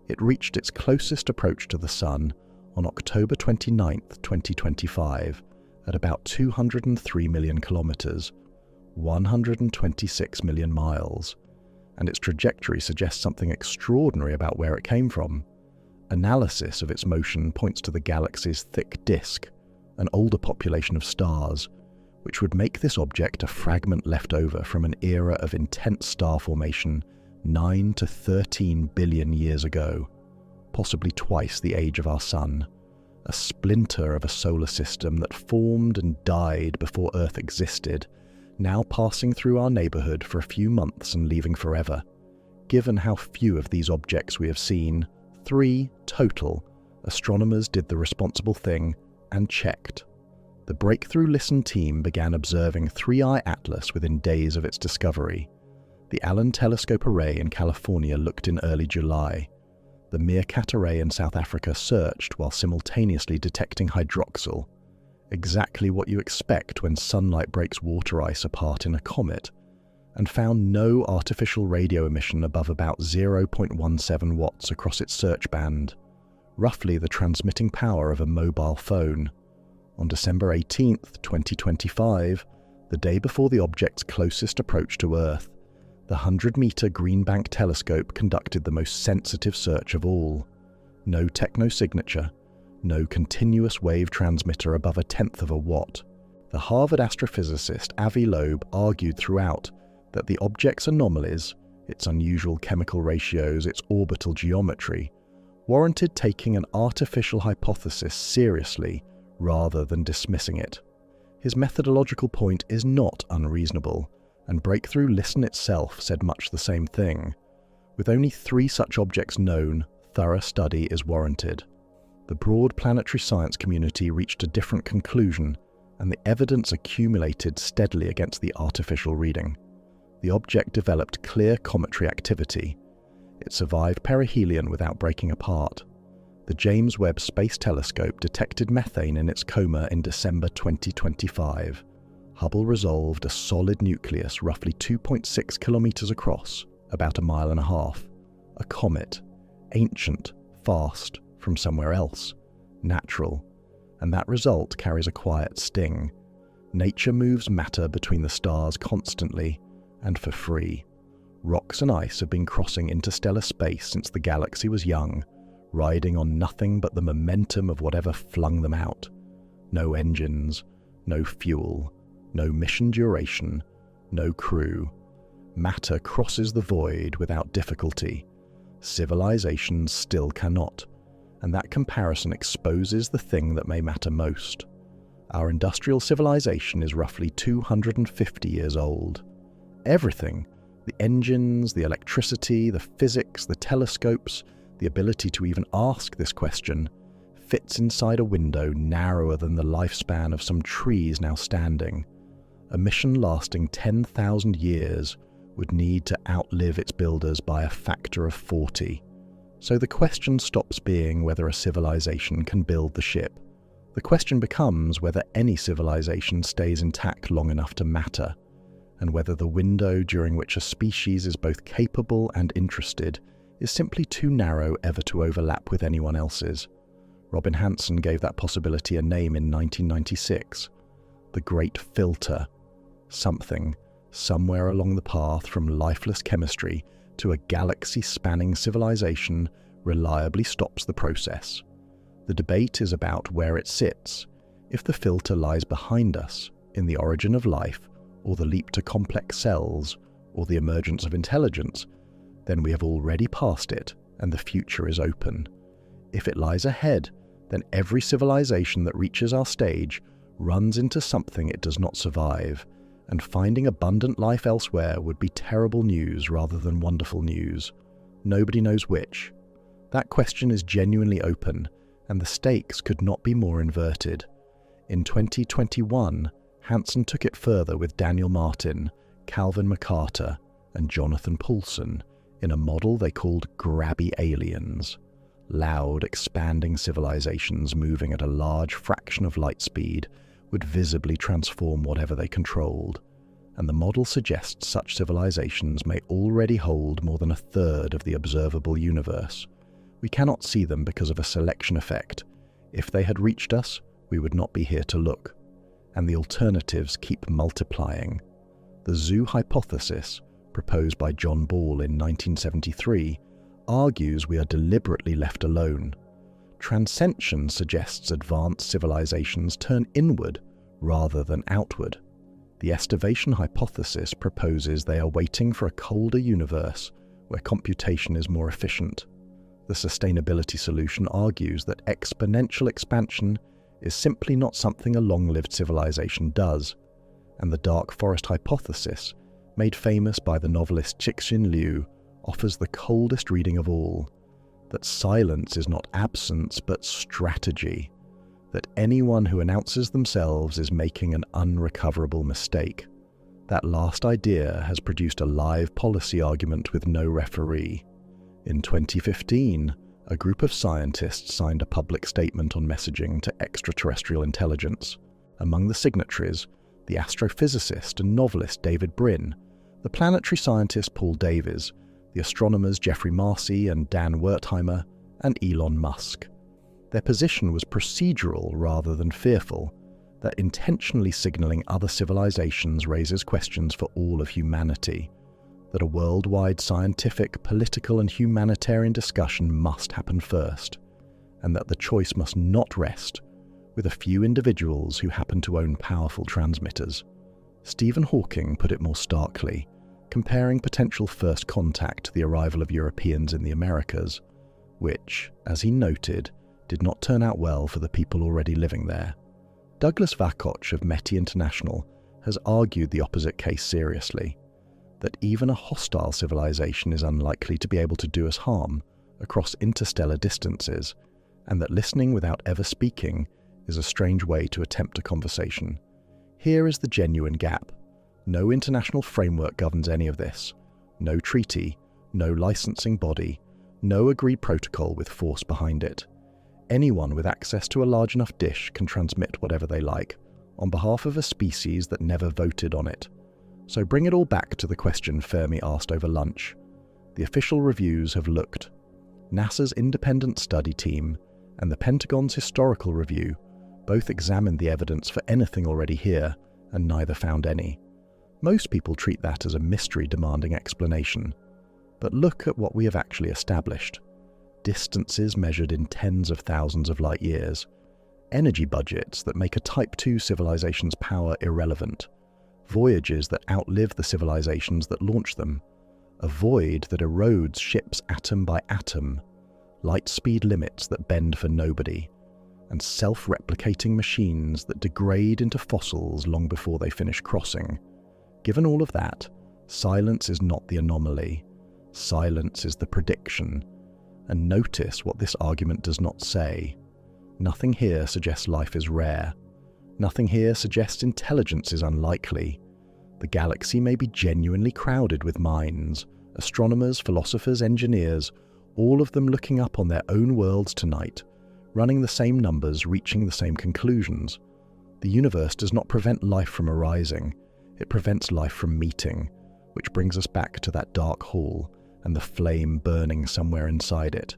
It reached its closest approach to the Sun on October 29, 2025, at about 203 million kilometers, 126 million miles, and its trajectory suggests something extraordinary about where it came from. Analysis of its motion points to the galaxy's thick disk, an older population of stars, which would make this object a fragment left over from an era of intense star formation 9 to 13 billion years ago, possibly twice the age of our Sun, a splinter of a solar system that formed and died before Earth existed, now passing through our neighborhood for a few months and leaving forever. Given how few of these objects we have seen, 3 total, astronomers did the responsible thing and checked. The Breakthrough Listen team began observing 3I Atlas within days of its discovery. The Allen Telescope Array in California looked in early July. The Meerkat Array in South Africa searched while simultaneously detecting hydroxyl, exactly what you expect when sunlight breaks water ice apart in a comet, and found no artificial radio emission above about 0.17 watts across its search band, roughly the transmitting power of a mobile phone. On December 18, 2025, the day before the object's closest approach to Earth, the 100-meter Greenbank telescope conducted the most sensitive search of all. No techno-signature, no continuous wave transmitter above 1/10 of a watt. The Harvard astrophysicist Avi Loeb argued throughout that the object's anomalies, its unusual chemical ratios, its orbital geometry, warranted taking an artificial hypothesis seriously rather than dismissing it. His methodological point is not unreasonable, and Breakthrough Listen itself said much the same thing. With only 3 such objects known, thorough study is warranted. The broad planetary science community reached a different conclusion, and the evidence accumulated steadily against the artificial reading. the object developed clear cometary activity. It survived perihelion without breaking apart. The James Webb Space Telescope detected methane in its coma in December 2025. Hubble resolved a solid nucleus roughly 2.6 kilometers across, about 1.5 miles. A comet, ancient, fast, from somewhere else, natural, and that result carries a quiet sting. Nature moves matter between the stars constantly and for free. Rocks and ice have been crossing interstellar space since the galaxy was young, riding on nothing but the momentum of whatever flung them out. No engines, no fuel, no mission duration, no crew. Matter crosses the void without difficulty. Civilizations still cannot, and that comparison exposes the thing that may matter most. Our industrial civilization is roughly 250 years old. Everything, the engines, the electricity, the physics, the telescopes, the ability to even ask this question, fits inside a window narrower than the lifespan of some trees now standing. A mission lasting 10,000 years would need to outlive its builders by a factor of 40. So the question stops being whether a civilization can build the ship. The question becomes whether any civilization stays intact long enough to matter, and whether the window during which a species is both capable and interested is simply too narrow ever to overlap with anyone else's. Robin Hanson gave that possibility a name in 1996. The Great Filter. Something, somewhere along the path from lifeless chemistry to a galaxy-spanning civilization, reliably stops the process. The debate is about where it sits. If the filter lies behind us, in the origin of life, or the leap to complex cells, or the emergence of intelligence, then we have already passed it, and the future is open. If it lies ahead, then every civilization that reaches our stage runs into something it does not survive, and finding abundant life elsewhere would be terrible news rather than wonderful news. Nobody knows which. That question is genuinely open, and the stakes could not be more inverted. In 2021, Hansen took it further with Daniel Martin, Calvin McCarter, and Jonathan Poulson in a model they called grabby aliens. Loud, expanding civilizations moving at a large fraction of light speed would visibly transform whatever they controlled, and the model suggests such civilizations may already hold more than a third of the observable universe. We cannot see them because of a selection effect. If they had reached us, we would not be here to look. And the alternatives keep multiplying. The zoo hypothesis, proposed by John Ball in 1973, argues we are deliberately left alone. Transcension suggests advanced civilizations turn inward rather than outward. The estivation hypothesis proposes they are waiting for a colder universe where computation is more efficient. The sustainability solution argues that exponential expansion is simply not something a long-lived civilization does, and the dark forest hypothesis, made famous by the novelist Cixin Liu, offers the coldest reading of all, that silence is not absence but strategy, that anyone who announces themselves is making an unrecoverable mistake. That last idea has produced a live policy argument with no referee. In 2015, a group of scientists signed a public statement on messaging to extraterrestrial intelligence. Among the signatories, the astrophysicist and novelist David Brin, the planetary scientist Paul Davies, the astronomers Geoffrey Marcy and Dan Wertheimer, and Elon Musk. Their position was procedural rather than fearful, that intentionally signaling other civilizations raises questions for all of humanity, that a worldwide scientific, political and humanitarian discussion must happen first, and that the choice must not rest with a few individuals who happen to own powerful transmitters. Stephen Hawking put it more starkly, comparing potential first contact to the arrival of Europeans in the Americas, which, as he noted, did not turn out well for the people already living there. Douglas Vakoch of METI International has argued the opposite case seriously, that even a hostile civilization is unlikely to be able to do us harm across interstellar distances, and that listening without ever speaking is a strange way to attempt a conversation. Here is the genuine gap. No international framework governs any of this. No treaty, no licensing body, no agreed protocol with force behind it. Anyone with access to a large enough dish can transmit whatever they like, on behalf of a species that never voted on it. So bring it all back to the question Fermi asked over lunch. The official reviews have looked. NASA's independent study team and the Pentagon's historical review both examined the evidence for anything already here, and neither found any. Most people treat that as a mystery demanding explanation. But look at what we have actually established. Distances measured in tens of thousands of light years. Energy budgets that make a Type 2 civilization's power irrelevant. Voyages that outlive the civilizations that launch them. A void that erodes ships atom by atom. Light speed limits that bend for nobody. And self-replicating machines that degrade into fossils long before they finish crossing. Given all of that, silence is not the anomaly. Silence is the prediction. And notice what this argument does not say. Nothing here suggests life is rare. Nothing here suggests intelligence is unlikely. The galaxy may be genuinely crowded with minds, astronomers, philosophers, engineers, all of them looking up on their own worlds tonight, running the same numbers, reaching the same conclusions. The universe does not prevent life from arising, it prevents life from meeting, which brings us back to that dark hall and the flame burning somewhere inside it.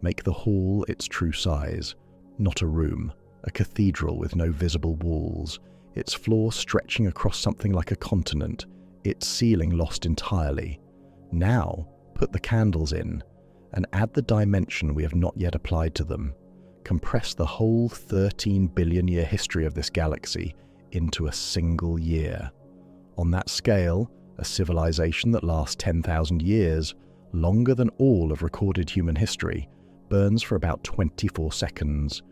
Make the hall its true size, not a room, a cathedral with no visible walls, its floor stretching across something like a continent, its ceiling lost entirely. Now, put the candles in, and add the dimension we have not yet applied to them. Compress the whole 13 billion year history of this galaxy into a single year. On that scale, a civilization that lasts 10,000 years, longer than all of recorded human history, burns for about 24 seconds.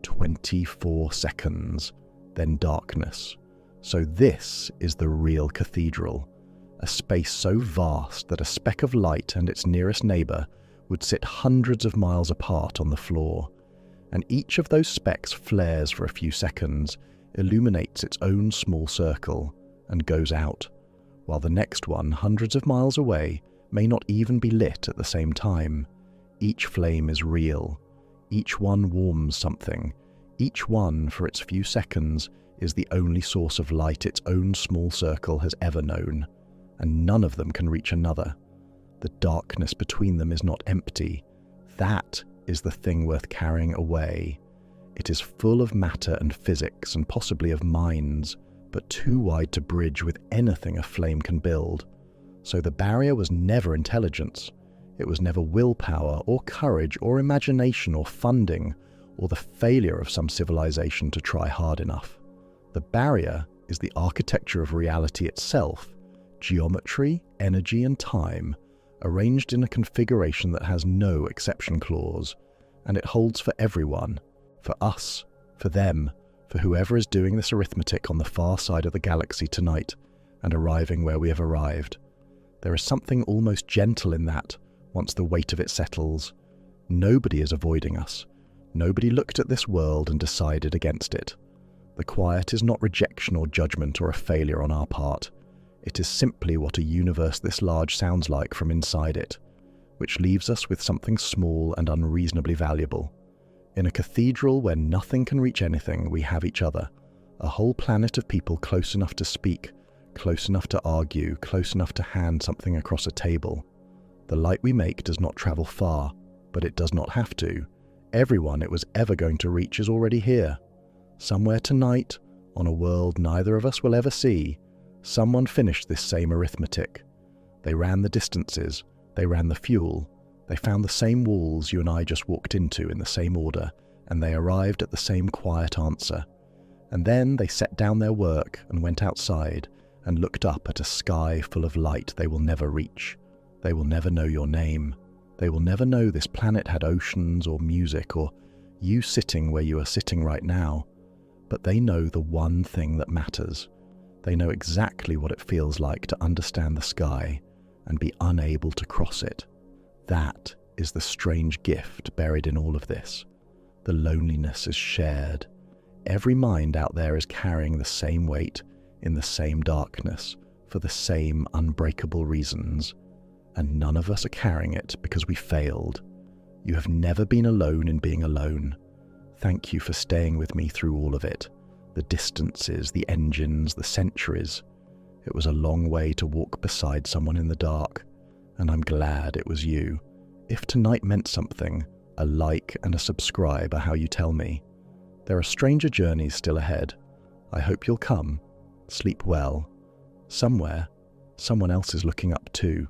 24 seconds, then darkness. So this is the real cathedral, a space so vast that a speck of light and its nearest neighbor would sit hundreds of miles apart on the floor. And each of those specks flares for a few seconds, illuminates its own small circle, and goes out, while the next one, hundreds of miles away, may not even be lit at the same time. Each flame is real. Each one warms something. Each one, for its few seconds, is the only source of light its own small circle has ever known, and none of them can reach another. The darkness between them is not empty. That is the thing worth carrying away. It is full of matter and physics and possibly of minds, but too wide to bridge with anything a flame can build. So the barrier was never intelligence. It was never willpower or courage or imagination or funding or the failure of some civilization to try hard enough. The barrier is the architecture of reality itself, geometry, energy and time, arranged in a configuration that has no exception clause, and it holds for everyone, for us, for them, for whoever is doing this arithmetic on the far side of the galaxy tonight and arriving where we have arrived. There is something almost gentle in that once the weight of it settles. Nobody is avoiding us. Nobody looked at this world and decided against it. The quiet is not rejection or judgment or a failure on our part. It is simply what a universe this large sounds like from inside it, which leaves us with something small and unreasonably valuable. In a cathedral where nothing can reach anything, we have each other, a whole planet of people close enough to speak, close enough to argue, close enough to hand something across a table. The light we make does not travel far, but it does not have to. Everyone it was ever going to reach is already here. Somewhere tonight, on a world neither of us will ever see, someone finished this same arithmetic. They ran the distances, they ran the fuel, they found the same walls you and I just walked into in the same order, and they arrived at the same quiet answer. And then they set down their work and went outside and looked up at a sky full of light they will never reach. They will never know your name. They will never know this planet had oceans or music or you sitting where you are sitting right now. But they know the one thing that matters. They know exactly what it feels like to understand the sky and be unable to cross it. That is the strange gift buried in all of this. The loneliness is shared. Every mind out there is carrying the same weight in the same darkness, for the same unbreakable reasons, and none of us are carrying it because we failed. You have never been alone in being alone. Thank you for staying with me through all of it. The distances, the engines, the centuries. It was a long way to walk beside someone in the dark, and I'm glad it was you. If tonight meant something, a like and a subscribe are how you tell me. There are stranger journeys still ahead. I hope you'll come. Sleep well. Somewhere, someone else is looking up too.